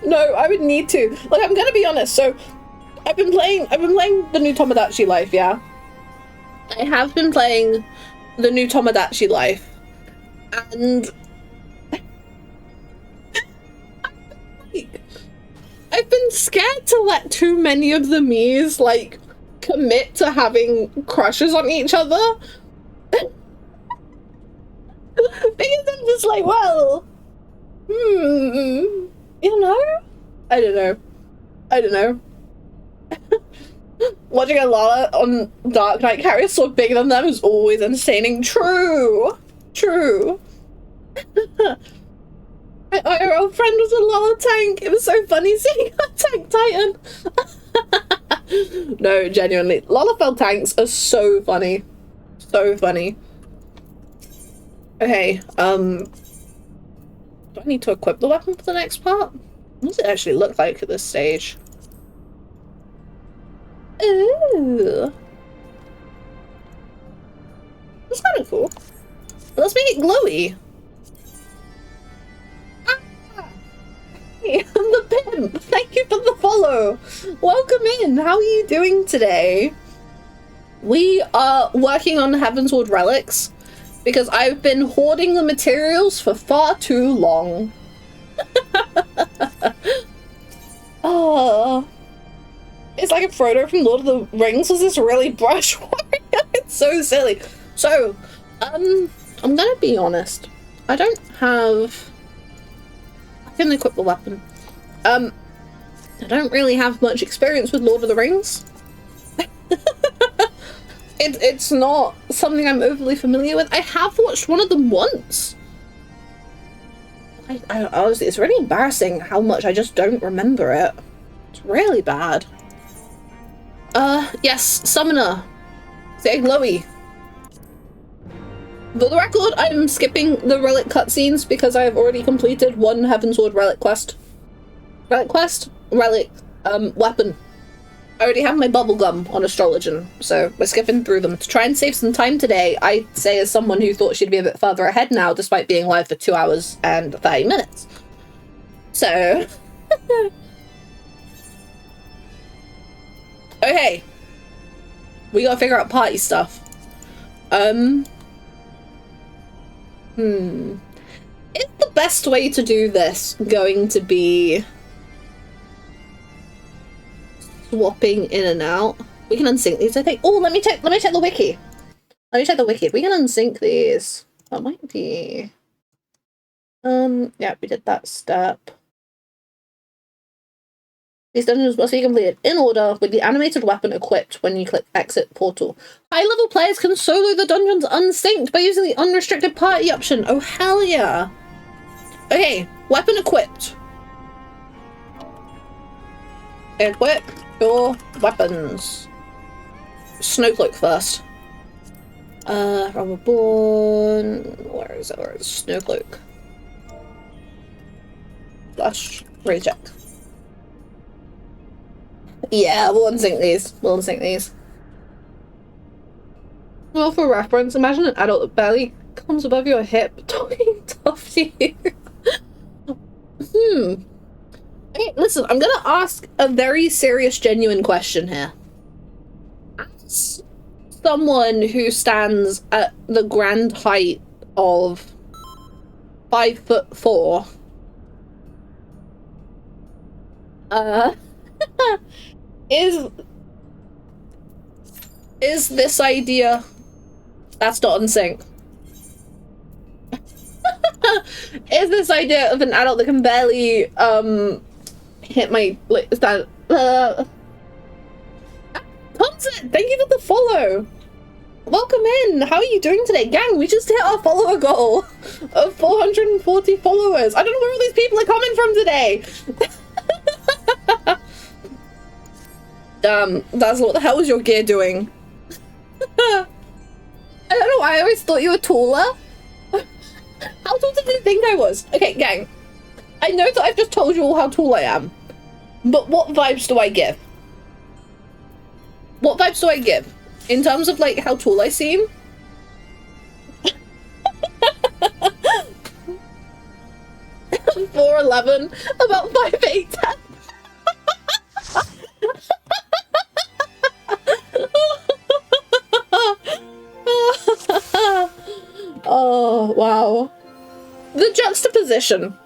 [SPEAKER 1] No, I would need to. Like, I'm gonna be honest, so I've been playing the new Tomodachi Life, yeah? I have been playing the new Tomodachi Life. And I've been scared to let too many of the Miis, like, commit to having crushes on each other. Because I'm just like, well, you know? I don't know. Watching a Lala on Dark Knight carry a sword bigger than them is always entertaining. True. My IRL friend was a Lala tank. It was so funny seeing a tank titan. No, genuinely. Lalafell tanks are so funny. So funny. Okay, do I need to equip the weapon for the next part? What does it actually look like at this stage? Ooh. That's kind of cool. Let's make it glowy. Hey, I'm the pimp. Thank you for the follow. Welcome in. How are you doing today? We are working on Heavensward Relics because I've been hoarding the materials for far too long. Oh, it's like a Frodo from Lord of the Rings was this really brush warrior. It's so silly. So, I'm gonna be honest. I don't have. I can equip the weapon. I don't really have much experience with Lord of the Rings. It's not something I'm overly familiar with. I have watched one of them once. I honestly, it's really embarrassing how much I just don't remember it. It's really bad. Yes, Summoner. Say glowy. For the record, I'm skipping the relic cutscenes because I have already completed one Heavensward Relic quest. Relic, weapon. I already have my bubblegum on Astrologian, so we're skipping through them. To try and save some time today, I say as someone who thought she'd be a bit further ahead now, despite being live for 2 hours and 30 minutes. So... okay. We gotta figure out party stuff. Is the best way to do this going to be... swapping in and out? We can unsync these, I think. Oh, let me check the wiki. Let me check the wiki. We can unsync these. That might be... yeah, we did that step. These dungeons must be completed in order with the animated weapon equipped when you click exit portal. High-level players can solo the dungeons unsynced by using the unrestricted party option. Oh, hell yeah. Okay, weapon equipped. Equip your weapons. Snowcloak first. Rubberborn. Where is it? Where is Snowcloak? Flush. Recheck. Yeah, we'll unsync these. Well, for reference, imagine an adult that barely comes above your hip talking tough to you. Okay, listen, I'm gonna ask a very serious, genuine question here. As someone who stands at the grand height of 5'4", is this idea... That's not in sync. Is this idea of an adult that can barely, hit my... is that... Concept, thank you for the follow! Welcome in! How are you doing today? Gang, we just hit our follower goal of 440 followers. I don't know where all these people are coming from today! Dazzle, what the hell was your gear doing? I don't know why I always thought you were taller. How tall did you think I was? Okay, gang. I know that I've just told you all how tall I am. But what vibes do I give? What vibes do I give? In terms of, like, how tall I seem? 4'11", about 5'8", 10. juxtaposition.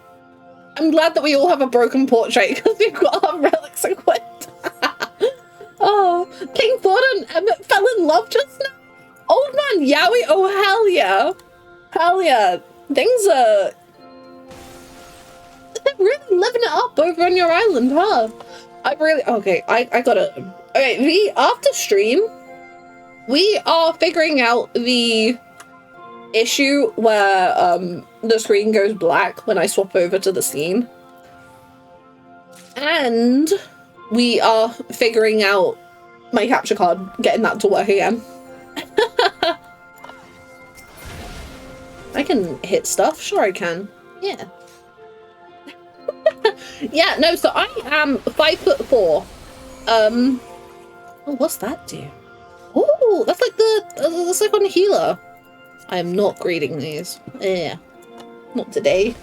[SPEAKER 1] I'm glad that we all have a broken portrait because we've got our relics equipped. Oh, King Thorn and Emmett fell in love just now? Old man Yowie? Oh, hell yeah. Hell yeah. Things are... They're really living it up over on your island, huh? I really... Okay, I gotta... Okay, after stream, we are figuring out the issue where the screen goes black when I swap over to the scene. And we are figuring out my capture card, getting that to work again. I can hit stuff, sure I can. Yeah. Yeah, no, so I am 5'4". Oh, what's that do? Oh, that's like that's like on a healer. I am not greeting these. Yeah, not today.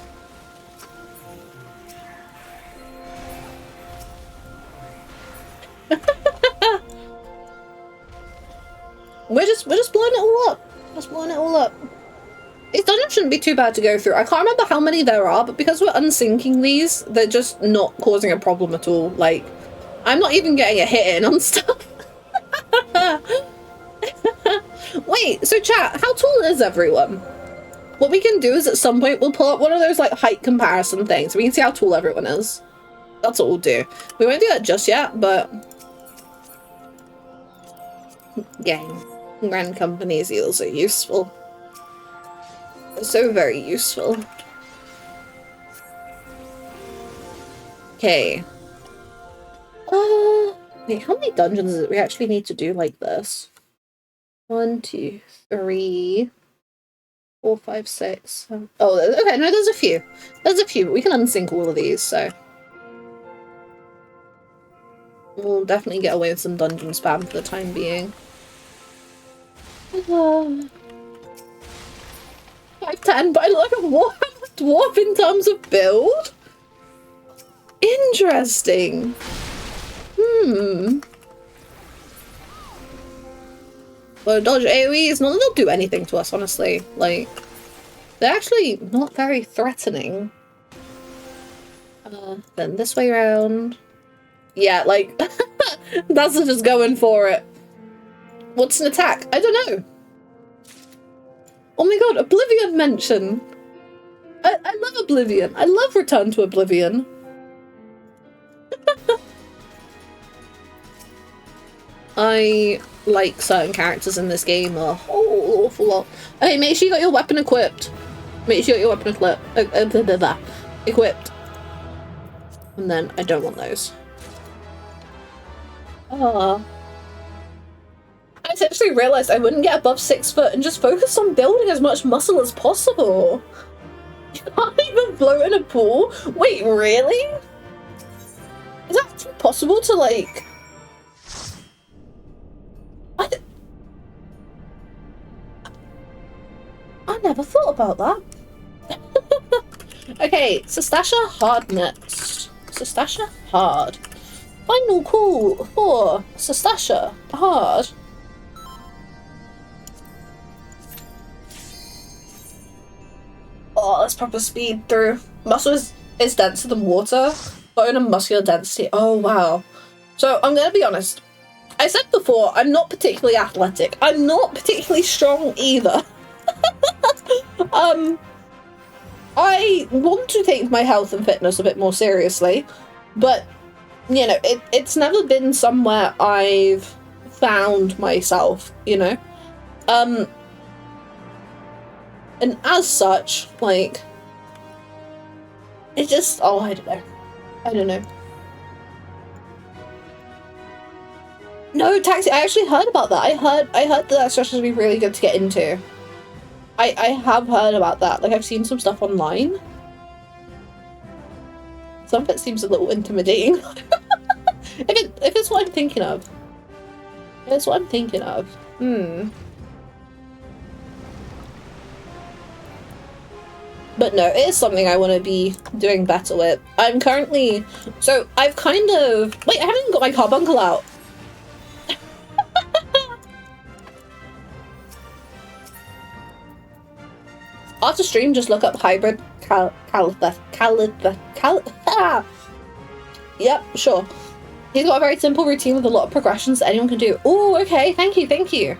[SPEAKER 1] we're just blowing it all up. Just blowing it all up. These dungeons shouldn't be too bad to go through. I can't remember how many there are, but because we're unsyncing these, they're just not causing a problem at all. Like, I'm not even getting a hit in on stuff. Wait, so chat, how tall is everyone? What we can do is at some point we'll pull up one of those like height comparison things. We can see how tall everyone is. That's what we'll do. We won't do that just yet, but... Gang. Grand company is also useful. So very useful. Okay. Wait, how many dungeons is it we actually need to do like this? 1, 2, 3, 4, 5, 6. Oh, okay, no, there's a few. There's a few, but we can unsync all of these, so. We'll definitely get away with some dungeon spam for the time being. 5'10", but I look like a dwarf in terms of build? Interesting. Well, dodge AoEs, not that they'll do anything to us, honestly. Like, they're actually not very threatening. Then this way around. Yeah, like, that's just going for it. What's an attack? I don't know. Oh my god, Oblivion mention! I love Oblivion. I love Return to Oblivion. I like certain characters in this game a whole awful lot. Okay, make sure you got your weapon equipped. Make sure you got your weapon equipped. And then I don't want those. I essentially realised I wouldn't get above 6 foot and just focus on building as much muscle as possible. You can't even float in a pool? Wait, really? Is that actually possible to, like... I never thought about that. Okay, Sestasha hard next. Sestasha hard. Final call for Sestasha hard. Oh, that's proper speed through. Muscle is denser than water. Bone and muscular density. Oh, wow. So, I'm gonna be honest. I said before, I'm not particularly athletic. I'm not particularly strong either. I want to take my health and fitness a bit more seriously, but, you know, it's never been somewhere I've found myself, you know? And as such, like, it just, oh, I don't know. I don't know. No, taxi, I actually heard about that. I heard that strategy would be really good to get into. I have heard about that. Like, I've seen some stuff online. Some of it seems a little intimidating. if it's what I'm thinking of. If it's what I'm thinking of. But no, it is something I want to be doing better with. I'm currently... So, I've kind of... Wait, I haven't even got my carbuncle out. After stream, just look up hybrid Yep, sure. He's got a very simple routine with a lot of progressions that anyone can do. Oh, okay, thank you, thank you.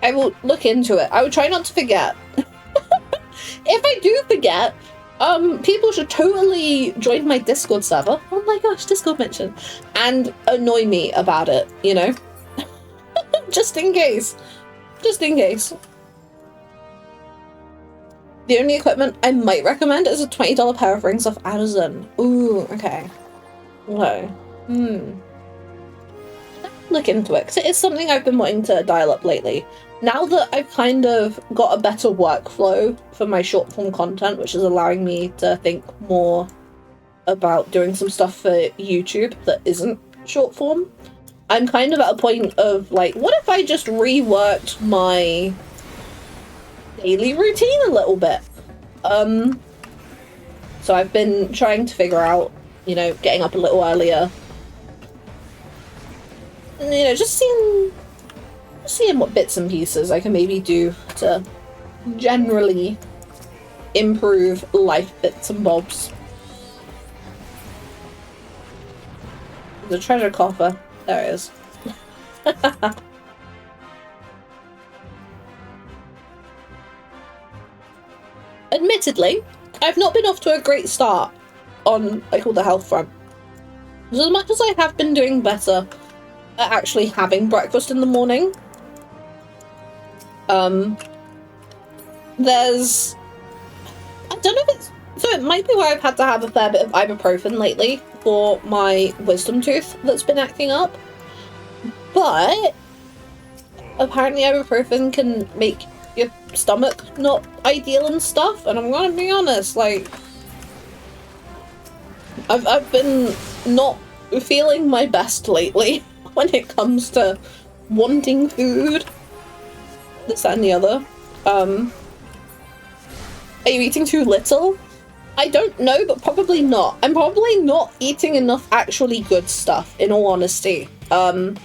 [SPEAKER 1] I will look into it. I will try not to forget. If I do forget, people should totally join my Discord server. Oh my gosh, Discord mention. And annoy me about it, you know? Just in case. Just in case. The only equipment I might recommend is a $20 pair of rings off Amazon. Ooh, okay. Okay. Look into it, because it is something I've been wanting to dial up lately. Now that I've kind of got a better workflow for my short form content, which is allowing me to think more about doing some stuff for YouTube that isn't short form, I'm kind of at a point of like, what if I just reworked my daily routine a little bit? So I've been trying to figure out, you know, getting up a little earlier. And, you know, just seeing what bits and pieces I can maybe do to generally improve life bits and bobs. The treasure coffer. There it is. Admittedly, I've not been off to a great start on, like, all the health front. As much as I have been doing better at actually having breakfast in the morning, there's... I don't know if it's... So it might be where I've had to have a fair bit of ibuprofen lately for my wisdom tooth that's been acting up. But apparently ibuprofen can make your stomach not ideal and stuff, and I'm gonna be honest, like, I've been not feeling my best lately when it comes to wanting food, this, that, and the other. Are you eating too little? I don't know, but probably not. I'm probably not eating enough actually good stuff, in all honesty. I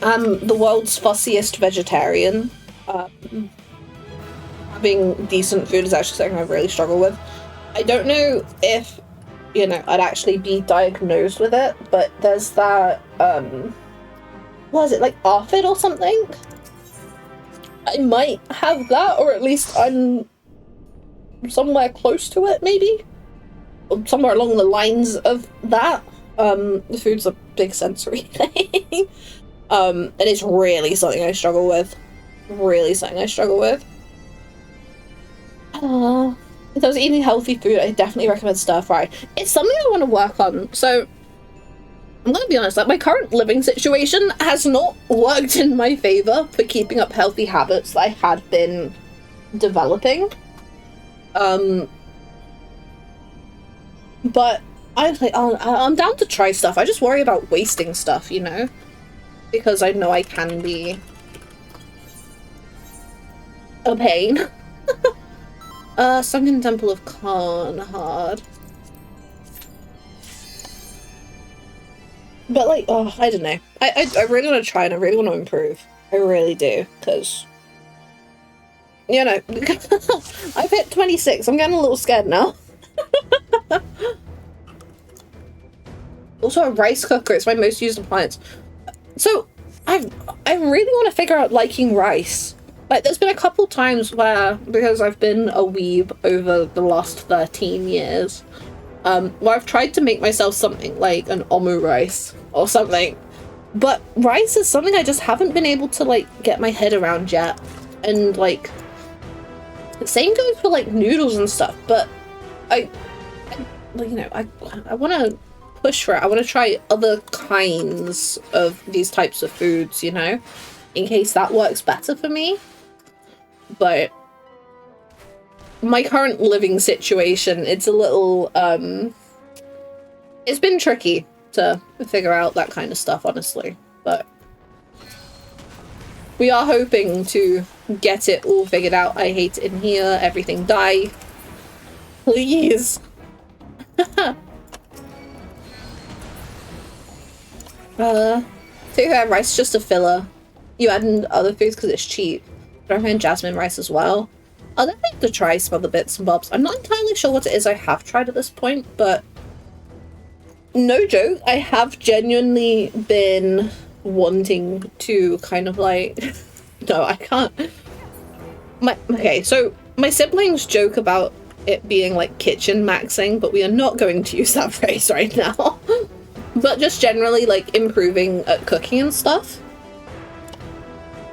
[SPEAKER 1] am the world's fussiest vegetarian. Having decent food is actually something I really struggle with. I don't know if, you know, I'd actually be diagnosed with it, but there's that, what is it, like ARFID or something? I might have that, or at least I'm somewhere close to it, maybe? Or somewhere along the lines of that. The food's a big sensory thing. And it's really something I struggle with. Really something I struggle with. If I was eating healthy food, I definitely recommend stir fry. It's something I want to work on. So, I'm gonna be honest, like, my current living situation has not worked in my favor for keeping up healthy habits that I had been developing. But I was like, oh, I'm down to try stuff. I just worry about wasting stuff, you know? Because I know I can be a pain. Sunken Temple of Karnhard. But, like, oh, I don't know. I really want to try and I really want to improve. I really do, because, you know, I've hit 26. I'm getting a little scared now. Also, a rice cooker. It's my most used appliance. So, I really want to figure out liking rice. Like, there's been a couple times where, because I've been a weeb over the last 13 years, where I've tried to make myself something like an omu rice or something. But rice is something I just haven't been able to, like, get my head around yet. And, like, the same goes for, like, noodles and stuff. But I you know, I want to push for it. I want to try other kinds of these types of foods, you know, in case that works better for me. But my current living situation, it's a little, it's been tricky to figure out that kind of stuff, honestly. But we are hoping to get it all figured out. I hate it in here. Everything die. Please. Take that rice, just a filler. You add in other foods because it's cheap. I recommend jasmine rice as well. I'll definitely have to try some other bits and bobs. I'm not entirely sure what it is I have tried at this point, but no joke, I have genuinely been wanting to kind of like... No, I can't. Okay, so my siblings joke about it being like kitchen maxing, but we are not going to use that phrase right now. But just generally like improving at cooking and stuff.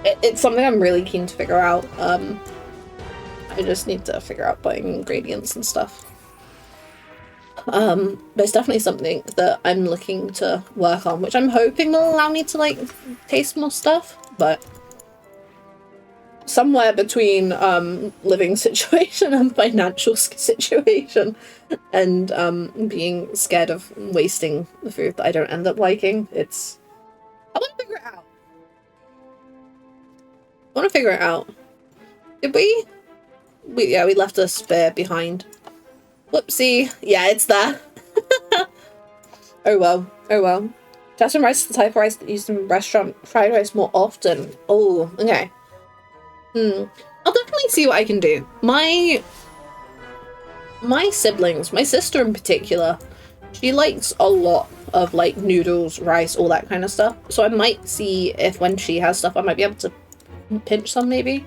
[SPEAKER 1] It's something I'm really keen to figure out. I just need to figure out buying ingredients and stuff. But it's definitely something that I'm looking to work on, which I'm hoping will allow me to like taste more stuff, but somewhere between living situation and financial situation and being scared of wasting the food that I don't end up liking, I want to figure it out. I want to figure it out. Did we? Yeah, we left a spare behind. Whoopsie. Yeah, it's there. Oh well. Oh well. Jasmine rice is the type of rice that used in restaurant fried rice more often. Oh, okay. I'll definitely see what I can do. My siblings, my sister in particular, she likes a lot of like noodles, rice, all that kind of stuff. So I might see if when she has stuff, I might be able to pinch some maybe.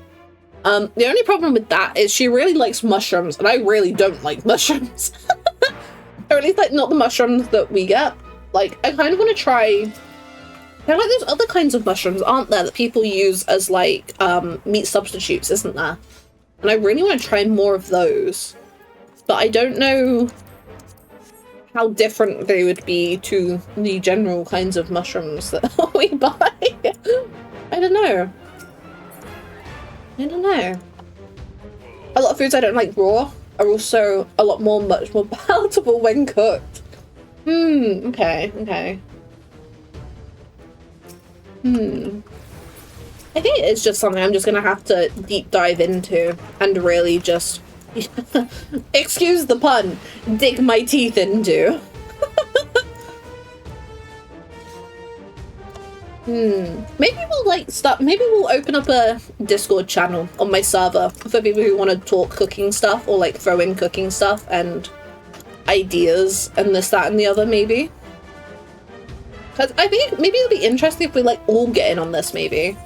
[SPEAKER 1] The only problem with that is she really likes mushrooms, and I really don't like mushrooms. Or at least like not the mushrooms that we get. Like I kind of want to try. There are like those other kinds of mushrooms, aren't there, that people use as like meat substitutes, isn't there? And I really want to try more of those. But I don't know how different they would be to the general kinds of mushrooms that we buy. I don't know. I don't know. A lot of foods I don't like raw are also a lot much more palatable when cooked. Okay, okay. I think it's just something I'm just gonna have to deep dive into and really just, excuse the pun, dig my teeth into. Maybe we'll like maybe we'll open up a Discord channel on my server for people who want to talk cooking stuff or like throw in cooking stuff and ideas and this, that, and the other maybe. Because I think maybe it'll be interesting if we like all get in on this maybe.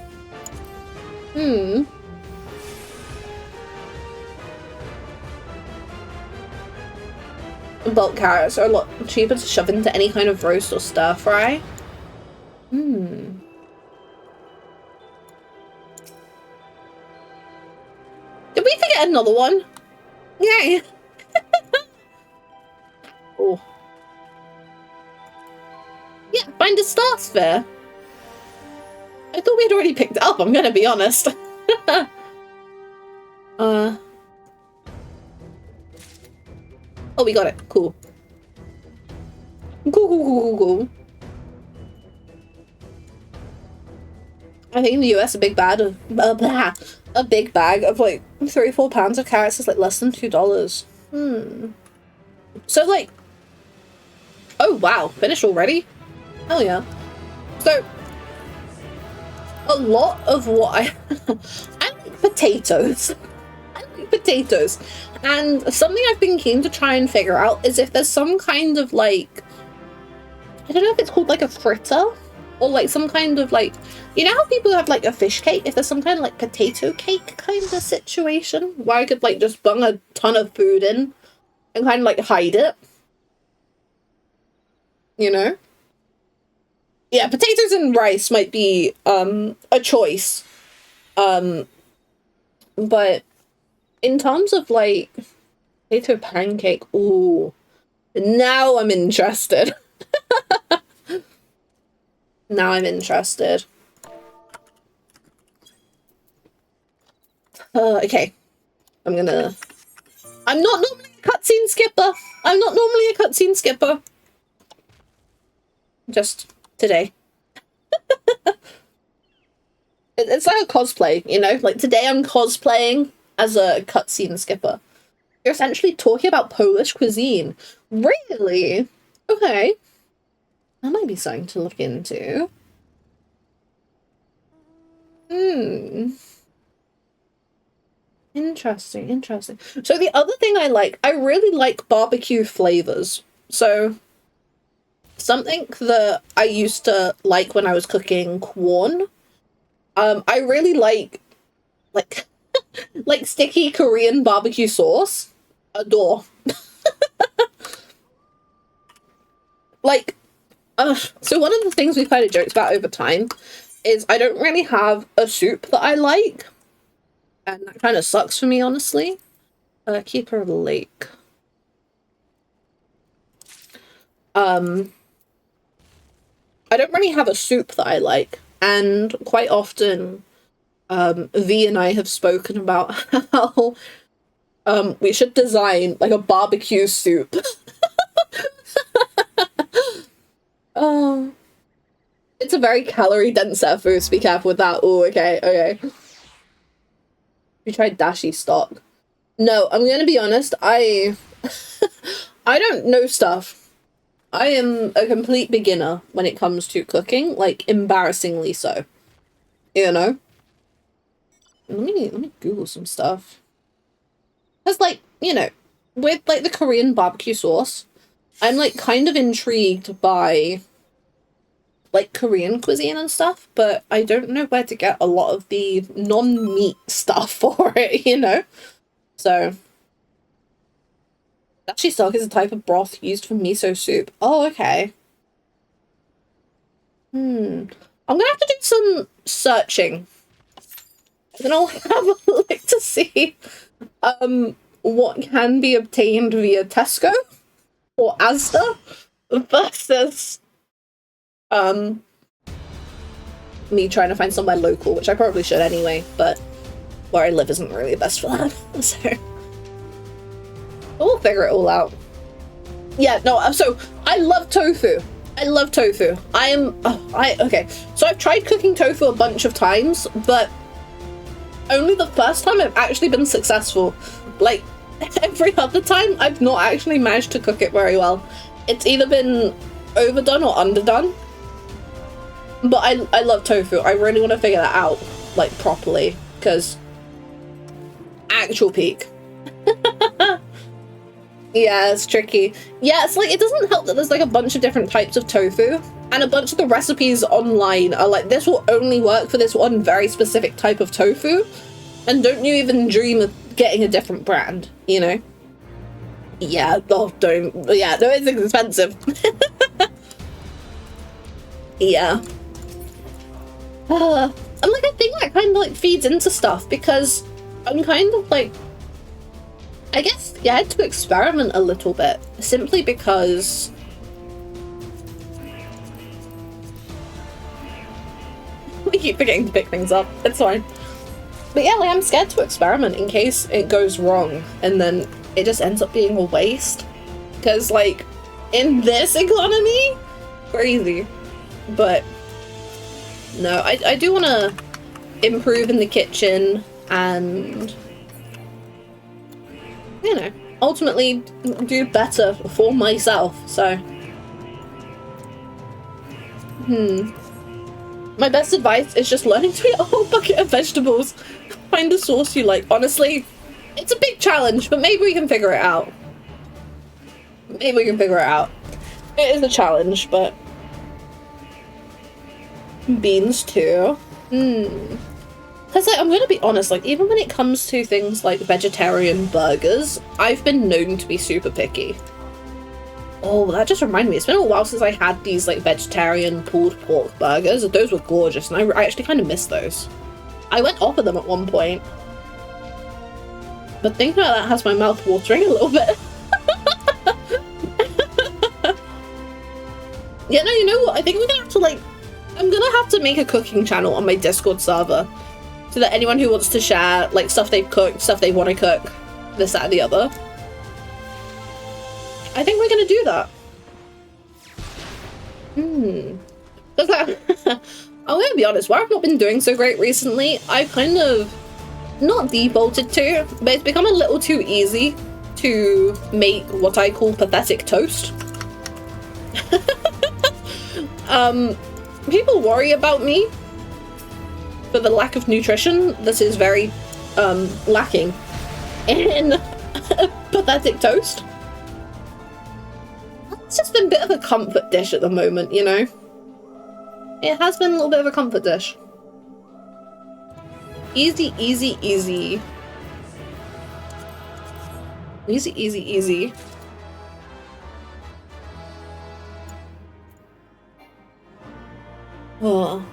[SPEAKER 1] Bulk carrots are a lot cheaper to shove into any kind of roast or stir fry. Did we forget another one? Yay! Oh. Yeah, find a star sphere. I thought we had already picked it up, I'm gonna be honest. Oh, we got it. Cool. Cool. I think in the US a big bag of like 3 or 4 pounds of carrots is like less than $2. So like, oh wow, finished already? Hell yeah. So a lot of what I like potatoes. I like potatoes. And something I've been keen to try and figure out is if there's some kind of like, I don't know if it's called like a fritter or like some kind of like, you know how people have like a fish cake? If there's some kind of like potato cake kind of situation where I could like just bung a ton of food in and kind of like hide it. You know? Yeah, potatoes and rice might be a choice. But in terms of like potato pancake, ooh, now I'm interested. Now I'm interested. Okay. I'm not normally a cutscene skipper. I'm not normally a cutscene skipper. Just today. It's like a cosplay, you know? Like today I'm cosplaying as a cutscene skipper. You're essentially talking about Polish cuisine. Really? Okay. That might be something to look into. Interesting, interesting. So the other thing I really like barbecue flavors. So something that I used to like when I was cooking corn, I really like like sticky Korean barbecue sauce. Adore. Like, so one of the things we've kind of joked about over time is I don't really have a soup that I like. And that kind of sucks for me, honestly. Keeper of the Lake. I don't really have a soup that I like. And quite often, V and I have spoken about how we should design like a barbecue soup. It's a very calorie dense set of food, so be careful with that. Oh, okay, okay. You tried dashi stock? No, I'm gonna be honest, I don't know stuff. I am a complete beginner when it comes to cooking, like embarrassingly so. You know? Let me Google some stuff. Cause like, you know, with like the Korean barbecue sauce, I'm like kind of intrigued by like Korean cuisine and stuff, but I don't know where to get a lot of the non-meat stuff for it, you know? So dashi stock is a type of broth used for miso soup. Oh, okay. I'm gonna have to do some searching. And I'll have a look to see what can be obtained via Tesco or Asda versus me trying to find somewhere local, which I probably should anyway, but where I live isn't really the best for that, so we'll figure it all out. Yeah, no, so I love tofu. I love tofu. Okay, so I've tried cooking tofu a bunch of times, but only the first time I've actually been successful. Like, every other time, I've not actually managed to cook it very well. It's either been overdone or underdone. But I love tofu. I really want to figure that out, like, properly, because actual peak. Yeah, it's tricky. Yeah, it's like, it doesn't help that there's like a bunch of different types of tofu, and a bunch of the recipes online are like, this will only work for this one very specific type of tofu, and don't you even dream of getting a different brand, you know? Yeah, oh, don't. Yeah, no, it's expensive. Yeah. And like, I think that kind of like feeds into stuff, because I'm kind of like, I guess scared to experiment a little bit, simply because we keep forgetting to pick things up. It's fine. But yeah, like, I'm scared to experiment in case it goes wrong and then it just ends up being a waste. Because, like, in this economy, crazy. But no, I do want to improve in the kitchen and, you know, ultimately do better for myself, so. My best advice is just learning to eat a whole bucket of vegetables. Find the sauce you like. Honestly, it's a big challenge, but maybe we can figure it out. Maybe we can figure it out. It is a challenge, but beans too. Because, like, I'm gonna be honest, like, even when it comes to things like vegetarian burgers, I've been known to be super picky. Oh, that just reminded me, it's been a while since I had these, like, vegetarian pulled pork burgers. Those were gorgeous, and I actually kind of miss those. I went off of them at one point. But thinking about that has my mouth watering a little bit. Yeah, no, you know what? I think we're gonna have to, like, I'm gonna have to make a cooking channel on my Discord server, so that anyone who wants to share, like, stuff they've cooked, stuff they want to cook, this, that, and the other. I think we're gonna do that. I'm gonna be honest, where I've not been doing so great recently, I've kind of not defaulted to, but it's become a little too easy to make what I call pathetic toast. People worry about me for the lack of nutrition that is very lacking in pathetic toast. It's just been a bit of a comfort dish at the moment, you know? It has been a little bit of a comfort dish. Easy, easy, easy. Easy, easy, easy. Oh.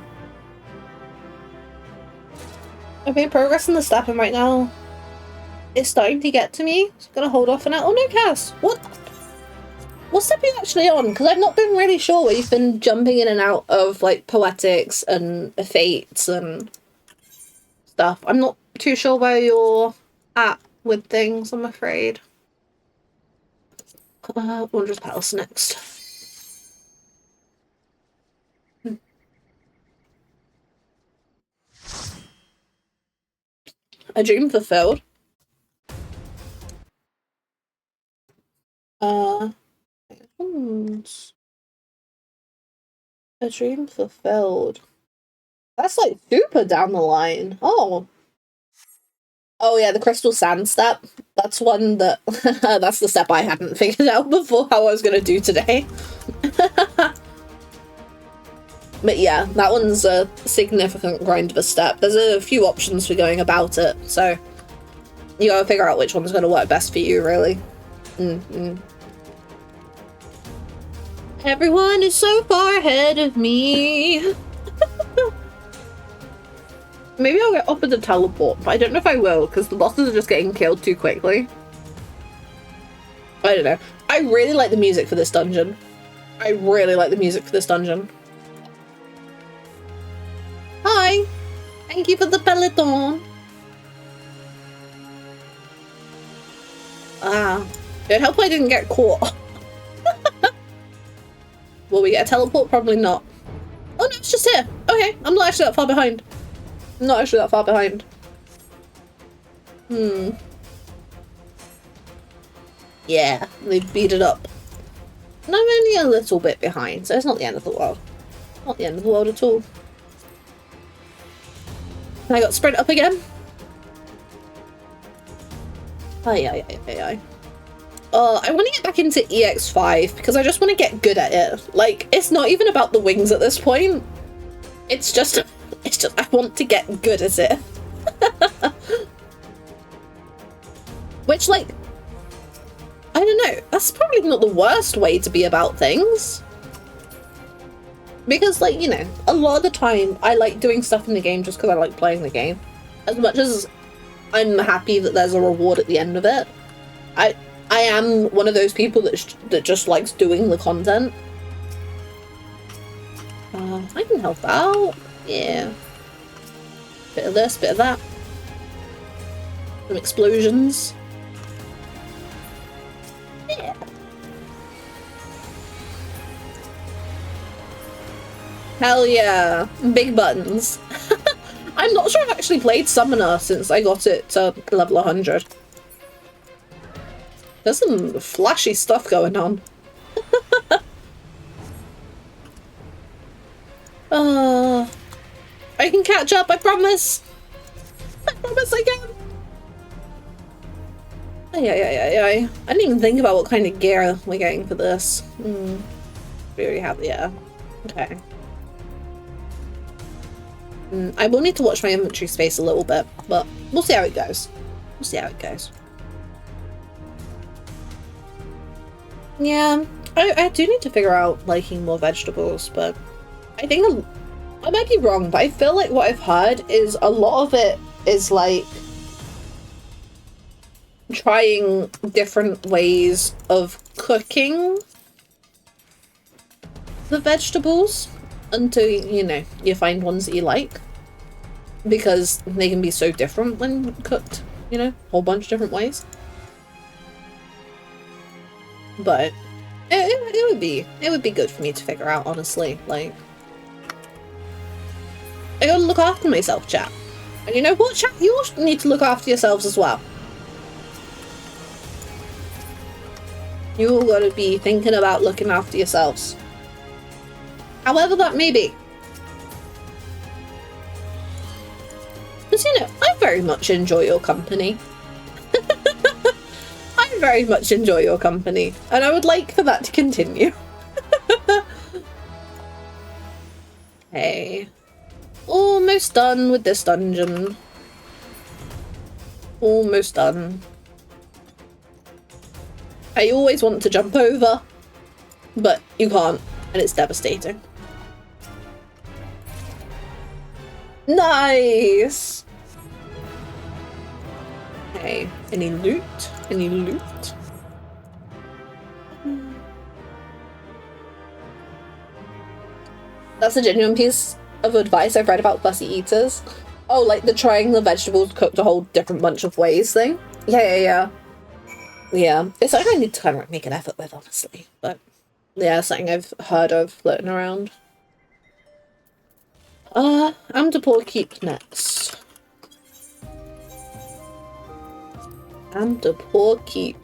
[SPEAKER 1] I've made progress in the stepping right now. It's starting to get to me. Just gonna hold off for now. Oh no, Cass! What's stepping actually on? Because I've not been really sure where you've been jumping in and out of like poetics and fates and stuff. I'm not too sure where you're at with things, I'm afraid. Wondrous Palace next. A dream fulfilled. A dream fulfilled. That's like super down the line. Oh. Oh yeah, the crystal sand step. That's one that that's the step I hadn't figured out before how I was gonna do today. But yeah, that one's a significant grind of a step. There's a few options for going about it, so you gotta figure out which one's gonna work best for you, really. Everyone is so far ahead of me. Maybe I'll get offered a teleport, but I don't know if I will, because the bosses are just getting killed too quickly. I don't know. I really like the music for this dungeon. I really like the music for this dungeon. Hi! Thank you for the peloton! Ah. It'd help I didn't get caught. Will we get a teleport? Probably not. Oh no, it's just here! Okay, I'm not actually that far behind. I'm not actually that far behind. Yeah, they've beat it up. And I'm only a little bit behind, so it's not the end of the world. Not the end of the world at all. And I got sprint up again. Aye. I want to get back into EX5 because I just want to get good at it. Like, it's not even about the wings at this point. It's just I want to get good at it. Which, like, I don't know, that's probably not the worst way to be about things. Because, like, you know, a lot of the time I like doing stuff in the game just because I like playing the game. As much as I'm happy that there's a reward at the end of it, I am one of those people that just likes doing the content. I can help out. Yeah. Bit of this, bit of that. Some explosions. Yeah. Hell yeah. Big buttons. I'm not sure I've actually played Summoner since I got it to level 100. There's some flashy stuff going on. I can catch up, I promise. I promise I can. I didn't even think about what kind of gear we're getting for this. We already have, yeah. Okay. I will need to watch my inventory space a little bit, but we'll see how it goes. We'll see how it goes. Yeah, I do need to figure out liking more vegetables, but I think I might be wrong, but I feel like what I've heard is a lot of it is like trying different ways of cooking the vegetables until, you know, you find ones that you like, because they can be so different when cooked, you know, a whole bunch of different ways. But it would be good for me to figure out, honestly. Like, I gotta look after myself, chat. And you know what, chat? You all need to look after yourselves as well. You all gotta be thinking about looking after yourselves. However that may be. Because, you know, I very much enjoy your company. very much enjoy your company, and I would like for that to continue. Okay. Almost done with this dungeon. Almost done. I always want to jump over, but you can't, and it's devastating. Nice! Okay, any loot? Any loot? That's a genuine piece of advice I've read about fussy eaters. Oh, like the trying the vegetables cooked a whole different bunch of ways thing? Yeah. Yeah, it's something I need to kind of like make an effort with, honestly. But yeah, something I've heard of floating around. Amdapur Keep next. Amdapur Keep.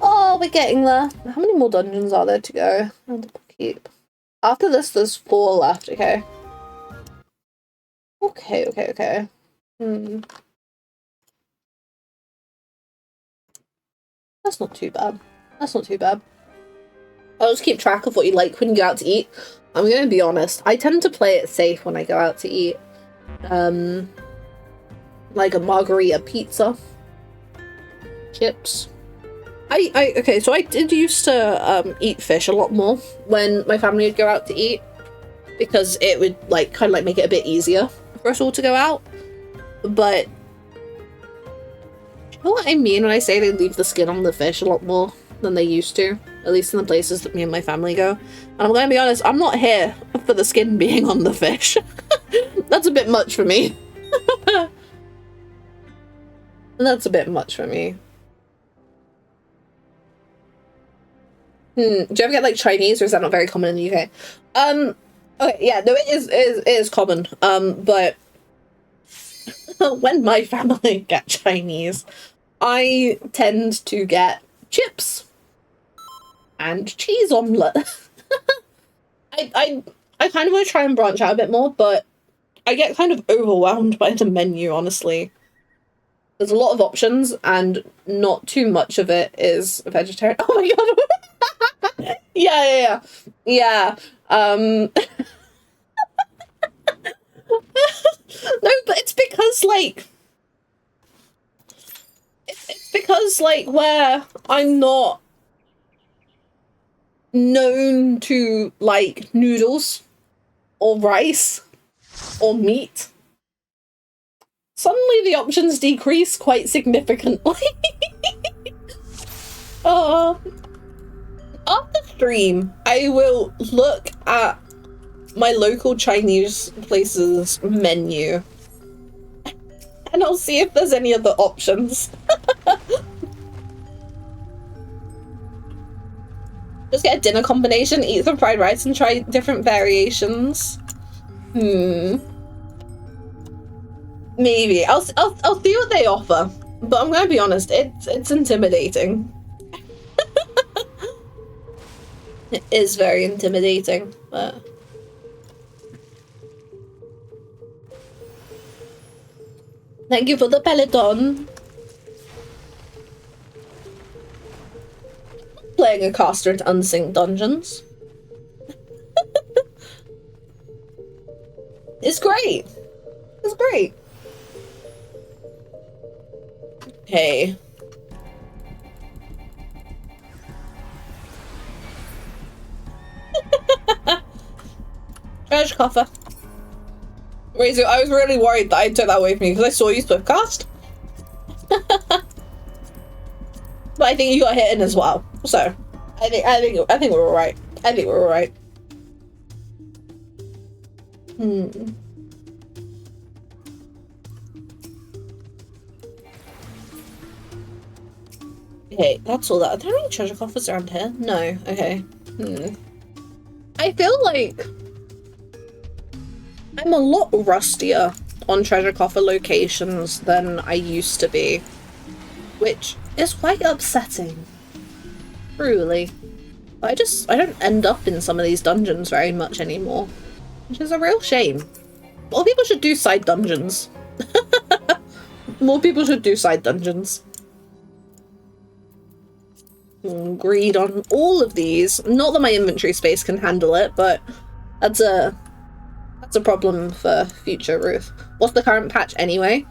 [SPEAKER 1] Oh, we're getting there. How many more dungeons are there to go? Amdapur Keep. After this, there's 4 left, okay. Okay. That's not too bad. That's not too bad. I'll just keep track of what you like when you go out to eat. I'm gonna be honest, I tend to play it safe when I go out to eat. Like a margarita pizza. Chips. Okay, so I did used to eat fish a lot more when my family would go out to eat, because it would like kind of like make it a bit easier for us all to go out. But you know what I mean when I say they leave the skin on the fish a lot more than they used to, at least in the places that me and my family go. And I'm gonna be honest, I'm not here for the skin being on the fish. That's a bit much for me. That's a bit much for me. Do you ever get like Chinese, or is that not very common in the UK? Okay, yeah, no, it is common. But when my family get Chinese, I tend to get chips and cheese omelette. I kind of want to try and branch out a bit more, but I get kind of overwhelmed by the menu, honestly. There's a lot of options, and not too much of it is vegetarian. Oh my god! Yeah. No, but it's because, like... It's because, like, where I'm not known to like noodles or rice or meat, suddenly the options decrease quite significantly. After stream, I will look at my local Chinese place's menu and I'll see if there's any other options. Just get a dinner combination, eat some fried rice, and try different variations. Maybe. I'll see what they offer. But I'm gonna be honest, it's intimidating. It is very intimidating, but... Thank you for the Peloton. Playing a caster into unsynced dungeons. It's great. It's great. Okay. Treasure coffer. Razor, I was really worried that I took that away from you because I saw you swiftcast. But I think you got hit in as well. So I think we're alright. I think we're alright. Okay, that's all that. Are there any treasure coffers around here? No. Okay. I feel like I'm a lot rustier on treasure coffer locations than I used to be, which is quite upsetting. Truly. I don't end up in some of these dungeons very much anymore, which is a real shame. More people should do side dungeons. More people should do side dungeons. Greed on all of these. Not that my inventory space can handle it, but that's a problem for future Ruth. What's the current patch anyway?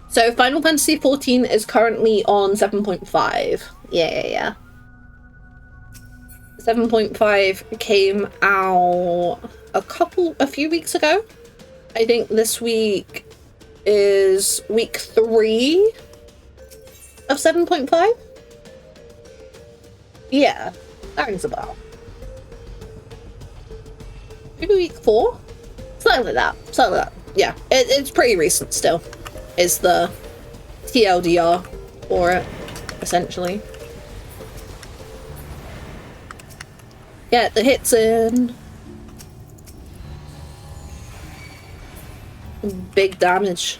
[SPEAKER 1] So Final Fantasy XIV is currently on 7.5. Yeah. 7.5 came out a few weeks ago. I think this week is week 3 of 7.5. Yeah, that rings a bell. Maybe week 4? Something like that. Yeah, it's pretty recent still, is the TLDR for it, essentially. Get the hits in. Big damage.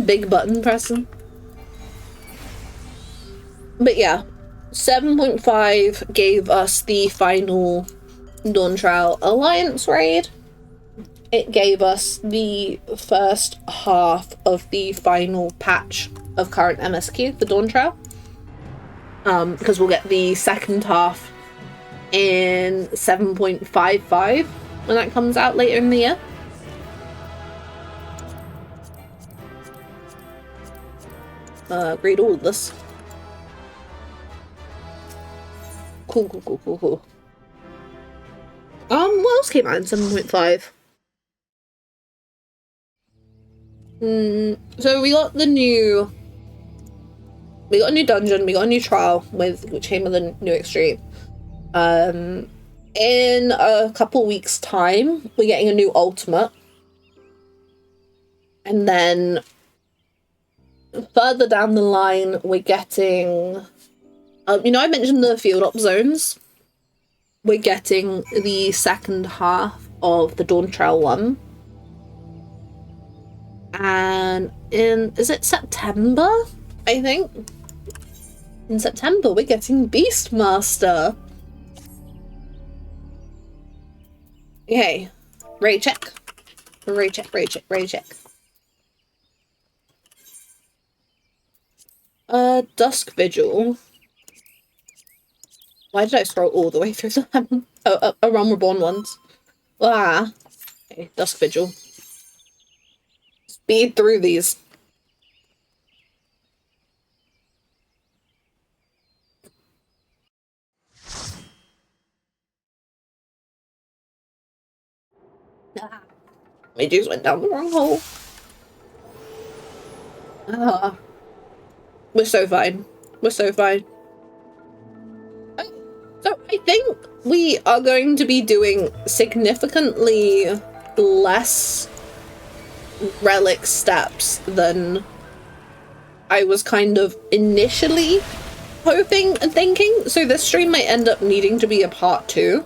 [SPEAKER 1] Big button pressing. But yeah, 7.5 gave us the final Dawntrail Alliance raid. It gave us the first half of the final patch of current MSQ, the Dawntrail. Because we'll get the second half in 7.55 when that comes out later in the year. Read all of this. Cool. What else came out in 7.5? So we got a new dungeon, we got a new trial which came with a new extreme. In a couple weeks' time, we're getting a new ultimate. And then further down the line, we're getting... I mentioned the field op zones. We're getting the second half of the Dawntrail 1. And is it September? I think. In September, we're getting Beastmaster. Okay. Raid check. Raid check. Dusk Vigil. Why did I scroll all the way through them? Oh, a Realm Reborn ones. Ah. Okay, Dusk Vigil. Speed through these. Ah. My juice went down the wrong hole. Ah. We're so fine. So I think we are going to be doing significantly less relic steps than I was kind of initially hoping and thinking. So this stream might end up needing to be a part 2.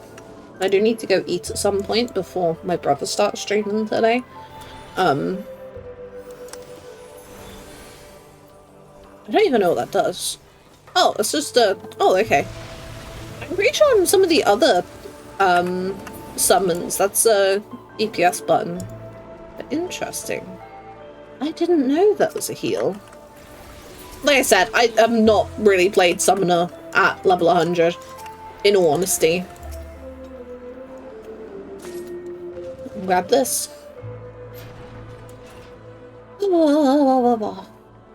[SPEAKER 1] I do need to go eat at some point before my brother starts streaming today. I don't even know what that does. Oh, it's just oh, okay. I'm pretty sure on some of the other summons, that's a EPS button. But interesting. I didn't know that was a heal. Like I said, I have not really played Summoner at level 100, in all honesty. Grab this. So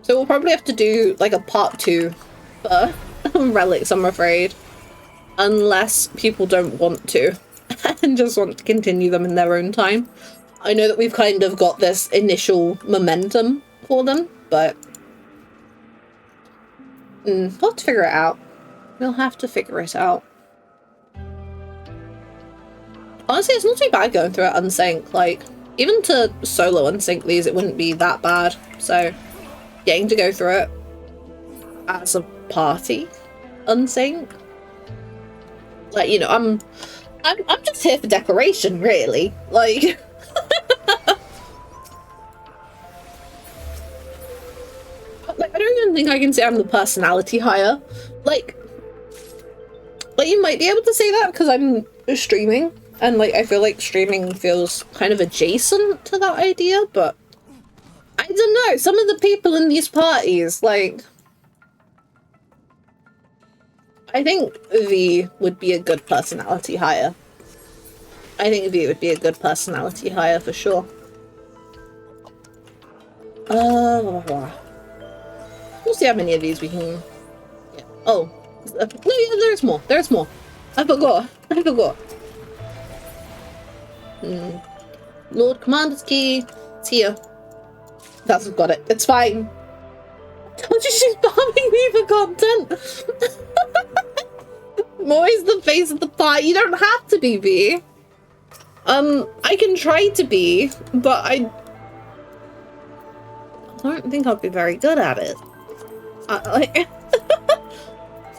[SPEAKER 1] we'll probably have to do like a part 2 for relics, I'm afraid. Unless people don't want to and just want to continue them in their own time. I know that we've kind of got this initial momentum for them, but we'll have to figure it out. We'll have to figure it out. Honestly, it's not too bad going through it unsync. Like, even to solo unsync these, it wouldn't be that bad. So, getting to go through it as a party unsync. Like, you know, I'm just here for decoration, really. Like, like, I don't even think I can say I'm the personality hire. Like you might be able to say that because I'm streaming, and like I feel like streaming feels kind of adjacent to that idea, but I don't know. Some of the people in these parties, like, I think V would be a good personality hire. I think V would be a good personality hire for sure. We'll see how many of these we can get. Oh, no, yeah, there's more. There's more. I forgot. I forgot. Lord Commander's Key. It's here. That's got it. It's fine. Told you she's farming me for content. I'm always the face of the party. You don't have to be V. I can try to be, but I don't think I'll be very good at it. Like,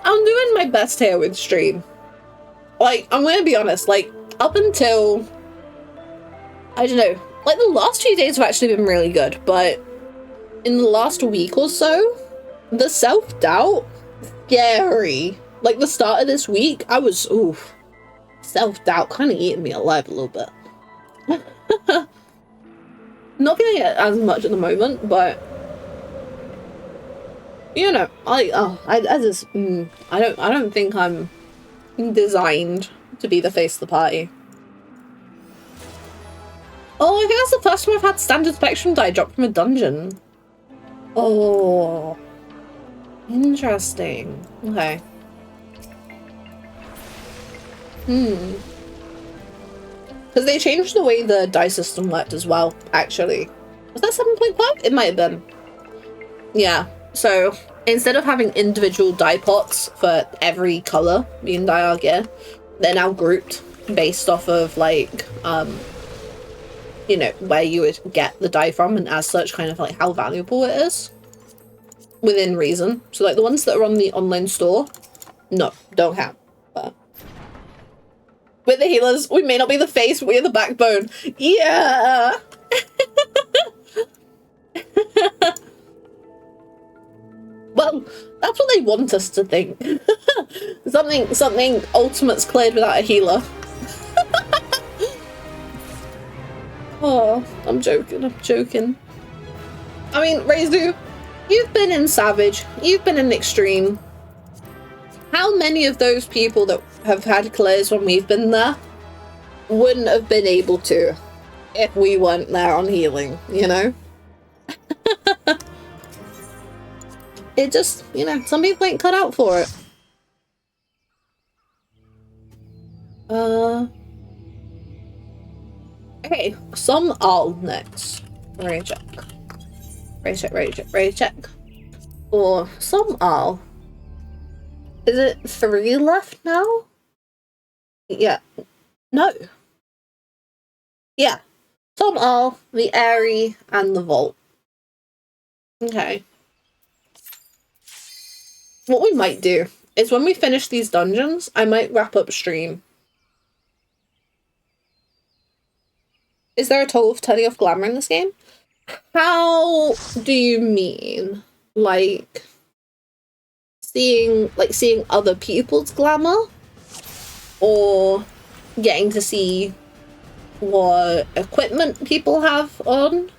[SPEAKER 1] I'm doing my best here with stream. Like, I'm gonna be honest, like, up until, I don't know, like, the last few days have actually been really good, but in the last week or so, the self-doubt, scary. Like, the start of this week, I was, oof, self-doubt kind of eating me alive a little bit. Not feeling it as much at the moment, but you know, I don't think I'm designed to be the face of the party. Oh, I think that's the first time I've had standard spectrum die drop from a dungeon. Oh, interesting. Okay. Because they changed the way the die system worked as well, actually. Was that 7.5? It might have been. Yeah, so instead of having individual die pots for every colour being dye our gear, they're now grouped based off of, like, you know, where you would get the dye from, and as such, kind of like how valuable it is. Within reason. So, like, the ones that are on the online store, no, don't have. But with the healers, we may not be the face, but we're the backbone. Yeah! Well, that's what they want us to think. something ultimate's cleared without a healer. Oh, I'm joking, I'm joking. I mean, Reizu, you've been in Savage, you've been in Extreme. How many of those people that have had clears when we've been there wouldn't have been able to if we weren't there on healing, you know? It just, you know, some people ain't cut out for it. Okay, some all next. Ready check. Ready check. Or some all. Is it 3 left now? Yeah. No. Yeah. Some all, the Airy, and the Vault. Okay. What we might do is when we finish these dungeons, I might wrap up stream. Is there a total of 20 of glamour in this game? How do you mean? Like seeing other people's glamour? Or getting to see what equipment people have on?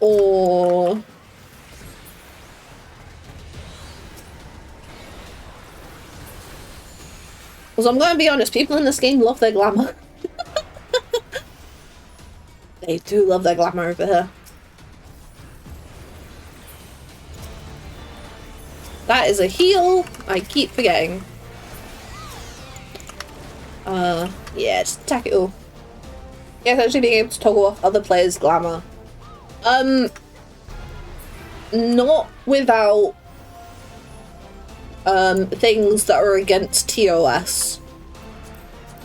[SPEAKER 1] Or because I'm going to be honest, people in this game love their glamour. They do love their glamour over here. That is a heal. I keep forgetting. Yeah, just attack it all. Yeah, essentially being able to toggle off other players' glamour. Not without things that are against TOS.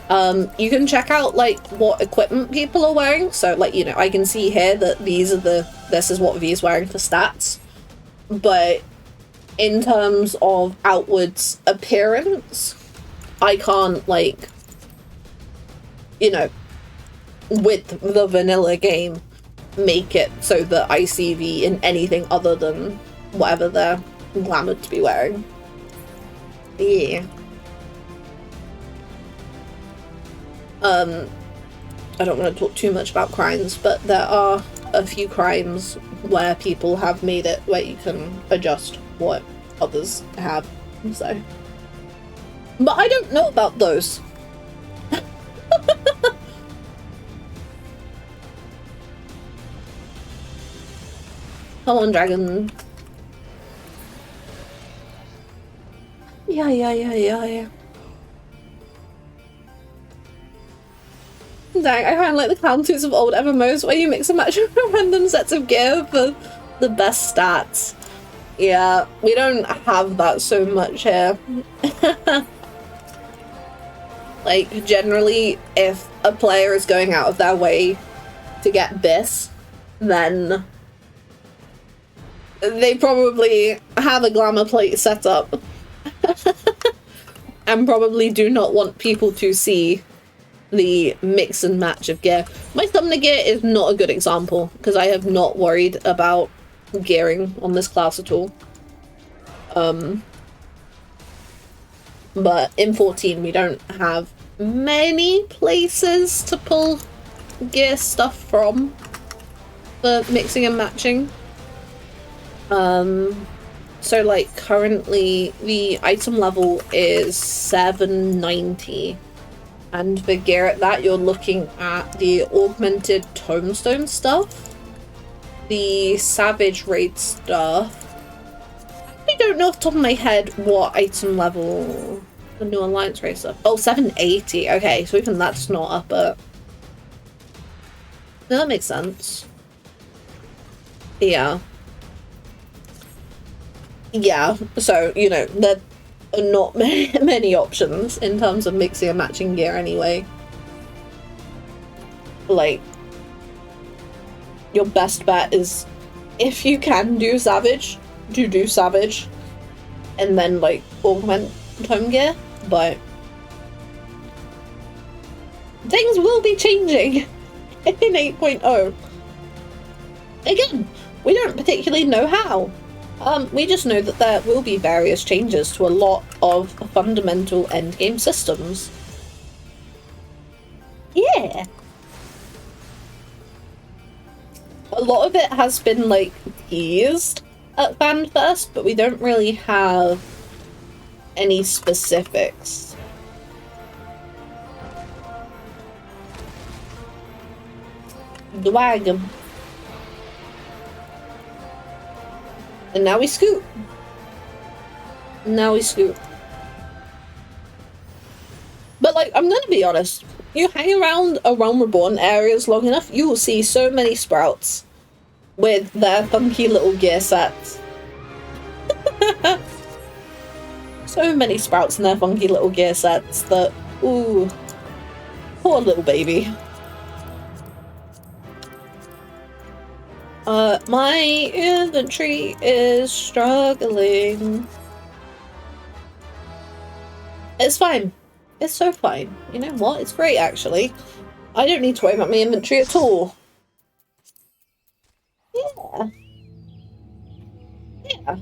[SPEAKER 1] You can check out like what equipment people are wearing. So like, you know, I can see here that this is what V is wearing for stats. But in terms of outwards appearance, I can't, like, you know, with the vanilla game, make it so that I see V in anything other than whatever they're glamoured to be wearing. Yeah. I don't want to talk too much about crimes, but there are a few crimes where people have made it where you can adjust what others have, so But I don't know about those. Come on, dragon. Yeah. Dang, I find like the clown suits of old MMOs where you mix and match random sets of gear for the best stats. Yeah, we don't have that so much here. Like, generally, if a player is going out of their way to get this, then they probably have a glamour plate set up. And probably do not want people to see the mix and match of gear. My summoner gear is not a good example, because I have not worried about gearing on this class at all. But in 14 we don't have many places to pull gear stuff from for mixing and matching. So like currently the item level is 790, and for gear at that you're looking at the augmented tombstone stuff, the savage raid stuff. I don't know off the top of my head what item level the new alliance racer. Oh, 780. Okay, so even that's not up at. No, that makes sense. Yeah. Yeah, so, you know, there are not many options in terms of mixing and matching gear anyway. Like, your best bet is, if you can do Savage, do Savage, and then, like, augment tome gear, but things will be changing in 8.0. Again, we don't particularly know how. We just know that there will be various changes to a lot of fundamental endgame systems. Yeah. A lot of it has been, like, teased at FanFest, but we don't really have any specifics. Dwagon. And now we scoot. But, like, I'm gonna be honest. You hang around a Realm Reborn areas long enough, you will see so many sprouts with their funky little gear sets. So many sprouts and their funky little gear sets that, ooh, poor little baby. My inventory is struggling. It's fine. It's so fine. You know what? It's great, actually. I don't need to worry about my inventory at all. Yeah. Yeah.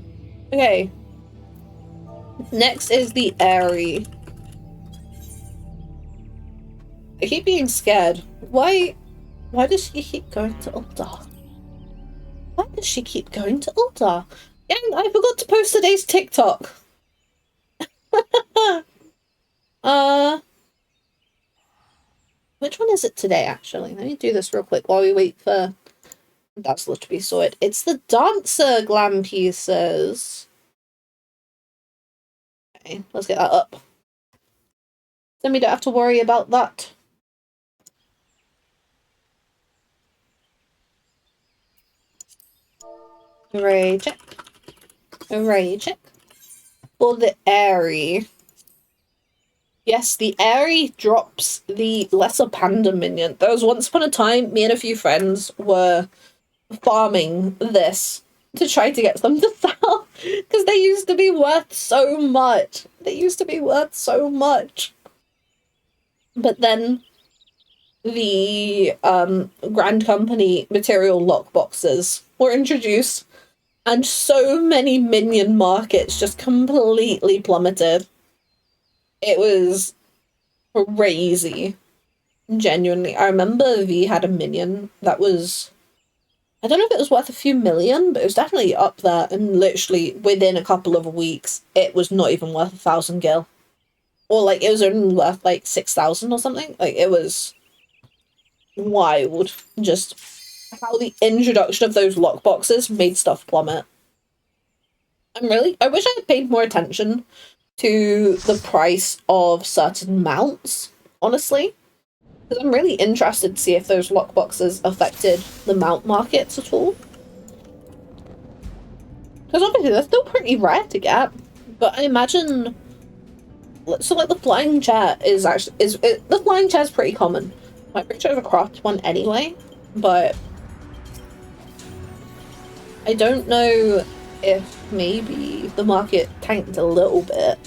[SPEAKER 1] Okay. Next is the Airy. I keep being scared. Why does she keep going to Ul'dah? Why does she keep going to Ul'dah? Yeah, I forgot to post today's TikTok. Which one is it today, actually? Let me do this real quick while we wait for Dazzler to be sorted. It's the Dancer glam pieces. Okay, let's get that up. Then we don't have to worry about that. Array check. Array check. For the Airy. Yes, the Airy drops the Lesser Panda minion. There was once upon a time, me and a few friends were farming this to try to get them to sell, because they used to be worth so much. But then the Grand Company material lockboxes were introduced, and so many minion markets just completely plummeted. It was crazy. Genuinely. I remember V had a minion that was, I don't know if it was worth a few million, but it was definitely up there, and literally within a couple of weeks, it was not even worth 1,000 gil. Or like it was only worth like 6,000 or something. Like it was wild. Just how the introduction of those lockboxes made stuff plummet. I wish I had paid more attention to the price of certain mounts, honestly. Because I'm really interested to see if those lockboxes affected the mount markets at all. Because obviously they're still pretty rare to get, but I imagine. So like the flying chair is actually the flying chair is pretty common. I'm pretty sure it's a craft one anyway, but I don't know if maybe the market tanked a little bit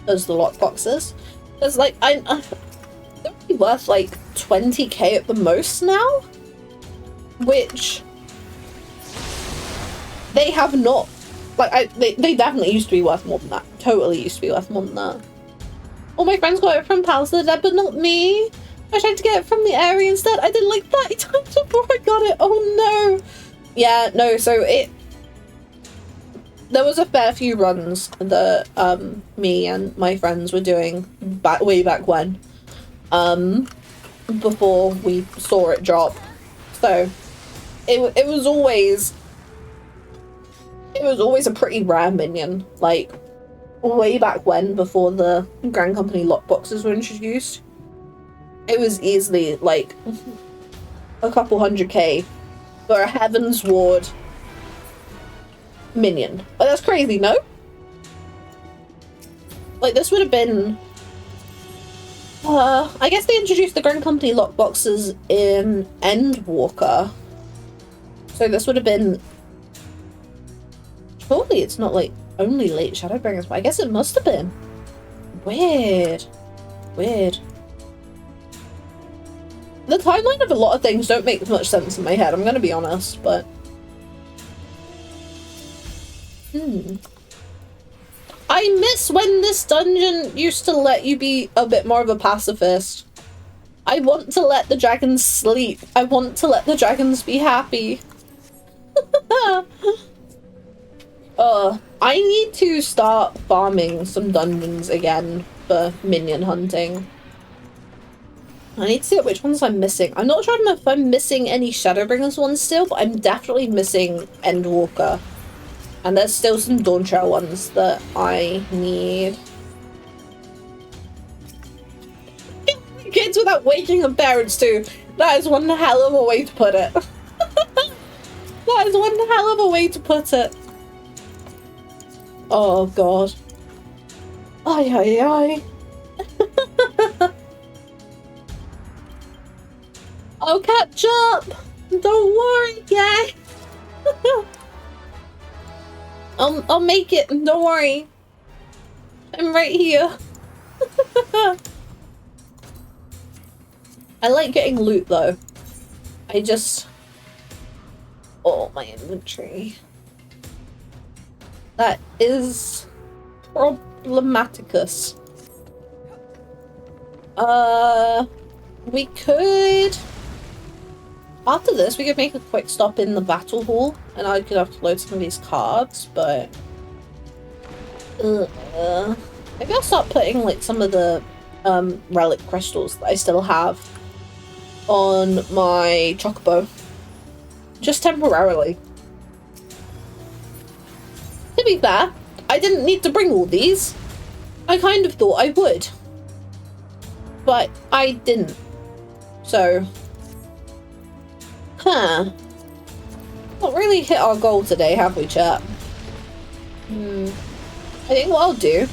[SPEAKER 1] as the lockboxes. Because like they're only worth like 20k at the most now, which they have not. Like they definitely used to be worth more than that. Totally used to be worth more than that. All my friends got it from Palace of the Dead, but not me. I tried to get it from the area instead. I did like 30 times before I got it. Oh no. Yeah, no, so there was a fair few runs that me and my friends were doing way back when. Before we saw it drop. So it was always a pretty rare minion. Like way back when, before the Grand Company lockboxes were introduced, it was easily like a couple 100k for a Heavensward minion. But that's crazy, no? Like this would have been I guess they introduced the Grand Company lockboxes in Endwalker. So this would have been, surely it's not like only late Shadowbringers, but I guess it must have been. Weird. Weird. The timeline of a lot of things don't make much sense in my head, I'm gonna be honest, but... I miss when this dungeon used to let you be a bit more of a pacifist. I want to let the dragons sleep. I want to let the dragons be happy. I need to start farming some dungeons again for minion hunting. I need to see which ones I'm missing. I'm not sure if I'm missing any Shadowbringers ones still, but I'm definitely missing Endwalker. And there's still some Dawntrail ones that I need. Kids without waking up parents too. That is one hell of a way to put it. That is one hell of a way to put it. Oh god. Ay ay ay. I'll catch up. Don't worry, yeah. I'll make it. Don't worry. I'm right here. I like getting loot though. I just... Oh, my inventory. That is problematicus. We could... After this, we could make a quick stop in the battle hall, and I could upload some of these cards, but... maybe I'll start putting, like, some of the relic crystals that I still have on my chocobo. Just temporarily. To be fair, I didn't need to bring all these. I kind of thought I would. But I didn't. So... Huh. Not really hit our goal today, have we, chat? I think what I'll do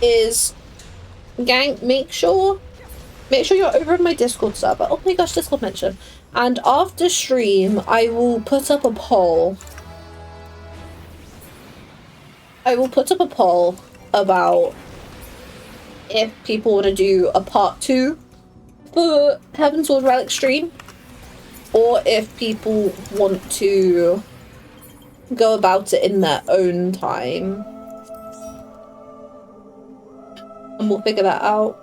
[SPEAKER 1] is... Gang, make sure you're over in my Discord server. Oh my gosh, Discord mention. And after stream, I will put up a poll. I will put up a poll about if people want to do a part 2 for Heavensward Relics stream, or if people want to go about it in their own time. And we'll figure that out.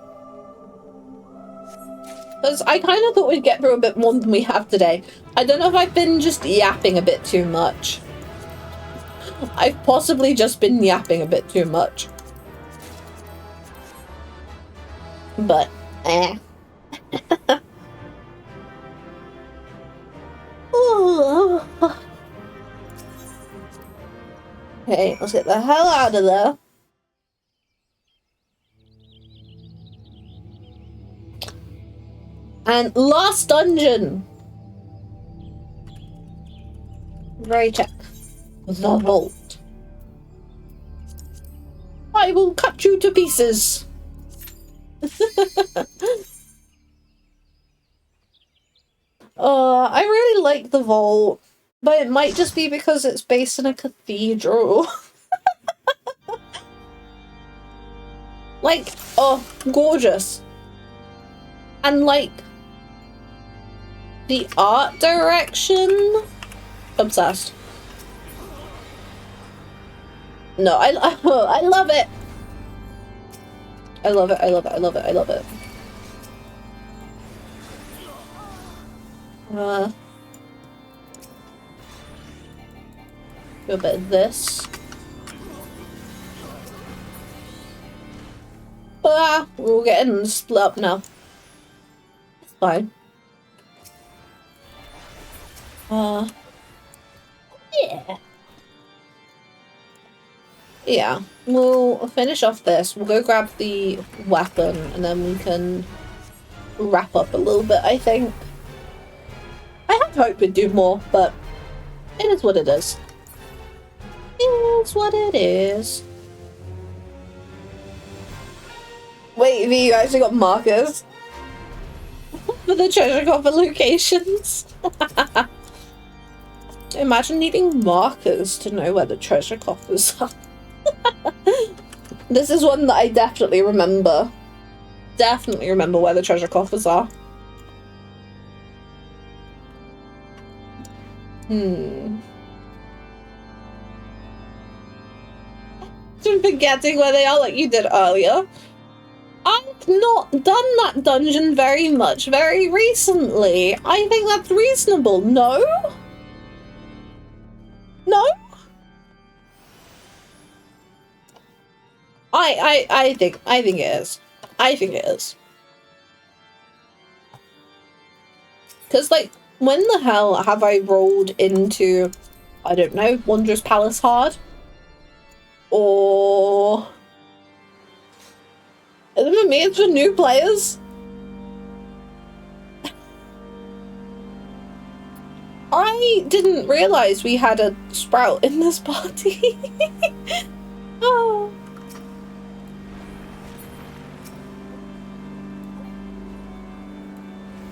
[SPEAKER 1] Because I kind of thought we'd get through a bit more than we have today. I don't know if I've been just yapping a bit too much. I've possibly just been yapping a bit too much. But, eh. Okay, let's get the hell out of there. And last dungeon. Very check. The vault. I will cut you to pieces. I really like the vault, but it might just be because it's based in a cathedral. Like, oh, gorgeous. And like, the art direction, obsessed. No, I love it. I love it, I love it, I love it, I love it. Do a bit of this. Ah, we're all getting split up now. It's fine. Yeah. Yeah, we'll finish off this. We'll go grab the weapon and then we can wrap up a little bit, I think. I had hoped we'd do more, but it is what it is. It's what it is. Wait, V, you actually got markers for the treasure coffer locations? Imagine needing markers to know where the treasure coffers are. This is one that I definitely remember. Definitely remember where the treasure coffers are. I'm forgetting where they are like you did earlier. I've not done that dungeon very much very recently. I think that's reasonable. No? No? I think it is. I think it is. Because, like, when the hell have I rolled into, I don't know, Wanderer's Palace hard? Or... is it for me? It's for new players? I didn't realise we had a sprout in this party. Oh.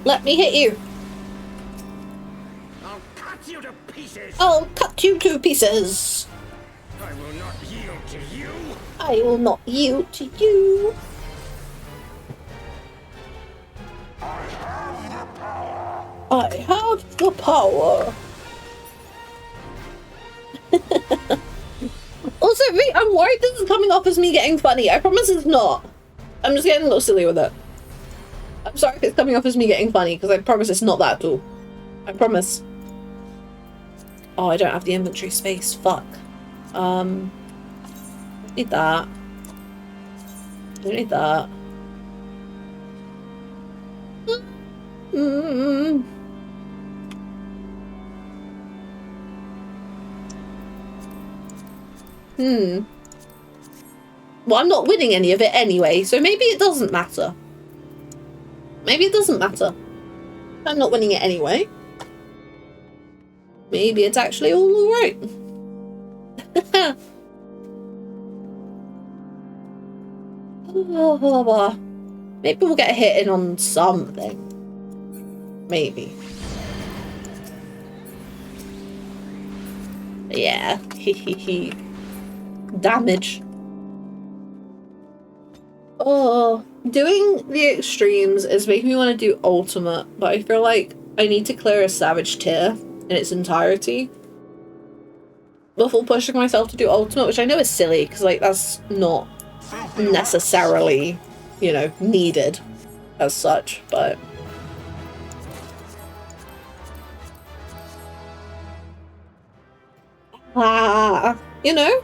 [SPEAKER 1] Let me hit you.
[SPEAKER 2] I'll cut you to pieces.
[SPEAKER 1] I'll cut you to pieces.
[SPEAKER 2] I will not yield to you.
[SPEAKER 1] I will not yield to you. I have the power. Also, wait, I'm worried this is coming off as me getting funny. I promise it's not. I'm just getting a little silly with it. I'm sorry if it's coming off as me getting funny, because I promise it's not that at all. I promise. Oh, I don't have the inventory space. Fuck. Need that. Don't need that. Well, I'm not winning any of it anyway, so maybe it doesn't matter. Maybe it doesn't matter. I'm not winning it anyway. Maybe it's actually all alright. Maybe we'll get hit in on something. Maybe. Yeah. Damage. Oh, doing the extremes is making me want to do ultimate, but I feel like I need to clear a savage tier in its entirety before pushing myself to do ultimate, which I know is silly because, like, that's not necessarily, you know, needed as such, but you know,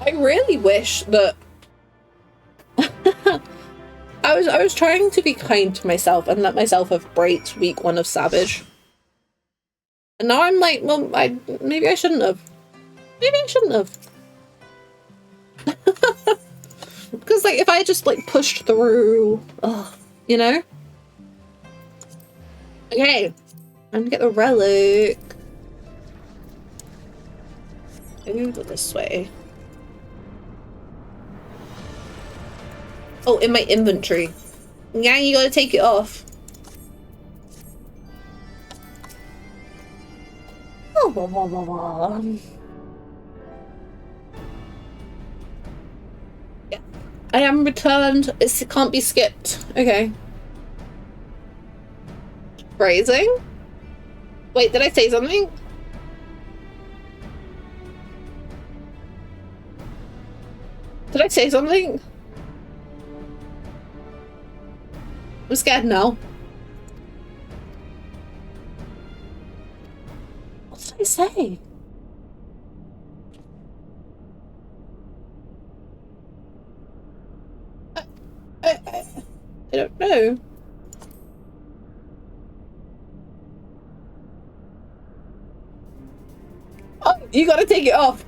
[SPEAKER 1] I really wish that I was trying to be kind to myself and let myself have breaks week 1 of Savage. And now I'm like, well, maybe I shouldn't have. Maybe I shouldn't have. Because like if I just like pushed through, you know? Okay. I'm gonna get the relic. Maybe go this way. Oh, in my inventory. Yeah, you gotta take it off. Yeah. I am returned. It can't be skipped. Okay. Phrasing? Wait, did I say something? Did I say something? I'm scared now. What did I say? I don't know. Oh, you gotta take it off.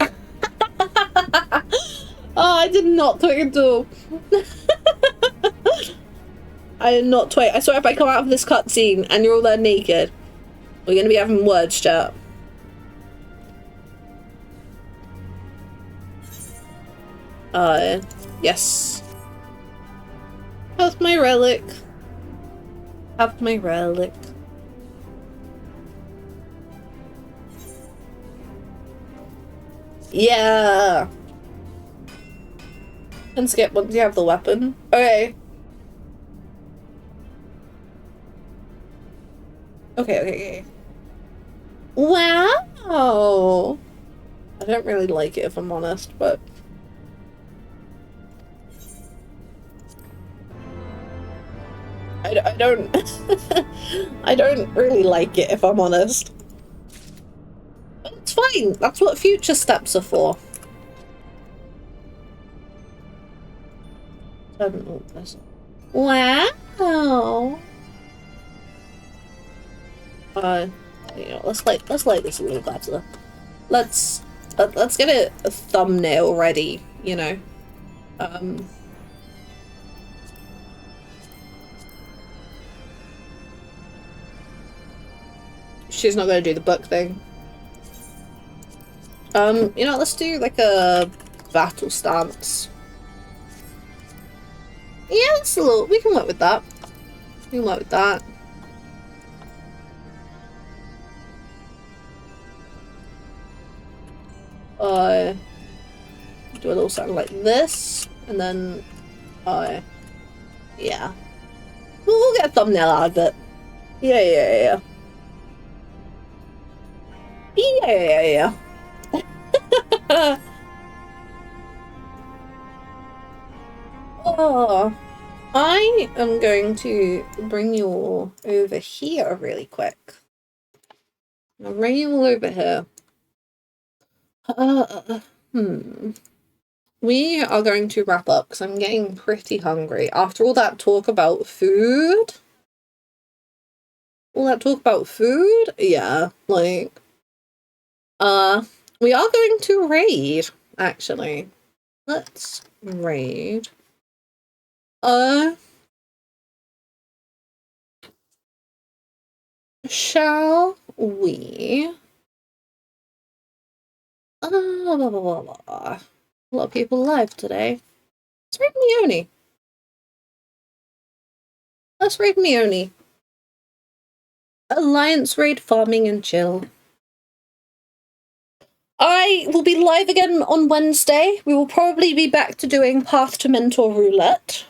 [SPEAKER 1] Oh, I did not twig at all. I did not twig. I swear if I come out of this cutscene and you're all there naked, we're gonna be having words, chat. Yes. Have my relic. Have my relic. Yeah. And skip once you have the weapon. Okay. Okay. Wow. I don't really like it if I'm honest, but I don't I don't really like it if I'm honest. But it's fine. That's what future steps are for. Wow. You know, let's light this a little better. Let's get a thumbnail ready, you know. She's not gonna do the book thing. You know, let's do like a battle stance. Yeah, that's a little. We can work with that. We can work with that. Do a little something like this, and then, yeah. We'll get a thumbnail out of it. Yeah. Oh, I am going to bring you all over here really quick. I'll bring you all over here. We are going to wrap up because I'm getting pretty hungry. After all that talk about food? Yeah, like, we are going to raid, actually. Let's raid. Shall we? A lot of people live today. Let's raid Mione. Let's raid Mione. Alliance raid, farming and chill. I will be live again on Wednesday. We will probably be back to doing Path to Mentor Roulette.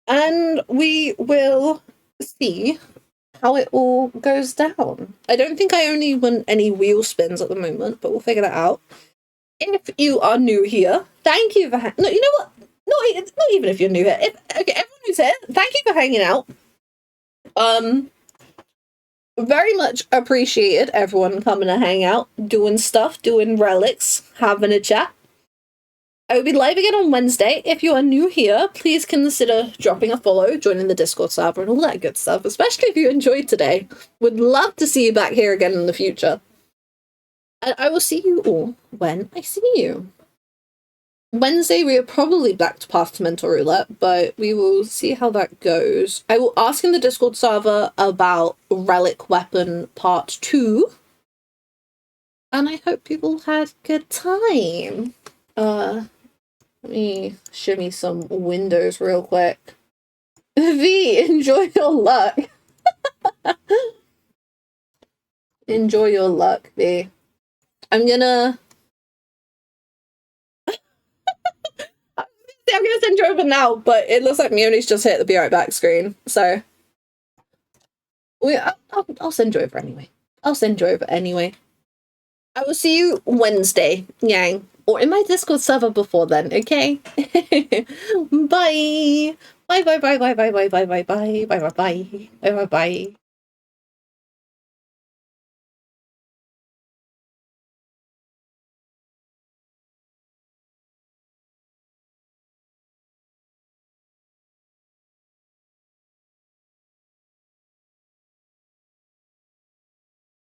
[SPEAKER 1] And we will see how it all goes down. I don't think I only want any wheel spins at the moment, but we'll figure that out. If you are new here, thank you for no, you know what? Not even if you're new here. Okay, everyone who's here, thank you for hanging out. Very much appreciated everyone coming to hang out, doing stuff, doing relics, having a chat. I will be live again on Wednesday. If you are new here, please consider dropping a follow, joining the Discord server, and all that good stuff, especially if you enjoyed today. Would love to see you back here again in the future. And I will see you all when I see you. Wednesday, we are probably back to Path to Mental Roulette, but we will see how that goes. I will ask in the Discord server about Relic Weapon Part 2. And I hope people had a good time. Let me shimmy some windows real quick. V, enjoy your luck. Enjoy your luck, V. I'm gonna send you over now, but it looks like Mioni's just hit the be right back screen, so I'll send you over anyway. I'll send you over anyway. I will see you Wednesday, yang, or in my Discord server before then, okay? Bye. Bye bye bye bye bye bye bye bye bye bye bye bye bye bye bye bye.